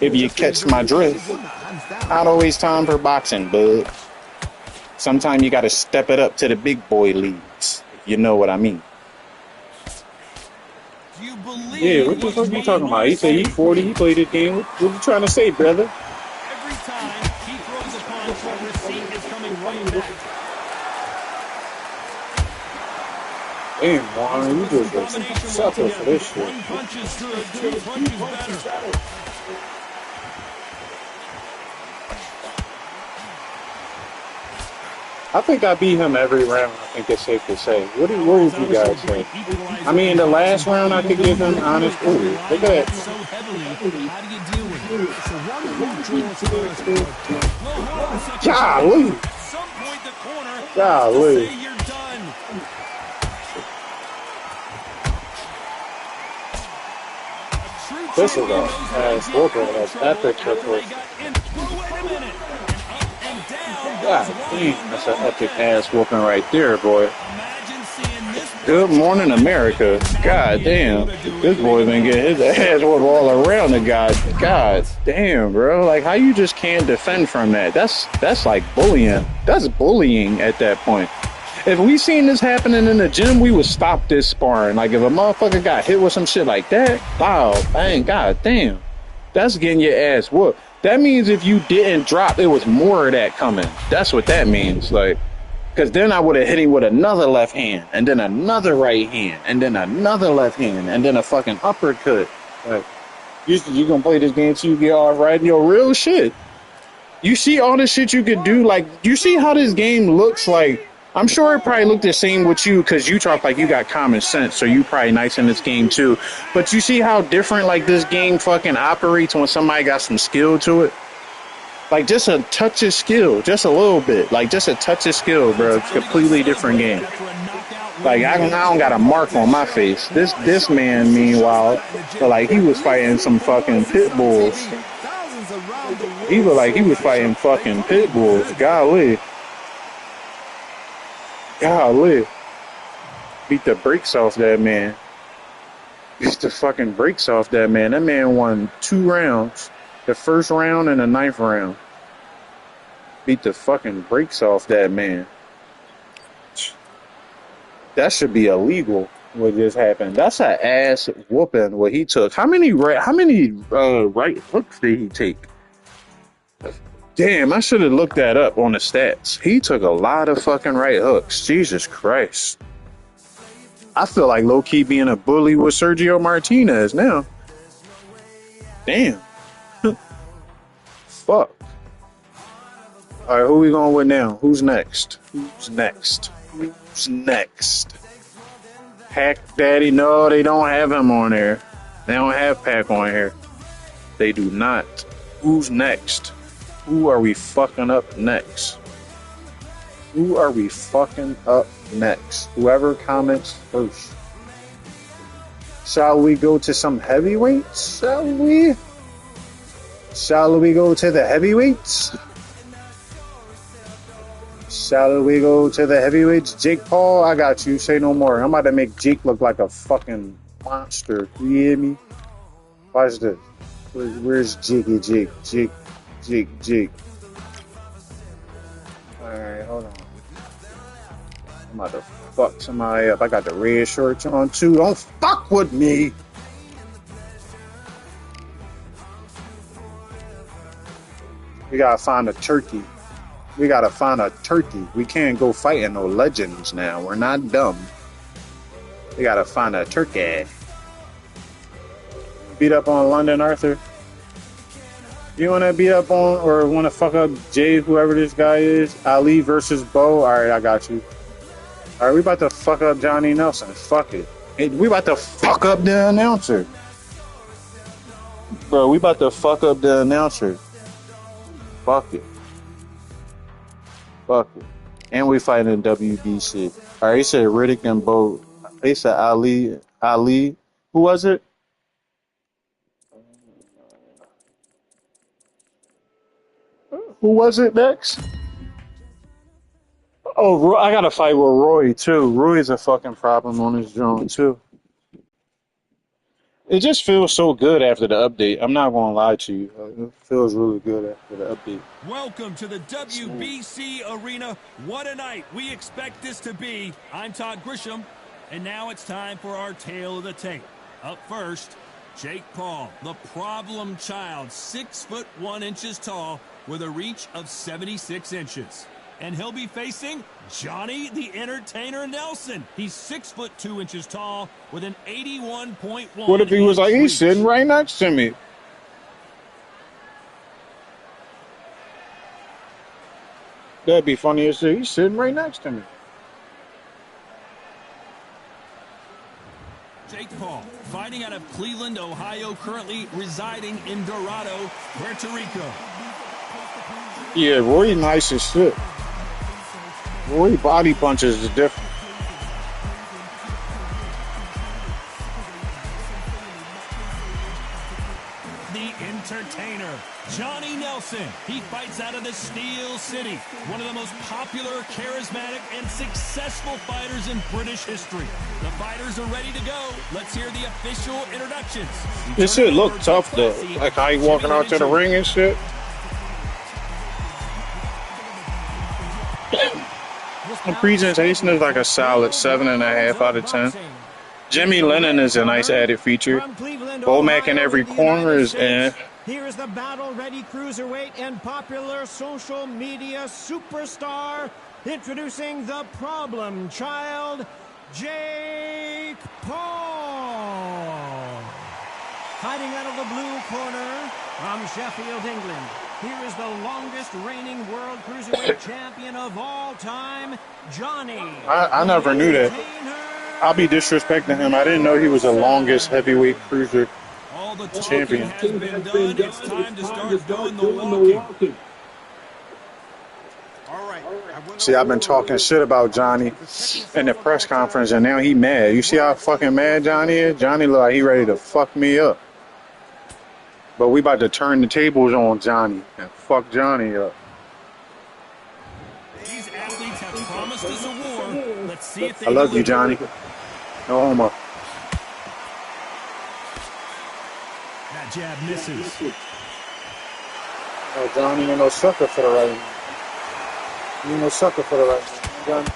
If you catch my drift. Not always time for boxing, bud. Sometimes you gotta step it up to the big boy leagues. You know what I mean. Yeah, what the fuck are you talking about? He said he's 40, he played this game. What are you trying to say, brother? Every time he throws a punch, a receipt is coming right back. Damn, Juan, you just a sucker for this shit. One punch is good, two punches better. I think I beat him every round, I think it's safe to say. What do you guys say? I mean, the last round I could give him honest. Ooh, look at that. Golly. Golly. This is a ass whooping, that's epic triple. God damn, that's an epic ass whooping right there, boy. Good morning, America. God damn. This boy been getting his ass whooped all around the god. God damn, bro. Like, how you just can't defend from that? That's like bullying. That's bullying at that point. If we seen this happening in the gym, we would stop this sparring. Like, if a motherfucker got hit with some shit like that, wow, bang, god damn. That's getting your ass whooped. That means if you didn't drop, it was more of that coming. That's what that means. Like, because then I would have hit him with another left hand, and then another right hand, and then another left hand, and then a fucking uppercut. Like, you gonna play this game till you get off riding your real shit. You see all the shit you could do. Like, you see how this game looks like. I'm sure it probably looked the same with you because you talk like you got common sense, so you probably nice in this game too. But you see how different like this game fucking operates when somebody got some skill to it? Like just a touch of skill, just a little bit. Like just a touch of skill, bro. It's a completely different game. Like I don't got a mark on my face. This man, meanwhile, like he was fighting some fucking pit bulls. He looked like he was fighting fucking pit bulls. Golly. Golly. Beat the brakes off that man. Beat the fucking brakes off that man. That man won 2 rounds. The first round and the 9th round. Beat the fucking brakes off that man. That should be illegal what just happened. That's an ass whooping what he took. How many right hooks did he take? Damn, I should have looked that up on the stats. He took a lot of fucking right hooks. Jesus Christ. I feel like low-key being a bully with Sergio Martinez now. Damn. Fuck. All right, who we going with now? Who's next? Who's next? Who's next? Pac Daddy? No, they don't have him on there. They don't have Pac on here. They do not. Who's next? Who are we fucking up next? Who are we fucking up next? Whoever comments first. Shall we go to some heavyweights? Shall we? Shall we go to the heavyweights? Shall we go to the heavyweights? Jake Paul, I got you. Say no more. I'm about to make Jake look like a fucking monster. You hear me? Watch this. Where's Jiggy Jake? Jake. Alright, hold on. I'm about to fuck somebody up. I got the red shorts on too. Don't fuck with me. We gotta find a turkey. We gotta find a turkey. We can't go fighting no legends now. We're not dumb. We gotta find a turkey. Beat up on London Arthur. You wanna beat up on or wanna fuck up Jay, whoever this guy is? Ali versus Bo. Alright, I got you. Alright, we about to fuck up Johnny Nelson. Fuck it. Hey, we about to fuck up the announcer. Bro, we about to fuck up the announcer. Fuck it. Fuck it. And we fighting in WBC. Alright, he said Riddick and Bo. He said Ali. Who was it? Who was it next? Oh, I gotta fight with Roy too. Roy's a fucking problem on his drone too. It just feels so good after the update. I'm not gonna lie to you. It feels really good after the update. Welcome to the WBC arena. What a night we expect this to be. I'm Todd Grisham, and now it's time for our tale of the tape. Up first, Jake Paul, the problem child, 6'1" tall, with a reach of 76 inches. And he'll be facing Johnny the Entertainer Nelson. He's 6'2" tall with an 81.1. What if he was like, he's sitting right next to me? That'd be funny as shit. He's sitting right next to me. Jake Paul, fighting out of Cleveland, Ohio, currently residing in Dorado, Puerto Rico. Yeah, Roy nice as shit. Roy body punches is different. The Entertainer, Johnny Nelson. He fights out of the Steel City, one of the most popular, charismatic, and successful fighters in British history. The fighters are ready to go. Let's hear the official introductions. This shit look tough though. Like how he walking out to the ring and shit. The presentation is like a solid 7.5 out of 10. Jimmy Lennon is a nice added feature. Bomac in every corner is Here is the battle-ready cruiserweight and popular social media superstar, introducing the problem child, Jake Paul. Fighting out of the blue corner from Sheffield, England. Here is the longest reigning world cruiserweight champion of all time, Johnny. I never knew that. I'll be disrespecting him. I didn't know he was the longest heavyweight cruiser champion. Has been done. It's time to start doing the walking. See, I've been talking shit about Johnny in the press conference, and now he mad. You see how fucking mad Johnny is? Johnny look like he ready to fuck me up. But we about to turn the tables on Johnny and fuck Johnny up. These athletes have promised us a war. Let's see if they I love you, Johnny. No homo. That jab misses. Oh, Johnny ain't no sucker for the right hand. You ain't no sucker for the right hand, Johnny.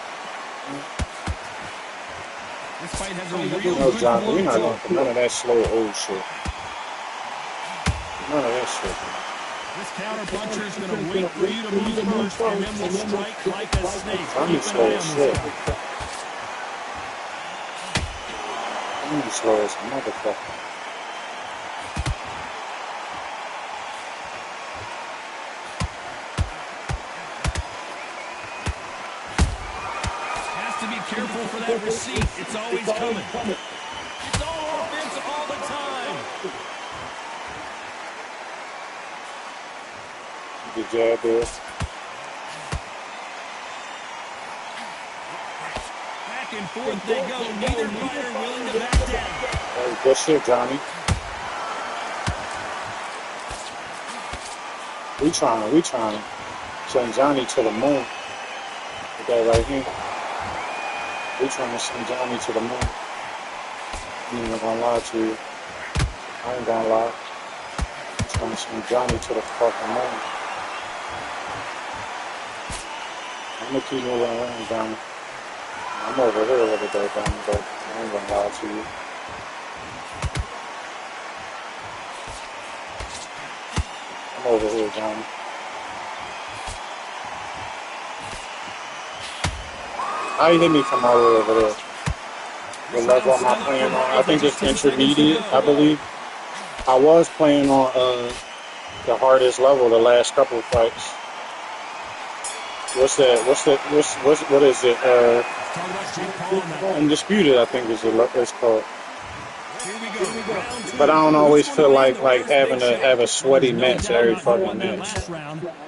This fight has a real No, Johnny, you're not going for none of that slow old shit. None of that shit. This counter-puncher is going to wait for you to move first, and then will strike like a snake. I'm slow as shit. I'm slow as a motherfucker. careful for that receipt. It's always coming. It's all offense all the time. Good job there. Back and forth they go. Neither fighter willing to back down. Good shit, Johnny. We trying. Send Johnny to the moon. With that right here. We trying to send Johnny to the moon. I ain't even gonna lie to you. I ain't gonna lie. I'm trying to send Johnny to the fucking moon. I'm gonna keep moving around, Johnny. I'm over here a little bit, Johnny, but I ain't gonna lie to you. I'm over here, Johnny. How you hit me from all the way over there? The level I'm playing on, I think it's intermediate, I believe. I was playing on the hardest level the last couple of fights. What is it? Undisputed, I think it's called. But I don't always feel like having to have a sweaty match every fucking match.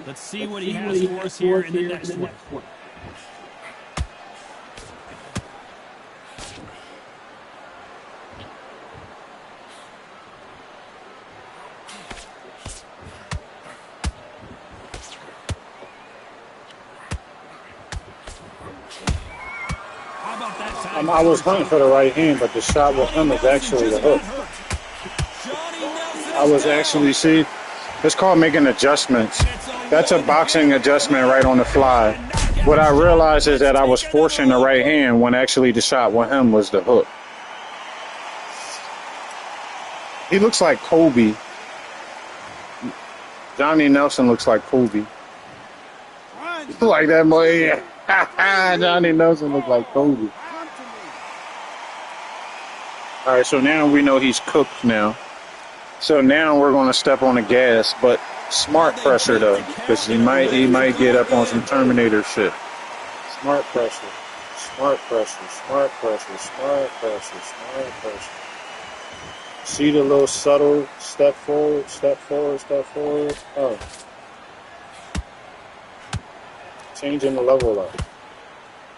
Let's see what he has for us here in the next one. I was hunting for the right hand, but the shot with him is actually the hook. I was actually, it's called making adjustments. That's a boxing adjustment right on the fly. What I realized is that I was forcing the right hand when actually the shot with him was the hook. He looks like Kobe. Johnny Nelson looks like Kobe. Like that boy. Johnny Nelson looks like Kobe. All right, so now we know he's cooked now. So now we're going to step on the gas, but smart pressure though, because he might get up on some Terminator shit. Smart pressure, smart pressure, smart pressure, smart pressure, smart pressure. See the little subtle step forward, step forward, step forward. Oh, changing the level up.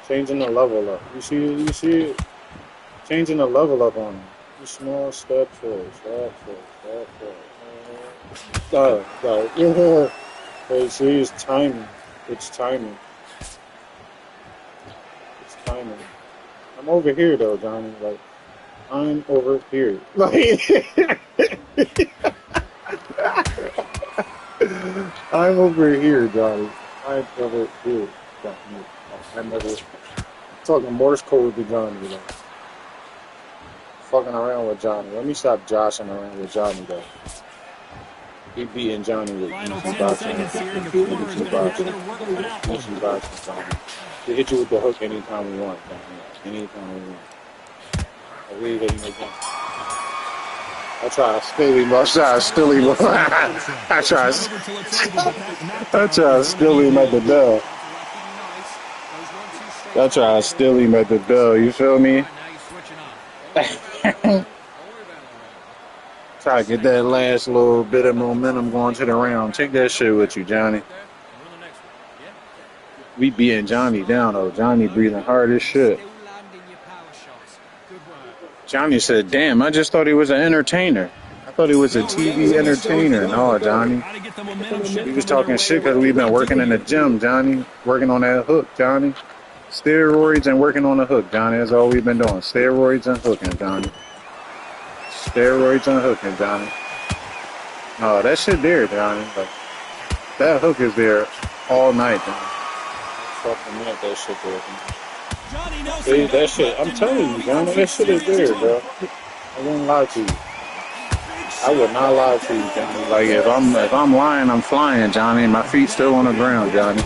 Changing the level up. You see it? Changing the level up on him. Small step forward, step forward, step forward. Yeah. Hey, see, it's timing. It's timing. It's timing. I'm over here though, Johnny. Like, I'm over here. Like, I'm over here, Johnny. I'm over here, Johnny. I'm over here. Talking Morse code to Johnny, though. Fucking around with Johnny. Let me stop joshing around with Johnny, though. He beating Johnny with easy boxing. Easy boxing, Johnny. We hit you with the hook anytime we want, Johnny. Anytime we want. I believe that you make him. I try to steal him. I try to steal him. I try to steal him at the bell. I try to steal him at the bell. You feel me? Try to get that last little bit of momentum going to the round. Take that shit with you, Johnny. We beating Johnny down, though. Johnny breathing hard as shit. Johnny said, damn, I just thought he was an entertainer. I thought he was a TV entertainer. No, Johnny. He was talking shit because we've been working in the gym, Johnny. Working on that hook, Johnny. Steroids and working on the hook, Johnny. That's all we've been doing. Steroids and hooking, Johnny. Steroids and hooking, Johnny. No, that shit there, Johnny. Like, that hook is there all night, Johnny. Fucking minute that shit there, Johnny. See, that shit, I'm telling you, Johnny, that shit is there, bro. I wouldn't lie to you. I would not lie to you, Johnny. Like, if I'm lying, I'm flying, Johnny. My feet still on the ground, Johnny.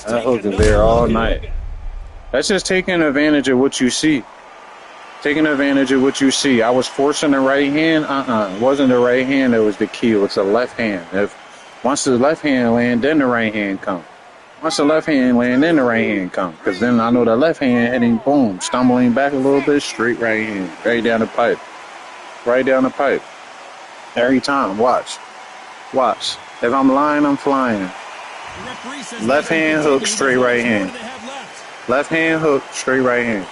That hook is there all night. That's just taking advantage of what you see. Taking advantage of what you see. I was forcing the right hand. It wasn't the right hand that was the key. It was the left hand. Once the left hand land, then the right hand come. Once the left hand land, then the right hand come. Because then I know the left hand hitting, boom, stumbling back a little bit, straight right hand. Right down the pipe. Right down the pipe. Every time. Watch. Watch. If I'm lying, I'm flying. Left hand hook, straight right hand. Left hand hook, straight right hand.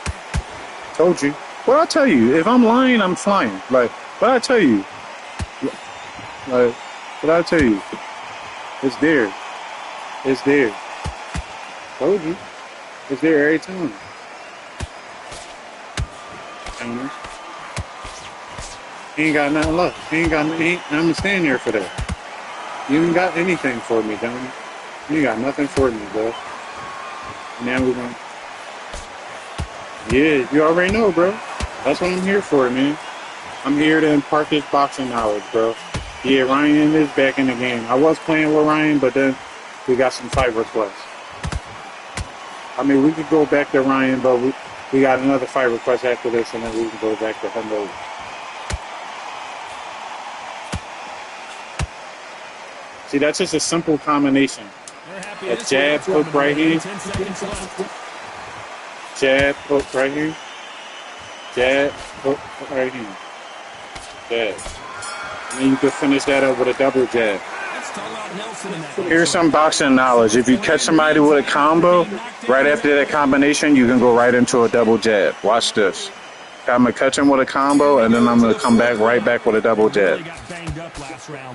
Told you. What I tell you? If I'm lying, I'm flying. Like, what I tell you? Like, what I tell you? It's there. It's there. Told you. It's there every time. Counters. He ain't got nothing left. He ain't got nothing. I'm standing there for that. You ain't got anything for me, don't you? You ain't got nothing for me, bro. Now we're going. Yeah, you already know, bro. That's what I'm here for, man. I'm here to impart this boxing knowledge, bro. Yeah, Ryan is back in the game. I was playing with Ryan, but then we got some fight requests. I mean, we could go back to Ryan, but we got another fight request after this, and then we can go back to Hundo. See, that's just a simple combination. A jab hook right here. Jab hook right here. Jab hook right here. Jab. And then you could finish that up with a double jab. Here's some boxing knowledge. If you catch somebody with a combo, right after that combination, you can go right into a double jab. Watch this. I'm going to catch him with a combo, and then I'm going to come back right back with a double jab.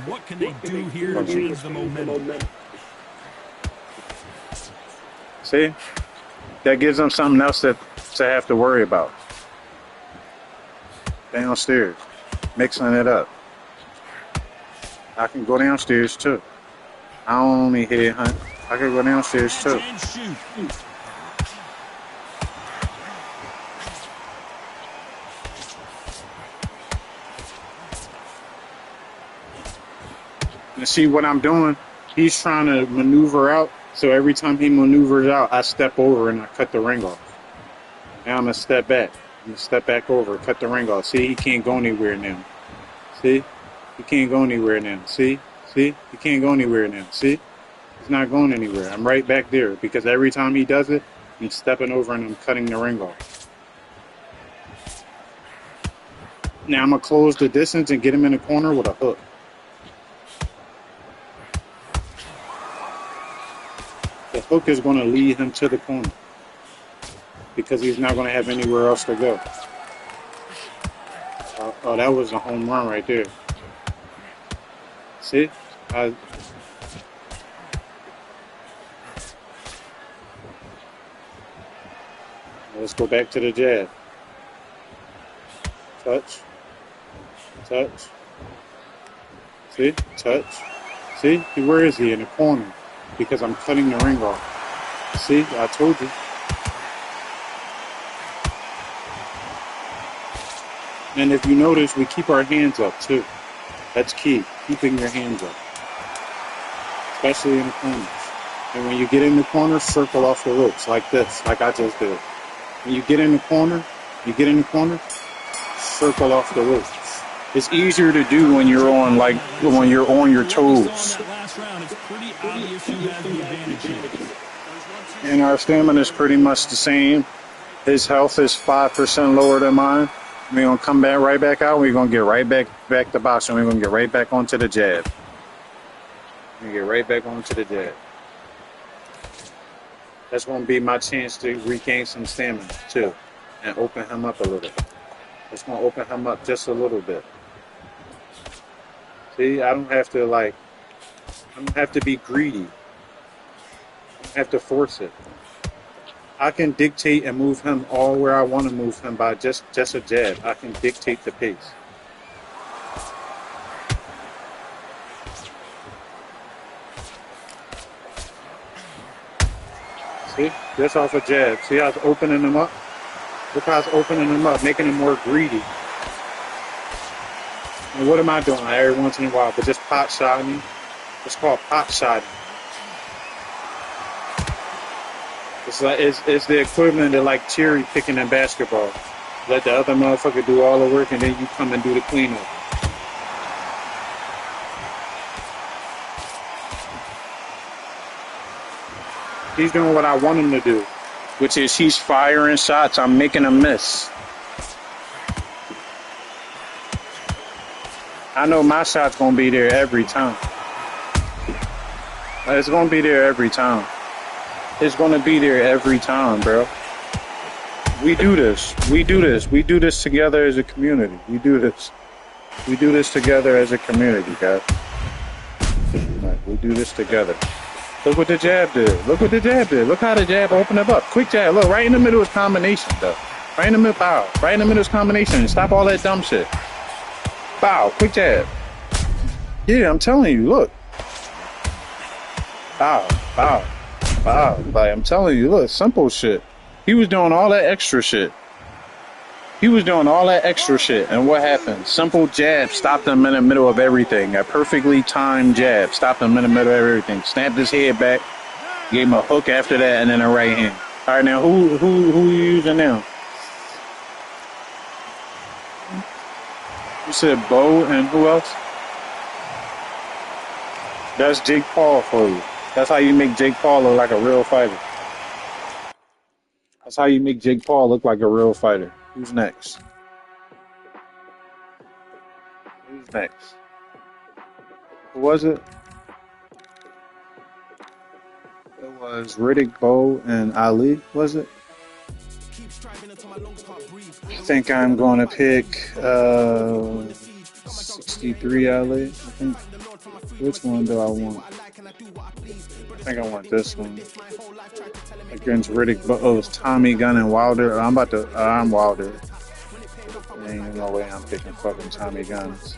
What can they do here to change the momentum? See? That gives them something else to have to worry about. Downstairs. Mixing it up. I can go downstairs too. I don't only head hunt. I can go downstairs too. And see what I'm doing? He's trying to maneuver out. So every time he maneuvers out, I step over and I cut the ring off. Now I'm going to step back. I'm going to step back over, cut the ring off. See, he can't go anywhere now. See? He can't go anywhere now. See? See? He can't go anywhere now. See? He's not going anywhere. I'm right back there because every time he does it, I'm stepping over and I'm cutting the ring off. Now I'm going to close the distance and get him in the corner with a hook. The hook is going to lead him to the corner because he's not going to have anywhere else to go. Oh, that was a home run right there. See? Let's go back to the jab. Touch. Touch. See? Touch. See? Where is he? In the corner. Because I'm cutting the ring off. See? I told you. And if you notice, we keep our hands up too. That's key. Keeping your hands up. Especially in the corners. And when you get in the corner, circle off the ropes like this, like I just did. When you get in the corner, circle off the ropes. It's easier to do when you're on your toes. And our stamina is pretty much the same. His health is 5% lower than mine. We're going to come back right back out. We're going to get right back to boxing. We're going to get right back onto the jab. That's going to be my chance to regain some stamina, too, and open him up a little. It's going to open him up just a little bit. See, I don't have to be greedy. I don't have to force it. I can dictate and move him all where I want to move him by just a jab. I can dictate the pace. See? Just off a jab. See how it's opening him up? Look how it's opening him up, making him more greedy. And what am I doing every once in a while? But just pot shotting. It's called pot shotting. It's the equivalent of like cherry picking in basketball. Let the other motherfucker do all the work and then you come and do the cleanup. He's doing what I want him to do, which is he's firing shots. I'm making a miss. I know my shot's going to be there every time. It's going to be there every time. It's going to be there every time, bro. We do this. We do this. We do this together as a community. We do this. We do this together as a community, guys. Like, we do this together. Look what the jab did. Look what the jab did. Look how the jab opened up. Quick jab. Look, right in the middle is combination, though. Right in the middle, bow. Right in the middle is combination. Stop all that dumb shit. Bow. Quick jab. Yeah, I'm telling you. Look. Bow. Bow. Bow. Like, I'm telling you. Look, simple shit. He was doing all that extra shit. He was doing all that extra shit. And what happened? Simple jab stopped him in the middle of everything. A perfectly timed jab stopped him in the middle of everything. Snapped his head back. Gave him a hook after that and then a right hand. All right, now who you using now? You said Bo and who else? That's Jake Paul for you. That's how you make Jake Paul look like a real fighter. That's how you make Jake Paul look like a real fighter. Who's next? Who's next? Who was it? It was Riddick, Bowe, and Ali, was it? I think I'm going to pick 63 Ali. I think. Which one do I want? I think I want this one. Against Riddick, Bowe, Tommy Gunn, and Wilder. I'm Wilder. There ain't no way I'm picking fucking Tommy Guns.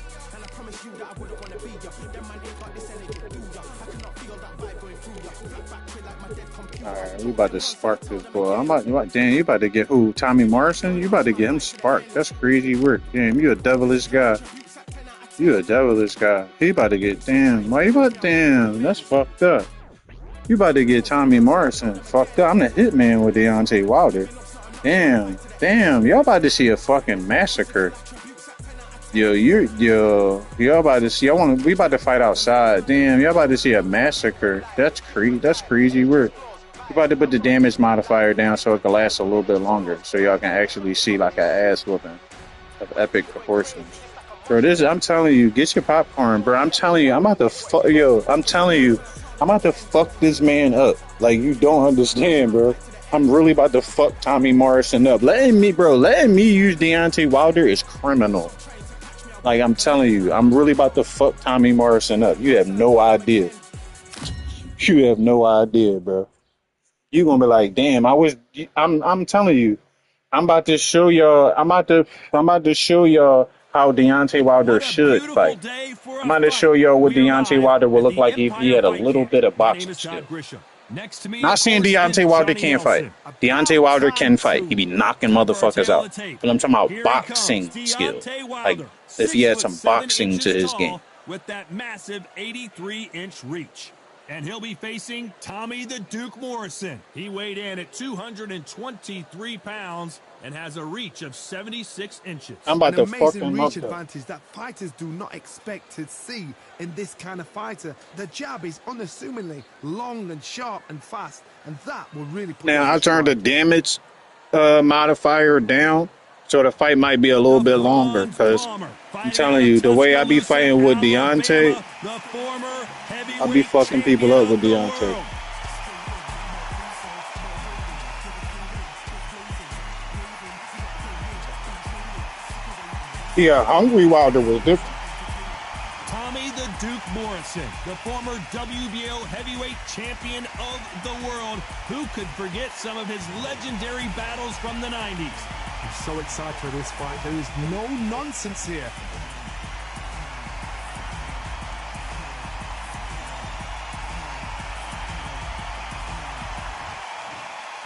Alright, we about to spark this boy. Damn, you about to get who? Tommy Morrison? You about to get him sparked. That's crazy work. Damn, you a devilish guy. You a devilish guy. He about to get, damn, that's fucked up. You about to get Tommy Morrison fucked up. I'm the hitman with Deontay Wilder. Damn, y'all about to see a fucking massacre. Y'all about to see, we about to fight outside. Damn, y'all about to see a massacre. That's crazy work. You about to put the damage modifier down so it can last a little bit longer, so y'all can actually see like an ass whooping of epic proportions. Bro, I'm telling you, get your popcorn, bro. I'm telling you, I'm about to fuck this man up. Like, you don't understand, bro. I'm really about to fuck Tommy Morrison up. Letting me use Deontay Wilder is criminal. Like, I'm telling you, I'm really about to fuck Tommy Morrison up. You have no idea. You have no idea, bro. You gonna be like, damn, I'm telling you, I'm about to show y'all how Deontay Wilder should fight. I'm about to show y'all what Deontay Wilder will look like if he had a little bit of boxing skill. Not saying Deontay Wilder can't fight. Deontay Wilder can fight. He be knocking motherfuckers out. But I'm talking about boxing skill. Like, if he had some boxing to his game. With that massive 83-inch reach. And he'll be facing Tommy the Duke Morrison. He weighed in at 223 pounds and has a reach of 76 inches. I'm about to fuck him up. An amazing reach advantage that fighters do not expect to see in this kind of fighter. The jab is unassumingly long and sharp and fast, and that will really put. Now, I turned the damage modifier down, so the fight might be a little bit longer, because I'm telling you, the way I be fighting with Deontay, I be fucking people up with Deontay. Yeah, Hungry Wilder was different. Tommy the Duke Morrison, the former WBO heavyweight champion of the world. Who could forget some of his legendary battles from the 90s? I'm so excited for this fight. There is no nonsense here.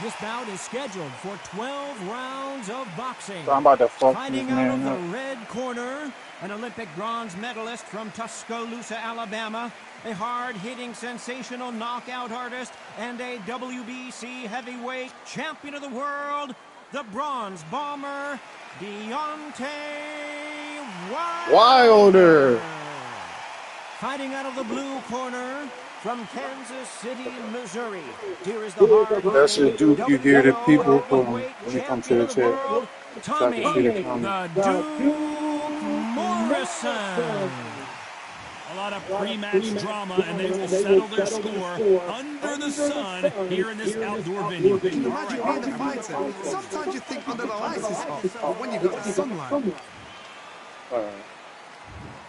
This bout is scheduled for 12 rounds of boxing. So I'm about to fuck Fighting this out of man the up. red corner, an Olympic bronze medalist from Tuscaloosa, Alabama, a hard-hitting, sensational knockout artist, and a WBC heavyweight champion of the world, the bronze bomber, Deontay Wilder. Wilder. Fighting out of the blue corner, from Kansas City, Missouri. Here is the hard That's a Duke you hear the people from when they come to the chat. world, So I can see the comments. the Duke Morrison. A lot of pre-match drama, and they will settle their score under the sun here in this outdoor venue. Can you imagine being a fighter? Sometimes you think under the lights is hot, but when you've got the sunlight.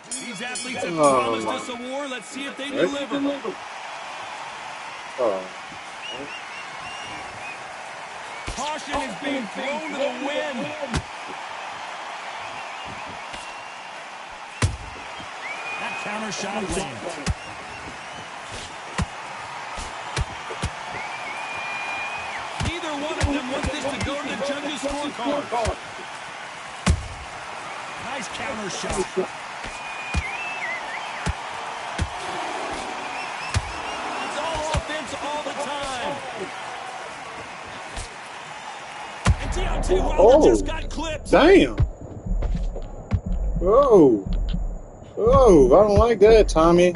These athletes have promised us a war. Let's see if they deliver. Caution is being thrown to the wind. That counter shot lands. Neither one of them wants this to go to the judges' scorecard. Nice counter shot. It's all offense all the time. And Deontay Wilder just got clipped. Damn. Whoa. Oh, I don't like that, Tommy.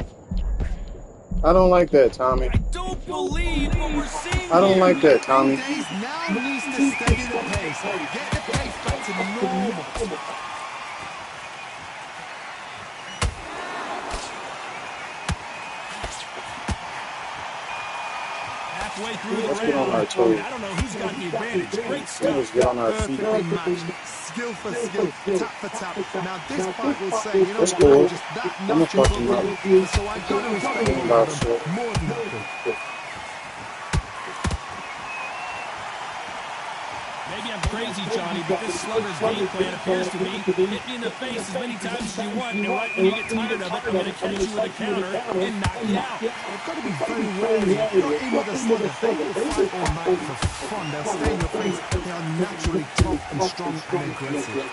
I don't like that, Tommy. I don't believe what we're seeing. I don't like that, Tommy. Days now needs to steady the pace. Get the pace back to normal. Halfway through the Let's get on our round. toes. I don't know who's got the advantage. Great Let's stuff. get on our feet. Perfectly matched. Skill for skill. Tap for tap. Now this fight will say, you know That's what, cool. I'm just that I'm a notch fucking above mother. you. So I gotta respect you, About Adam. shit. More than that. Maybe I'm crazy, Johnny, but this slugger's game plan appears to be hit me in the face as many times as you want, and right when you get tired of it, I'm going to catch you with a counter and knock you out. They've got to be very wary. Not even with a slugger. They will fight all night for fun. They'll stay in your face. They are naturally tough and strong and aggressive.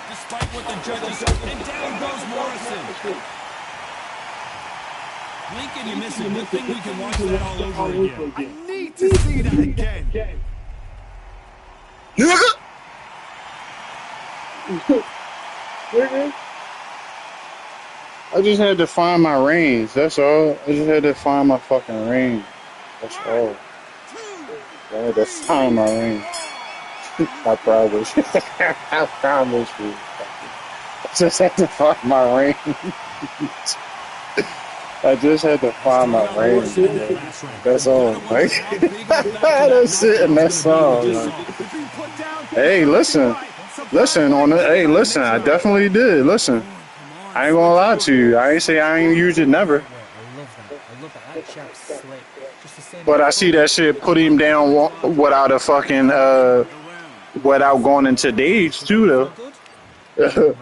Despite what the judges say, and down goes Morrison. Lincoln, you miss it. Good thing we can watch that all over again. I need to see that again. I just had to find my range. That's all. I just had to find my fucking range. That's all. I had to find my range. I promise. I promise you. I just had to find my range. I just had to find my range. That's all. Like, that's it, and that's all. Like. Hey, listen. Listen on it. Hey, listen. I definitely did. Listen. I ain't gonna lie to you. I ain't say I ain't used it never. But I see that shit put him down without a fucking without going into days too though.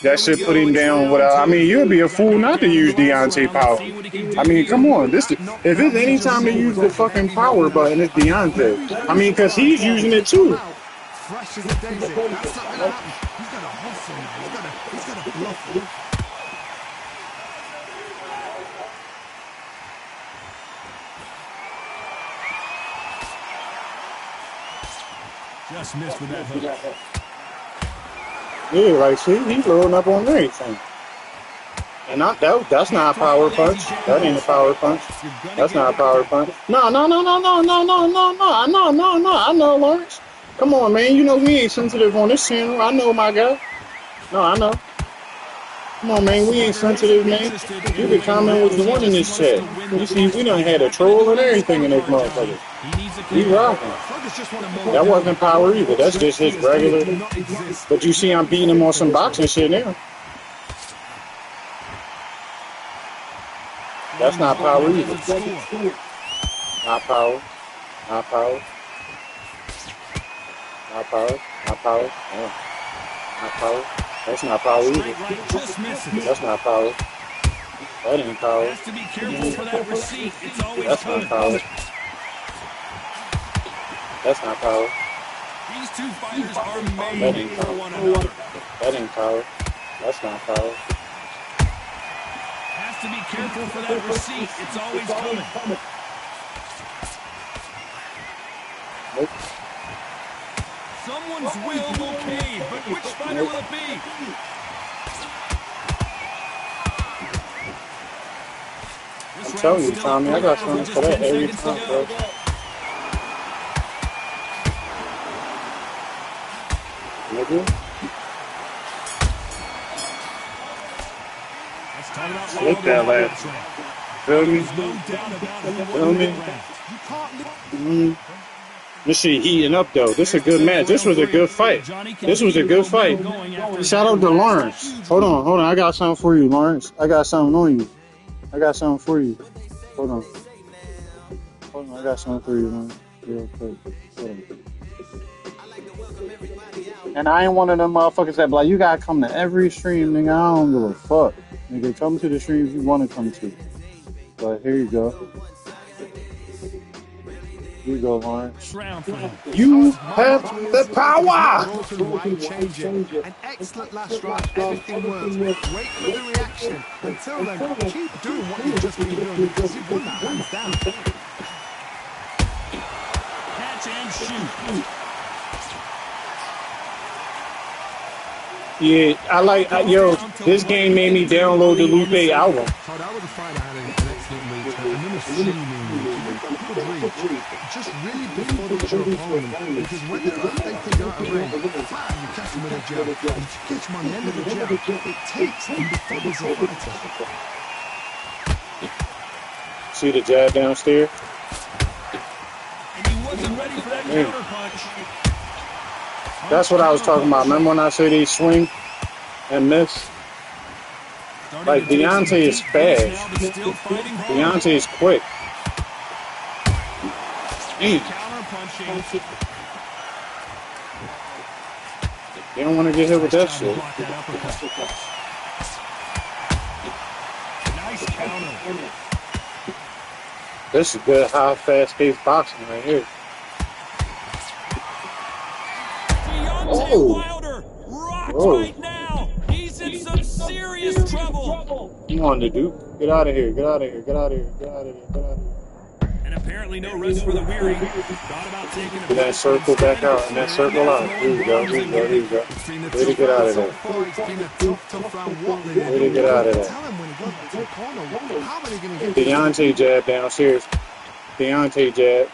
That shit put him down without. I mean, you'd be a fool not to use Deontay power. I mean, come on. If it's any time to use the fucking power button, it's Deontay. I mean, because he's using it too. Fresh as a daisy. That's not gonna happen. He's gonna hustle now. He's gonna bluff it. Just missed with that hook. Yeah, like, see, he's loading up on everything. And that's not a power punch. That ain't a power punch. That's not a power punch. No. I know, Lawrence. Come on, man. You know we ain't sensitive on this channel. I know, my guy. No, I know. Come on, man. We ain't sensitive, man. You can comment with the one in this chat. You see, we done had a troll and everything in this motherfucker. We rocking. That wasn't power either. That's just his regular. But you see, I'm beating him on some boxing shit now. That's not power either. Not power. Not power. Not power. Not power. Yeah. Not power. That's not power either. That's not power. That ain't power. Has to be careful for that receipt. It's always That's not power. That's not power. These two fighters are made for one another. That ain't power. That's not power. Has to be careful for that receipt. It's always coming. Nope. Someone's will cave, but which fighter will it be? I'm telling you, Tommy, I got something for that every time, bro. Nigga. Slip that last one. Feel me? Feel me? This shit heating up, though. This is a good match. This was a good fight. This was a good fight. Shout out to Lawrence. Hold on. I got something for you, Lawrence. I got something on you. I got something for you. Hold on. I got something for you, man. Real quick. Hold on. And I ain't one of them motherfuckers that be like, you gotta come to every stream, nigga. I don't give a fuck. Nigga, come to the streams you want to come to. But here you go. Here you go, Lawrence. You have the power! An excellent last round. Everything works. Wait for the reaction. Until then, keep doing what you've just been doing because you've won that hands down. Catch and shoot. Yeah, I like, yo, this game made me download the Lupe album. So that was a fight that had an excellent reach. And then the streaming good reach. Just really before your opponent. Because when they think you're out of range, you catch them with a jab. And if you catch them on the end of the jab, it takes and befuddles the fighter. See the jab downstairs? And he wasn't ready for that counter punch. That's what I was talking about. Remember when I said he swing and miss? Like, Deontay is fast. Deontay is quick. Damn. You don't want to get hit with that shit. Nice counter. This is good, high, fast-paced boxing right here. Wilder rocks right now. He's in some serious trouble. Come on, the Duke. Get out of here. Get out of here. Get out of here. Get out of here. Get out of here. And apparently no rest for the weary. Thought about taking Get that circle back out and that circle out. Here you go. Here you go. Here you go. Way to get out of there. Way to get out of there. Deontay jab downstairs. Deontay jab.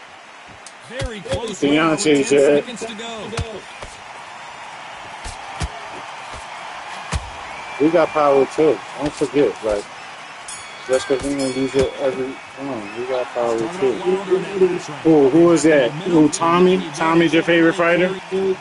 Very close. Deontay jab. Seconds to go. We got power too. Don't forget, like, just because we don't use it every, we got power too. Oh, who is that? Oh, Tommy? Tommy's your favorite fighter? Here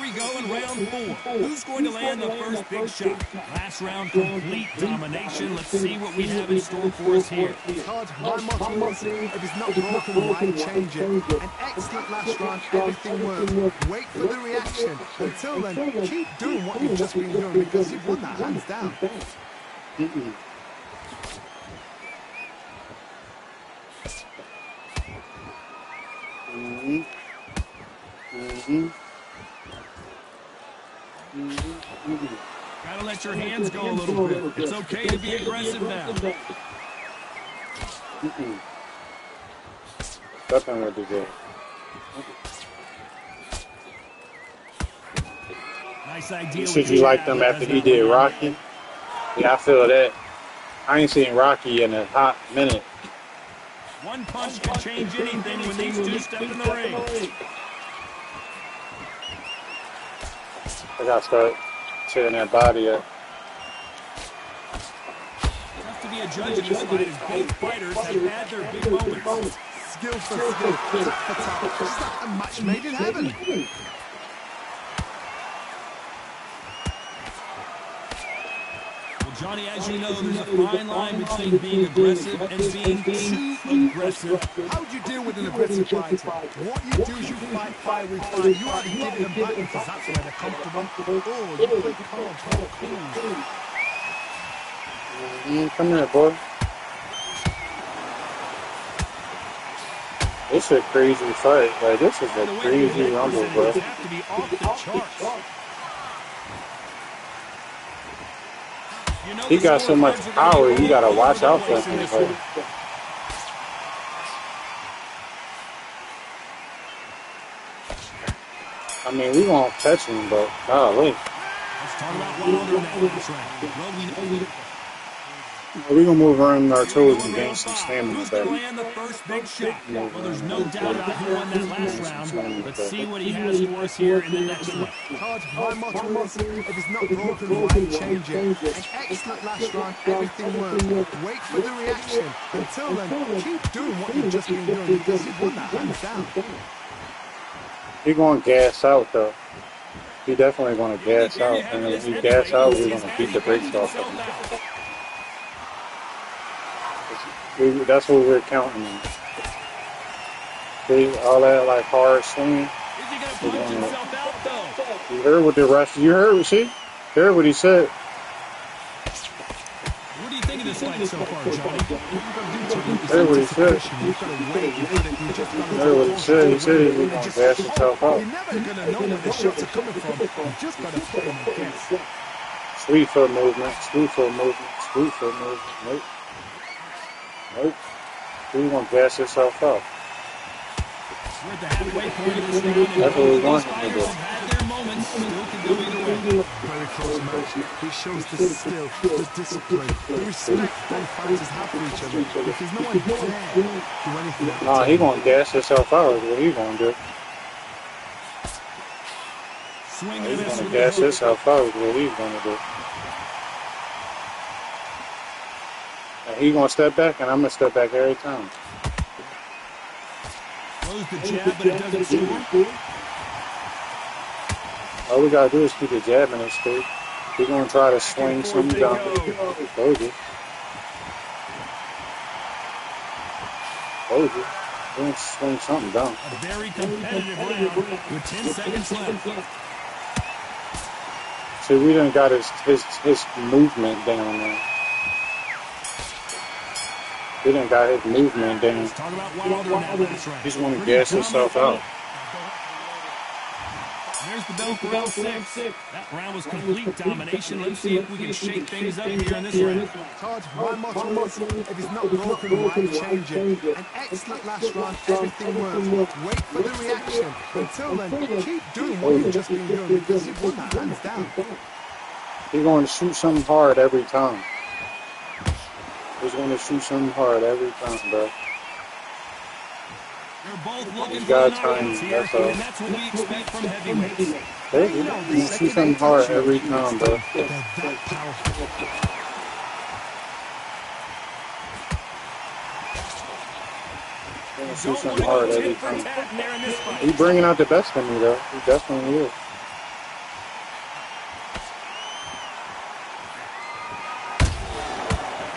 we go in round 4. Who's going to land the first big shot? Last round, complete domination. Let's see what we have in store for us here. Todd, my motto is, if it's not broken, why change it? An excellent last round, everything works. Wait for the reaction. Until then, keep doing what you've just been doing because you've won that hands down. Gotta let your hands go a little bit. It's okay to be aggressive now. That's not what they do. Nice idea. Should you like them after he did Rocky? Yeah, I feel that. I ain't seen Rocky in a hot minute. One punch can change anything when these two step in the ring. I gotta start tearing that body up. Tough to be a judge in this fight as both fighters have had their big moments. Skill for skill, tap for tap. It's like a match made in heaven. Johnny, as you know, there's a fine line between being aggressive and being too aggressive. How do you deal with an aggressive fighter? What you do is you fight with fight. You either give them back because that's where they're comfortable, or you play calm, cool. Come here, boy. This is a crazy fight. Like, this is a crazy rumble, bro. Have to be off the charts. He got so much power, you gotta watch out for him. mean, we won't catch him, but golly. Let's talk about Wilder in that last round. Well, We're going to move around our toes and gain some stamina who's back. going to land the first big shot? Well, there's no doubt about who won that last round. Let's see what he has for us here in the next one. Todd, my motto is, if it's not broken, why change it? An excellent last round, everything worked. Wait for the reaction. Until then, keep doing what you've just been doing because you've won that hands down. He's going to gas out, though. He definitely going to gas out. And if he gas out, we're going to beat the brakes off of him. That's what we're counting on. See, all that like hard swinging. You heard what the rest. You heard, see? You heard what he said. What do you think of this fight so far, Johnny? Heard what he said. Heard what he said. He said he was going to gas himself out. You're never going to know where the shots are coming from. You just got to play them and guess. Sweet foot movement. Sweet foot movement. Sweet foot movement. Nope. Nope. He's going to gas himself out. We're at the halfway point of this round. That's what we want him to do. Had their moments, still can go either way. Very close match. He shows the skill, the discipline, the respect both fighters have for each other. If there's no one there to do anything. Nah, he's going to gas himself out is what he's going to do. He's going to gas himself out is what he's going to do. And he's going to step back, and I'm going to step back every time. Throws the jab, but it doesn't score. All we got to do is keep the jab in his face. He's going to try to swing something down. Told you. Told you. He's going to swing something down. A very competitive round with 10 seconds left. See, we done got his movement down there. We done got his movement down. Let's talk about Wilder in that last round. He's going to gas himself out. There's the bell for round 6. That round was complete domination. Let's see if we can shake things up here in this round. Todd, my motto is, if it's not broken, why change it? An excellent last round, everything worked. Wait for the reaction. Until then, keep doing what you've just been doing because you've won that hands down. He's going to shoot something hard every time. He's going to shoot something hard every time, bro. They're both looking for got knockouts time, here, that's all. and that's what we expect from heavyweights. Hey, he's going to shoot something hard every time, bro. They're that powerful. He's going to shoot something hard every time. He's bringing out the best in me, though. He definitely is.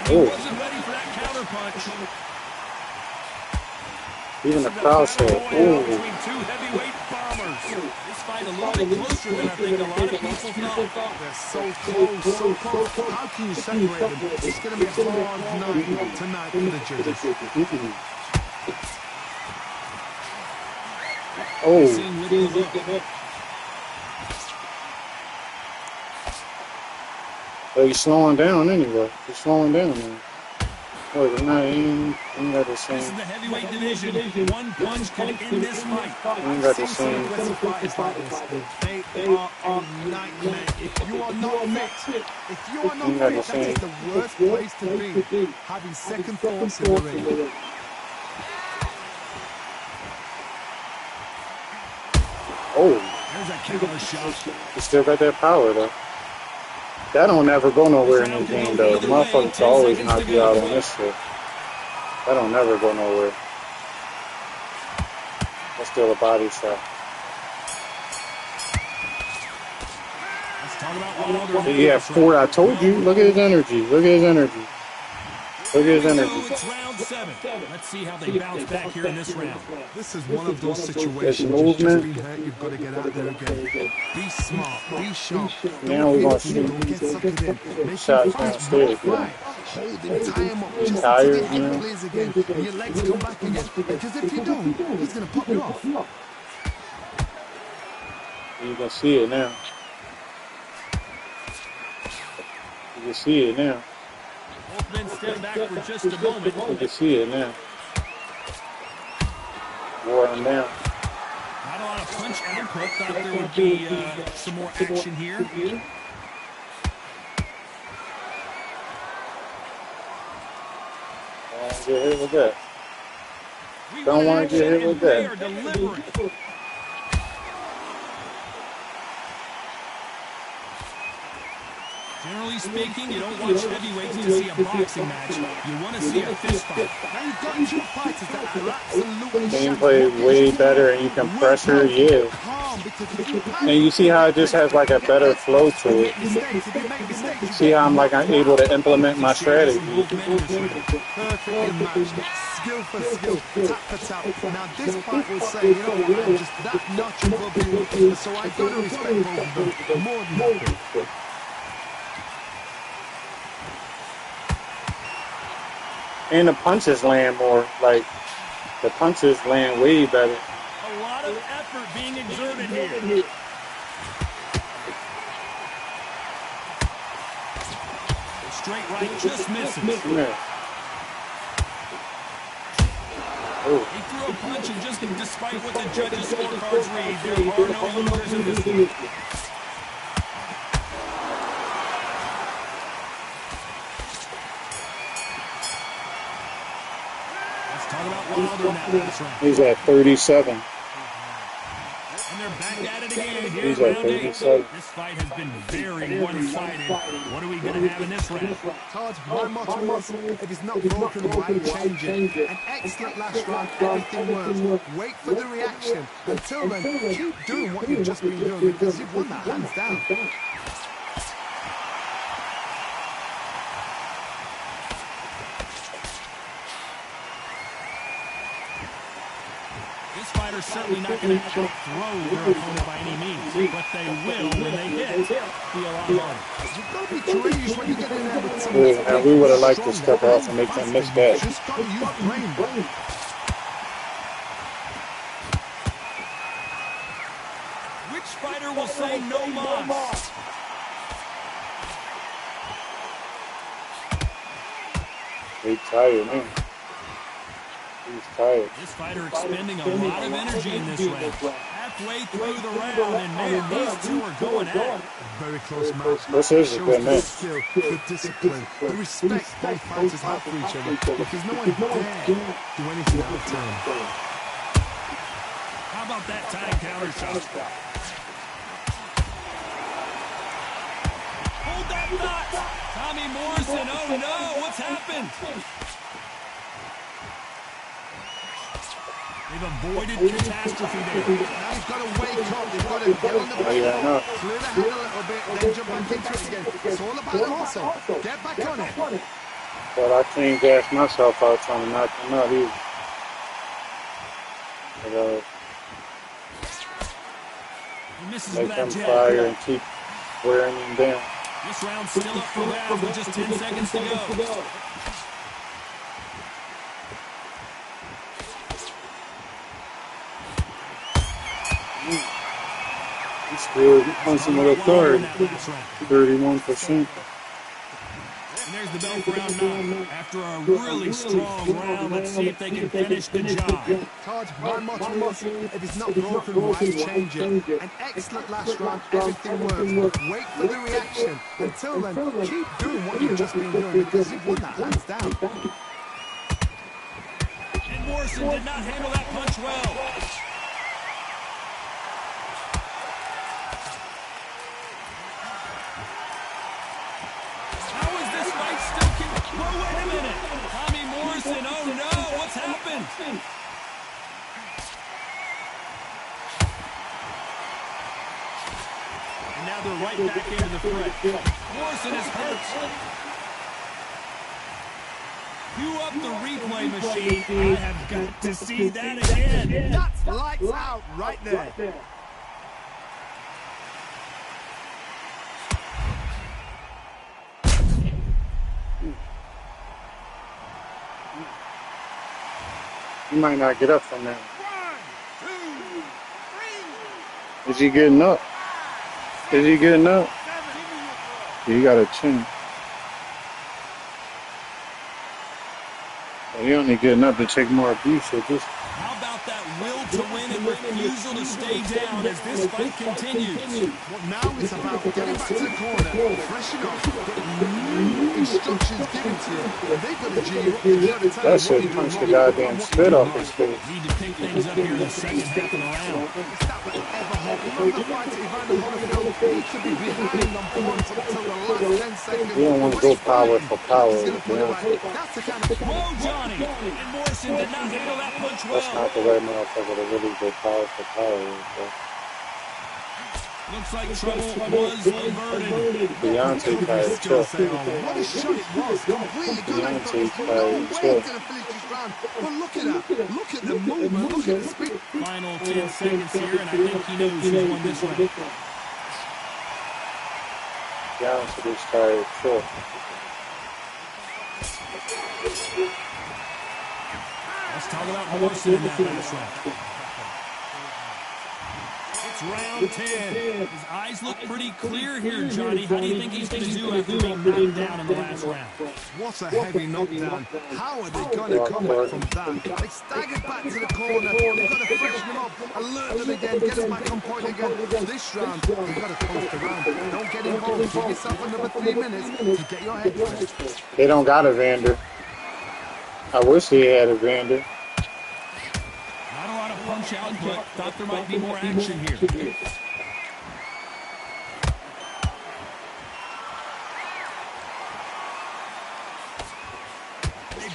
He wasn't ready for that counter punch. Even the crowd said, ooh. Between two heavyweight bombers. This fight a little bit closer than I think a lot of people thought. They're so close, so close. How can you separate them? It's going to be a hard night tonight for the judges. Oh. Well, he's slowing down anyway. He's slowing down now. Wait, he ain't got the same. This is the heavyweight division. One punch can end this fight. He ain't got the same. They are a nightmare. If you are not fit, that is the worst place to be. Having second thoughts in the ring. Oh. There's a counter shot. He still got that power, though. That don't never go nowhere in this game, though. Motherfuckers always knock you out on this shit. That don't never go nowhere. That's still a body shot. Let's talk about Wilder. He had 4. I told you. Look at his energy. Look at his energy. Look at his energy. It's round 7. Let's see how they bounce back here in this round. This is one of those situations. Movement. You've just been hurt, you've got to get out there again. Be smart, be sharp. Now we're going to Don't get shoot sucked in. Make shots your downstairs. right. Hold him, tie him up, just Tired, until your man. hip plays again and your legs come back again. Because if you don't, he's going to pop you off. You can see it now. You can see it now. Both men step back for just a moment. You can see it now. Wore him down. Not a lot of punch output. Thought there would be some more action here. Get hit with that. Don't want to get hit with They are that. delivering. Generally speaking, you don't watch heavyweights to see a boxing match. You want to see a fist fight. Now you've got two fighters that are absolutely Gameplay way better, and you can pressure, yeah. calm because if you And you see how it just has like a better flow to it. See how I'm able to implement my strategy. perfectly matched, skill for skill, tap for tap. Now this fight will say, you know what, I'm just that notch above you, so I got to respect both of them more than nothing. And the punches land more, like, the punches land way better. A lot of effort being exerted here. Straight right just misses. Yeah. Oh. He threw a punch, and just despite what the judges' scorecards read, there are no losers in this one. He's at 37. And they're back at it again here He's in at round 8. 37. This fight has been very one-sided. What are we going to have in this round? Todd, my motto is, if it's not broken, why change it? An excellent last round, everything works. Wait for the reaction. Until then, keep doing what you've just been doing because you've won that hands down. Fighter's certainly not going to throw their opponent by any means, but they will when they hit. Be a lot harder. You've got to be courageous when you get in there with Ooh, now we would have liked to step off and make them miss that. Just got to use brain, bro. Which fighter will say no mas? He's tired, man. He's tired. This fighter expending a lot of energy in this round. Halfway through the round, and man, these two are going at it. Very close match. This is a good match. Skill, good discipline, the respect both fighters have for each other because no one dare do anything out of turn. How about that time counter shot? Hold that knot! Tommy Morrison, oh no, what's happened? They've avoided catastrophe there. Now you've got to wake up, you've got to get on the plate, clear the head a little bit, then jump back into it again. It's all about the hustle. Get back on it. But I can't gas myself out trying to knock him out either. But, he misses make with them that fire jab. and keep wearing him down. This round's still up for grabs with just 10 seconds to go. He's still punching with authority. 31%. And there's the bell for round 9. After a really strong round, let's see if they can finish the job. Todd, my motto is, if it's not broken, why change it? An excellent last round, everything works. Wait for the reaction. Until then, keep doing what you've just been doing because you've won that hands down. And Morrison did not handle that punch well. Whoa, wait a minute! Tommy Morrison, oh no, what's happened? And now they're right back into the fray. Morrison is hurt. Cue up the replay machine. I have got to see that again. That's lights out right there. He might not get up from that. 1, 2, 3. Is he getting up? Is he getting up? He got a chin. He only getting up to take more abuse at this. How about that will want to win and refusal to stay down as this fight continues. Well, now it's about getting back to the corner, freshen up, get new instructions given to you, and they've got to G you up to be able to tell That you what shit you're doing punched the wrong goddamn and what spit you're off doing his right. face. Need to pick things up here in the second half of the round. It's that ever hope. Remember the fight at Evander Holyfield? He could be behind on points until the last 10 seconds. You don't want to go power for power. He's going to put it right. That's the kind of... Whoa, Johnny! And Morrison did not handle that punch That's well. not the right motherfucker to really go power for power. So. Looks like trouble was averted. Deontay tired too. What a shot it was. Completely good. I thought there's no way he's going to finish this round. But look at that. Look at the movement. Look at the speed. Final 10 seconds here, and I think he knows he's won this round. Deontay is tired too. Let's talk about Morrison in that last round. It's round 10. His eyes look pretty clear here, Johnny. How do you think he's going to do after being knocked down in the last round? What a heavy knockdown. How are they going to come back from that? They staggered back to the corner. They've got to freshen them up, alert them again, get them back on point again. This round, you've got to coast around. Don't get involved. Give yourself another 3 minutes to get your head fresh. They don't got a Vander. I wish they had a Vander. Not a lot of punch out, but thought there might be more action here.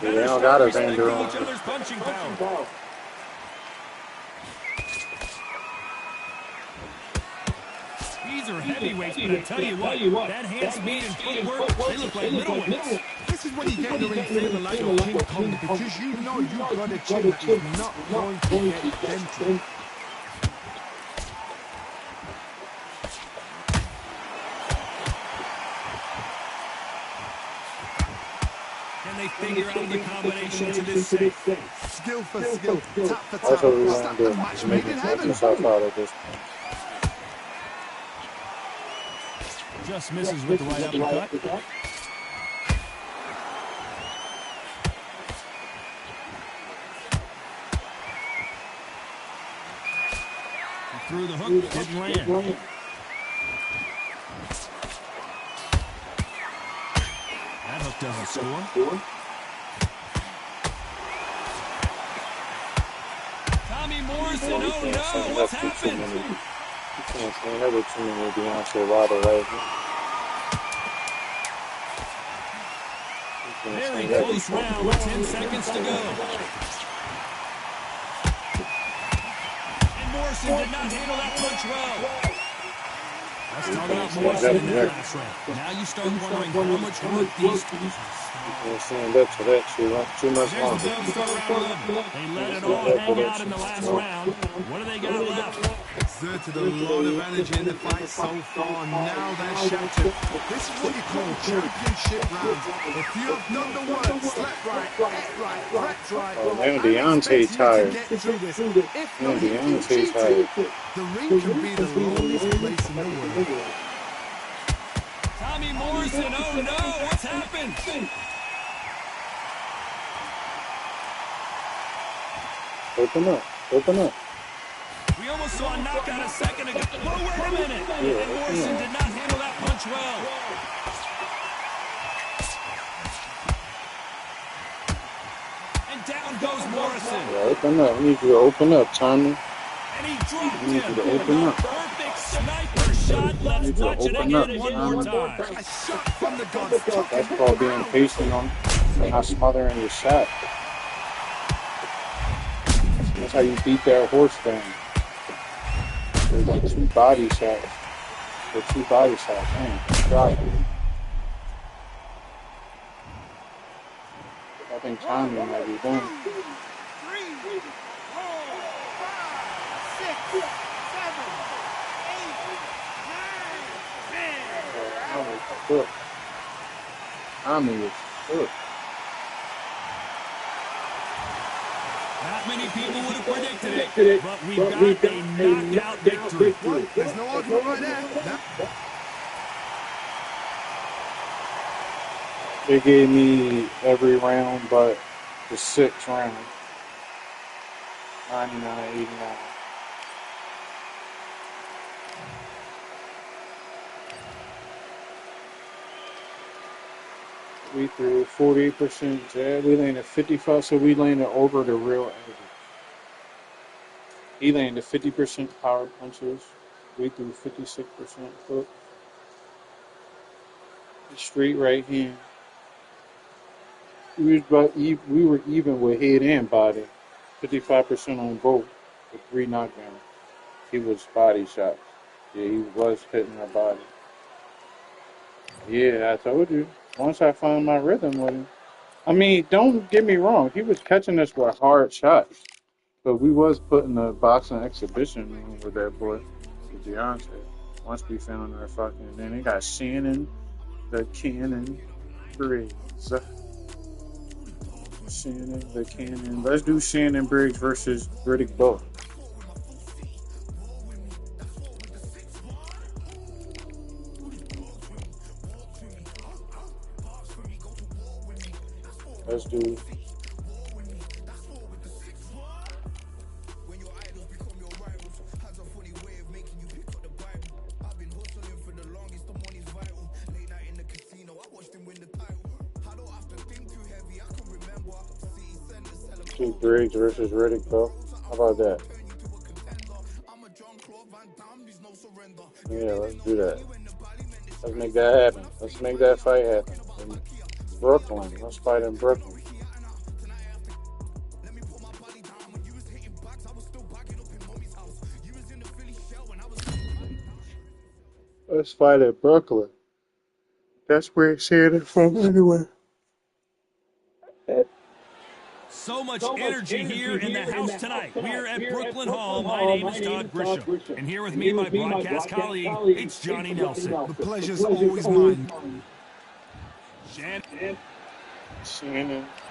They don't got a Vander on. Each other's punching power. These are heavyweights, but I tell you what, that hand speed and footwork, they look like middleweights. This is when you get in the ring feeling like you're King Kong because you know you've got a chin that is not going to get dented. Can they figure out the combination to this safe? Skill for skill, tap for That's what we tap. want Slap to the do. match To made make in it heaven. yourself out of this. Just misses with the right uppercut. He threw the hook, didn't land. That hook doesn't score. Tommy Morrison, oh no, what's happened? You can't say never too many Deontay Wilder right here. Very close round with 10 seconds to go. And Morrison did not handle that punch well. Let's talk about Morrison in that last round. Now you start wondering how much work these two You're saying that to that too much There's the longer. bell start round 11. They let it all hang out in the last round. What do they got left? Exerted a lot of energy in the fight so far. Now they're shattered. This is what you call championship rounds. If you have done the work, slept right, ate right, prepped right, Oh, now I'm Deontay expecting you to tired. get through this. If Now not, you've been Deontay cheated. tired. The ring can be the loneliest place in the world. Tommy Morrison, oh no, what's happened? Open up. Open up. We almost saw a knockout a second ago. Whoa, wait a minute. And Morrison did not handle that punch well. And down goes Morrison. Yeah, open up. I need you to open up, Tommy. And he dropped I need you to him. open up. Perfect sniper shot. Let's watch it open up, again one more time. A shot from the gods. That's called being patient on not smothering your shot. That's how you beat that horse down. There's like 2 body shots. Or 2 body shots. Man, drop it. I think Tommy might be done. 3, 4, 5, 6, 7, 8, 9, 10. Tommy is cooked. Tommy is cooked. Not many people would have predicted it, but we've got a knockout victory. There's no argument right there. They gave me every round but the 6th round. 99, 89. We threw 48% jab. We landed 55, so we landed over the real average. He landed 50% power punches. We threw 56% hook. Straight right hand. We were even with head and body. 55% on both with 3 knockdowns. He was body shots. Yeah, he was hitting our body. Yeah, I told you. Once I found my rhythm with him. I mean, don't get me wrong. He was catching us with hard shots. But we was putting a boxing exhibition on with that boy, with Deontay. Once we found our fucking... Then they got Shannon, the Cannon, Briggs. Shannon, the Cannon. Let's do Shannon Briggs versus Riddick Bowe. Let's do... Briggs versus Riddick Bowe. How about that? Yeah, let's do that. Let's make that happen. Let's make that fight happen. In Brooklyn. Let's fight in Brooklyn. Let's fight at Brooklyn. That's where it's headed from anyway. So much energy here in the house tonight. We're at Brooklyn Hall. My name is Todd Grisham. And here with me, my broadcast colleague, it's Johnny Nelson. The pleasure's always mine. Shannon.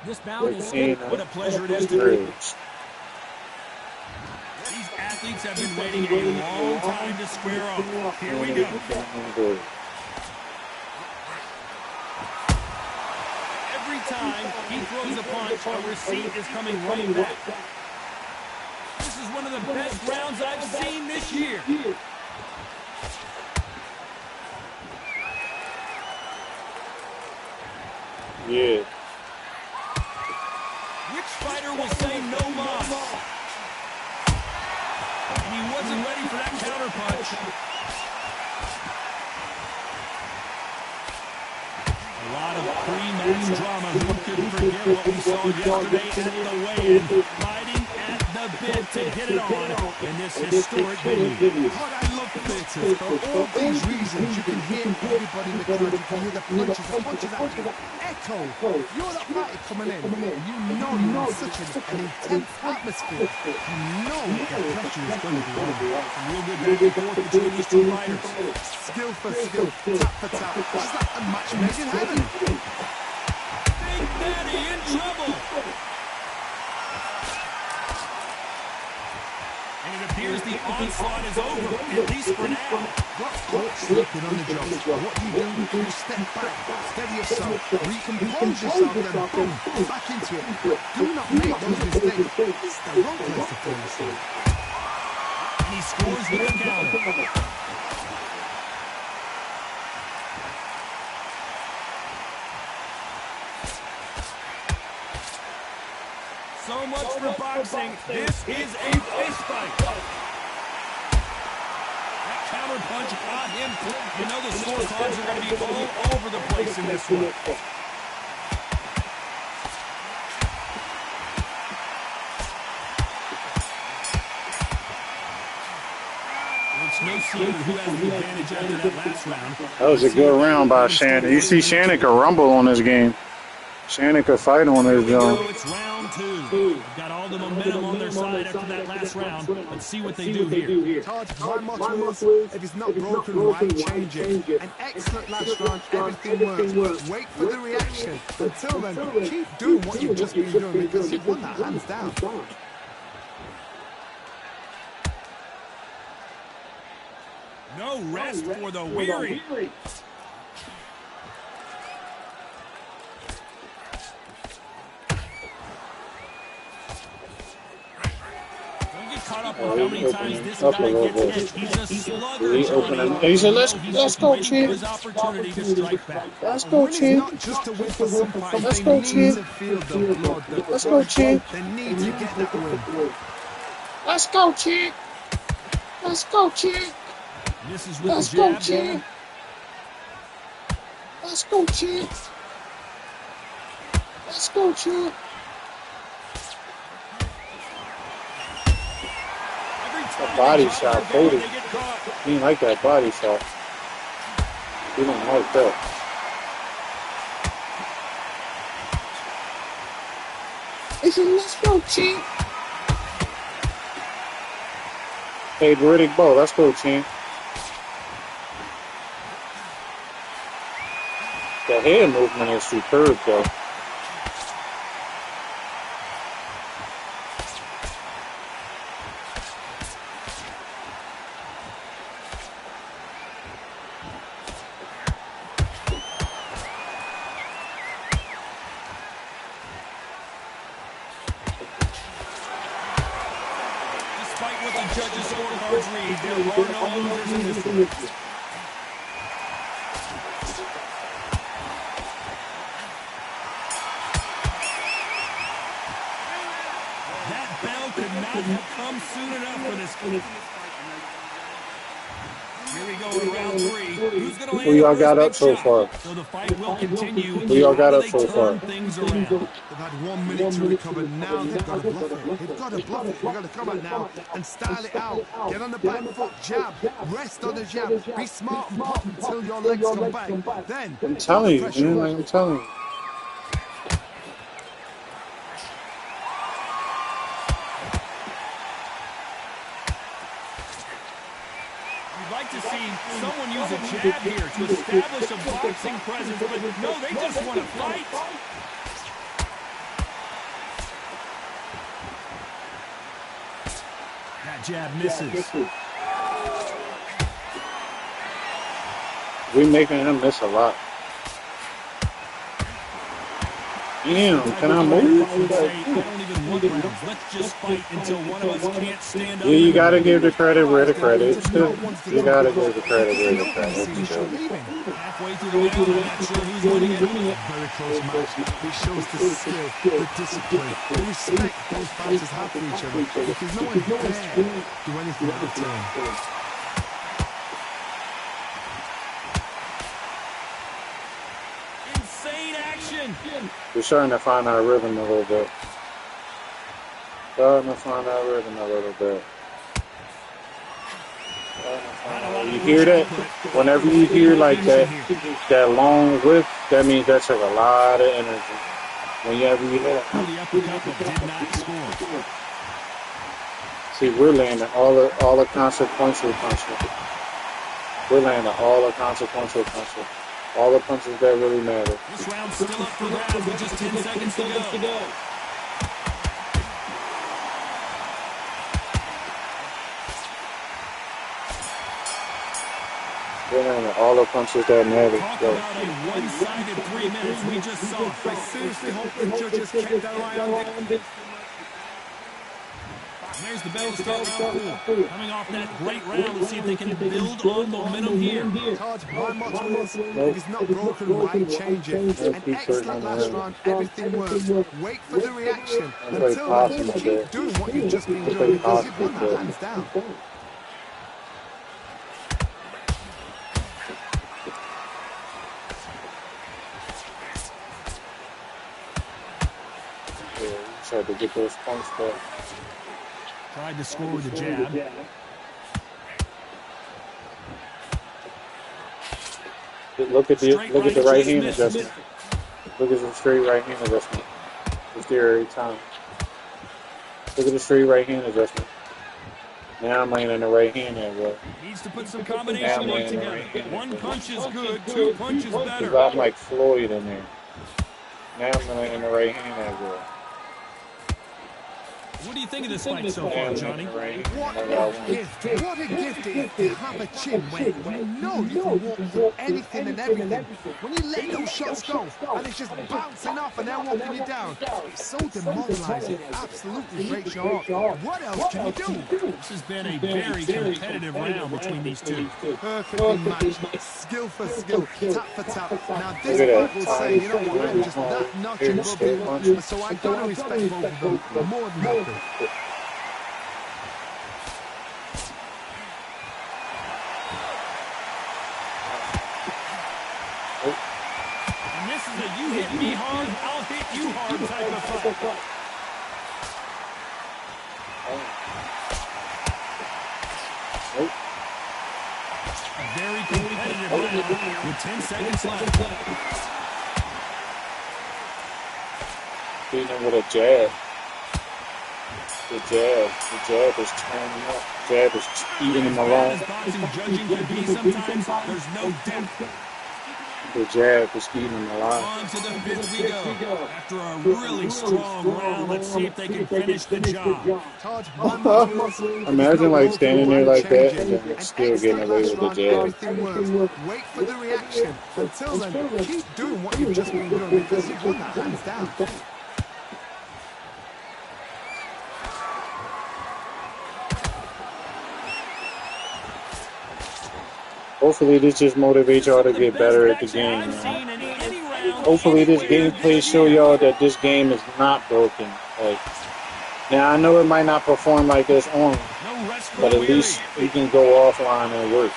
This bout is scheduled. What a pleasure it is to be. These athletes have been waiting a long time to square off. Here we go. Every time he throws a punch, a receipt is coming right back. This is one of the best rounds I've seen this year. Yeah. Which fighter will say no mas? And he wasn't ready for that counter punch. A lot of pre-match drama. Who could forget what we saw yesterday at the weigh-in? Fighting at the bit to get it on in this historic venue. God, I love theatres. For all these reasons, you can hear everybody in the crowd. You can hear the punches actually echo. You're that party coming in. You know you're in such an intense atmosphere. You know the pressure is going to be on. Some real good back and forth between these two fighters. Skill for skill, tap for tap. It's like a match made in heaven. Big Daddy in trouble. And it appears the onslaught is over, at least for now. Got caught slipping on the job. What do? You step back, steady yourself, recompose yourself, then boom, back into it. Do not make those mistakes. It's the wrong place to fall asleep. And he scores with the counter. So much for boxing. This is a fist fight. That counter punch got him. You know the scorecards are going to be all over the place in this one. It's no secret who has the advantage after that last round. That was a good round by Shannon. You see Shannon could rumble on this game. Shannon could fight on his own. It's round two. They've got all the momentum on their side after that last round. Let's see what they do here. Todd, my motto is, if it's not broken, why change it? An excellent last round, everything works. Wait for the reaction. Until then, keep doing what you've just been doing because you've won that hands down. No rest for the weary. caught up Oh, with how he's many times opening this up a guy little gets bit. hit. He's a slugger, He Johnny. opening. He said, He's let's go, waiting for champ. his opportunity to strike back. Let's A go, win is champ. not just a win for some fights. Let's They go, need champ. to feel the blood, the Let's go, push. champ. They need to get that win. Let's go, champ. Let's go, champ. Misses with Let's the go, jab. champ. Let's go, champ. Let's go, champ. That body shot, Cody. He didn't like that body shot. He didn't like that. He said, let's go, champ. Hey, Riddick Bowe, let's go, champ. The head movement is superb, though. Despite what the judges' scorecards read, there are no losers in this one. That bell could not have come soon enough for this. Here we go in round 3. Who's going to land Who y'all the got first up big so shot? far? So the fight will continue. Who y'all got How up do so they far? turn things around? They've had 1 minute to recover. Now they've got to bluff it. They've got to bluff it. They've got to come out now and style it out. Get on the back foot, jab. Rest on the jab. Be smart and pop until your legs come back. Then, I'm telling you, man. Like, I'm telling you. You'd like to see someone use a jab here to establish a boxing presence, but no, they just want to fight. That jab misses. We making him miss a lot. Damn, can I move? I don't even want rounds. Let's just fight until one of us can't stand up. Yeah, you gotta give the credit where the credit is due. You gotta give the credit where the credit is due. Halfway through the round, I'm not sure who's winning it. very close match. It shows the skill, the discipline, the respect both fighters have for each other. Because no one dare do anything out of turn. Insane action. We're starting to find our rhythm a little bit. Starting to find our rhythm a little bit. You hear that? Whenever you hear like that long whiff, that means that took a lot of energy. Whenever you hear that. The uppercut but did not score. See, we're landing all the consequential punches. We're landing all the consequential punches. All the punches that really matter. This round's still up for grabs with just 10 seconds to go. We're landing all the punches that matter. Talk about a one-sided 3 minutes we just saw. I seriously hope the judges kept their eye on this. There's the bell to start round 4. Coming off that great round, let's see if they can build on momentum here. Todd, why much worse? If it's not broken, why change it? An excellent last round, everything works. Wait for the reaction. Until then, keep doing what you've just been doing because you've won that hands down. Tried to get those punches back. Tried to score with a jab. Look at the right hand adjustment. Look at the straight right hand adjustment. It's there every time. Look at the straight right hand adjustment. Now I'm landing the right hand that way. Needs to put some combination work together. One punch is good, 2 punches better. I'm like Floyd in there. Now I'm landing the right hand that way. What do you think of this fight so far, Johnny? What a gift! What a gift it is to have a chin when you know you can walk through anything and everything. When you let those shots go and it's just bouncing off and they're walking you down, it's so demoralizing. It absolutely breaks your heart. What else can you do? This has been a very competitive round between these two. Perfectly matched, skill for skill, tap for tap. Now this fight will say, you know what, I'm just that notch above you, so I gotta respect both of them more than happy. And this is a you hit me hard, I'll hit you hard type of fight. A very competitive round with 10 seconds left. Beating him with a jab. The jab is turning up. Jab is eating him alive. As boxing judging can be sometimes, there's no depth. The jab is eating him alive. On to the fifth we go. After a really strong round, let's see if they can finish the job. Imagine like standing there like that and then still getting away with the jab. Everything works. Wait for the reaction. Until then, keep doing what you've just been doing because you've won that hands down. Hopefully this just motivates y'all to get better at the game, man. Hopefully this gameplay show y'all that this game is not broken. Like, now I know it might not perform like this on, but at least you can go offline and work.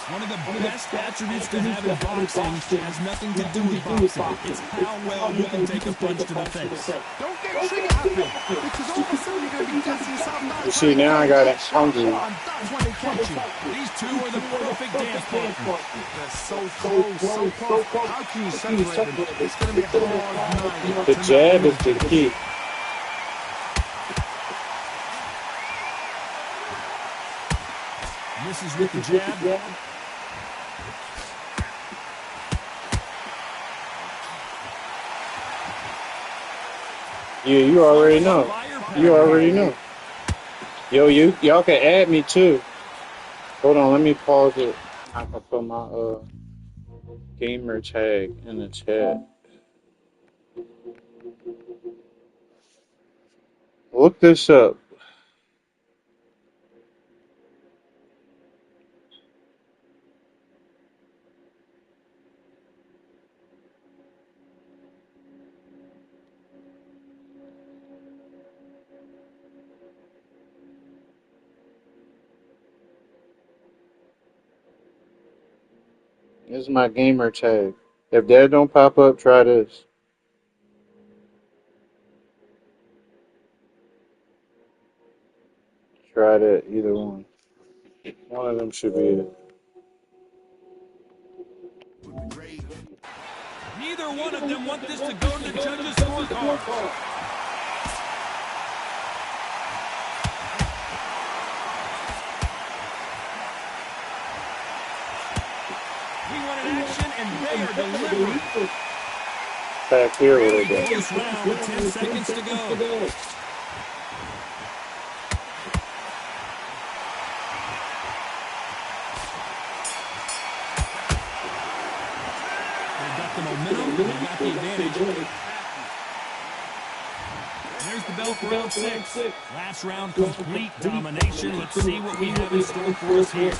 One of the best attributes to have in boxing has nothing to do with boxing. It's how well you can take a punch to the face. Don't get trigger happy, because all of a sudden you're going to be gassing yourself out. You see, now I got it hungry. And that's when they catch you. These two are the perfect dance partners. They're so close, so close. How can you separate them? It's going to be a hard night. The jab is the key. Misses with the jab. Yeah, you already know. You already know. Yo, y'all can add me too. Hold on, let me pause it. I can put my gamer tag in the chat. Look this up. This is my gamer tag. If that don't pop up, try this. Try that, either one. One of them should be it. Neither one of them want this to go to the judges' scorecard. We wanted action, and they are delivering. Back here with it. Close round with 10 seconds to go. Momentum, they got the advantage. There's the bell for round 6. Last round, complete domination. Let's see what we have in store for us here.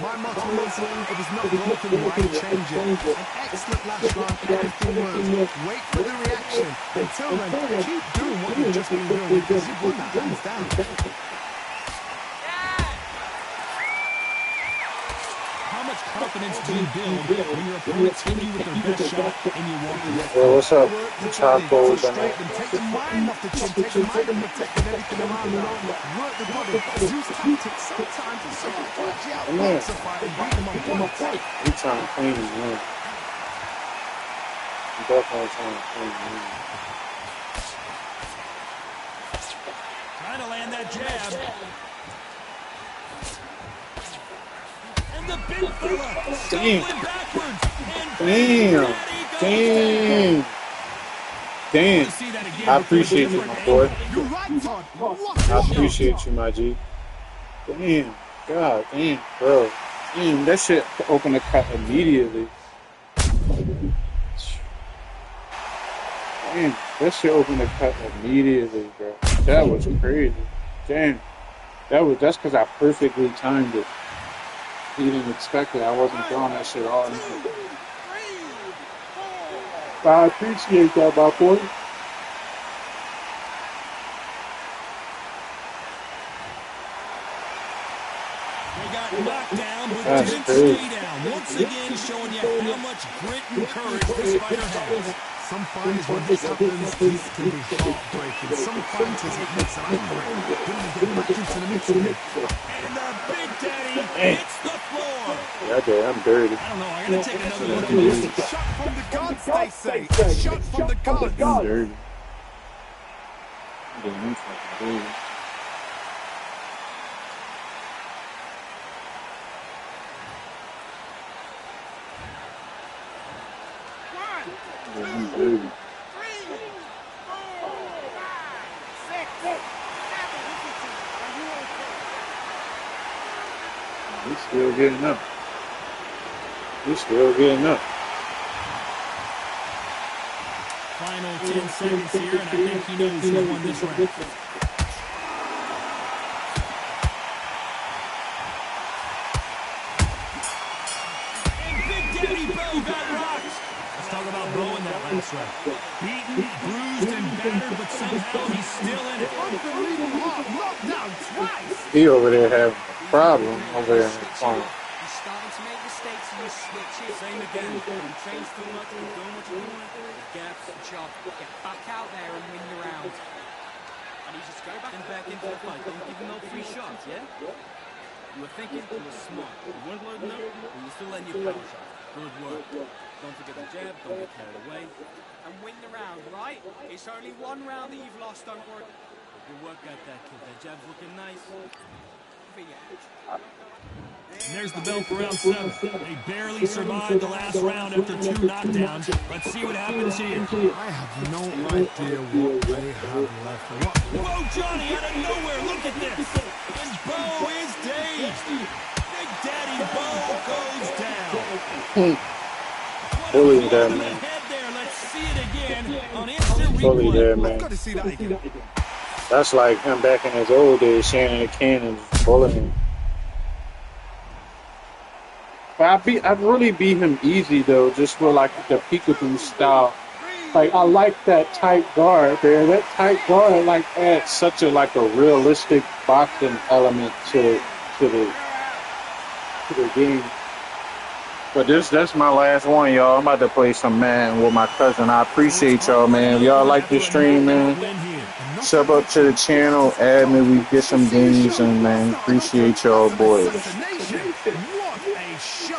My motto is, if it's not broken, why change it? An excellent last round, everything works. Wait for the reaction. Until then, keep doing what you've just been doing because you've won that hands down. How much confidence do you build when your opponents hit you with their best shot and you walk away? Well, what's up? Charcoal. Take the mind off the chin, take the mind off protecting everything around you. Work the body, use tactics sometimes to sort of punch you out, box a fight and beat them on point. I'm trying to clean him, man. I'm definitely trying to clean him. Trying to land that jab. And the big fella stumbling backwards and Damn. Damn. Damn. I appreciate you, my boy. You're right, Todd. What I a shot. appreciate you, my G. Damn. God damn, bro. Damn, that shit opened the cut immediately. Damn, that shit opened the cut immediately, bro. That was crazy. Damn. That's because I perfectly timed it. He didn't expect it. I wasn't throwing that shit all in. But I appreciate that, my boy. They got knocked down, but That's didn't crazy. stay down. Once again, showing you how much grit and courage this fighter has. Some fighters, when this happens, this can be heartbreaking. Some fighters, it makes them angry. Then they get back into the mix again. And the Big Daddy hits the floor. Yeah, dude, I'm dirty. I don't know. I gotta take another look at this. Shot from the guns, they say. Shot from the guns. I'm dirty. Damn, I'm fucking dirty. Yeah, I'm dirty. He's still getting up. He's still getting up. Final 10 seconds here, and I think he knows who won this round. And Big Daddy Bo got rocked. Let's talk about Bo in that last round. Beaten, bruised, and battered, but somehow he's still in it. Unbelievable hard knockdown twice. He over there having a problem over there in the corner. He's starting to make mistakes and you switch it. Same again. He trains too much, he's doing what you're doing. Gaps and chop. Get back out there and win the round. And he just go back into the fight. Don't give him no free shots, yeah? You were thinking, you were smart. You weren't loading up, but you were still letting your power shot. Good work. Don't forget the jab, don't get carried away. And win the round, right? It's only one round that you've lost, don't worry. Good work out there, kid. That jab's looking nice. And there's the bell for round 7. They barely survived the last round after 2 knockdowns. Let's see what happens here. I have no idea what they have left. Whoa, Johnny, out of nowhere, look at this. And Bo is dazed. Big Daddy Bo goes down. Bully there, man. Head there. Let's see it again on instant Bully replay. there, man. Got to see that again. That's like him back in his old days, Shannon the Cannon bullying. But I'd really beat him easy though, just with like the peekaboo style. Like I like that tight guard there. That tight guard like adds such a realistic boxing element to the game. But that's my last one, y'all. I'm about to play some Madden with my cousin. I appreciate y'all, man. If y'all like this stream, man, sub up to the channel, add me, we get some games, and man, appreciate y'all, boys. Assassination.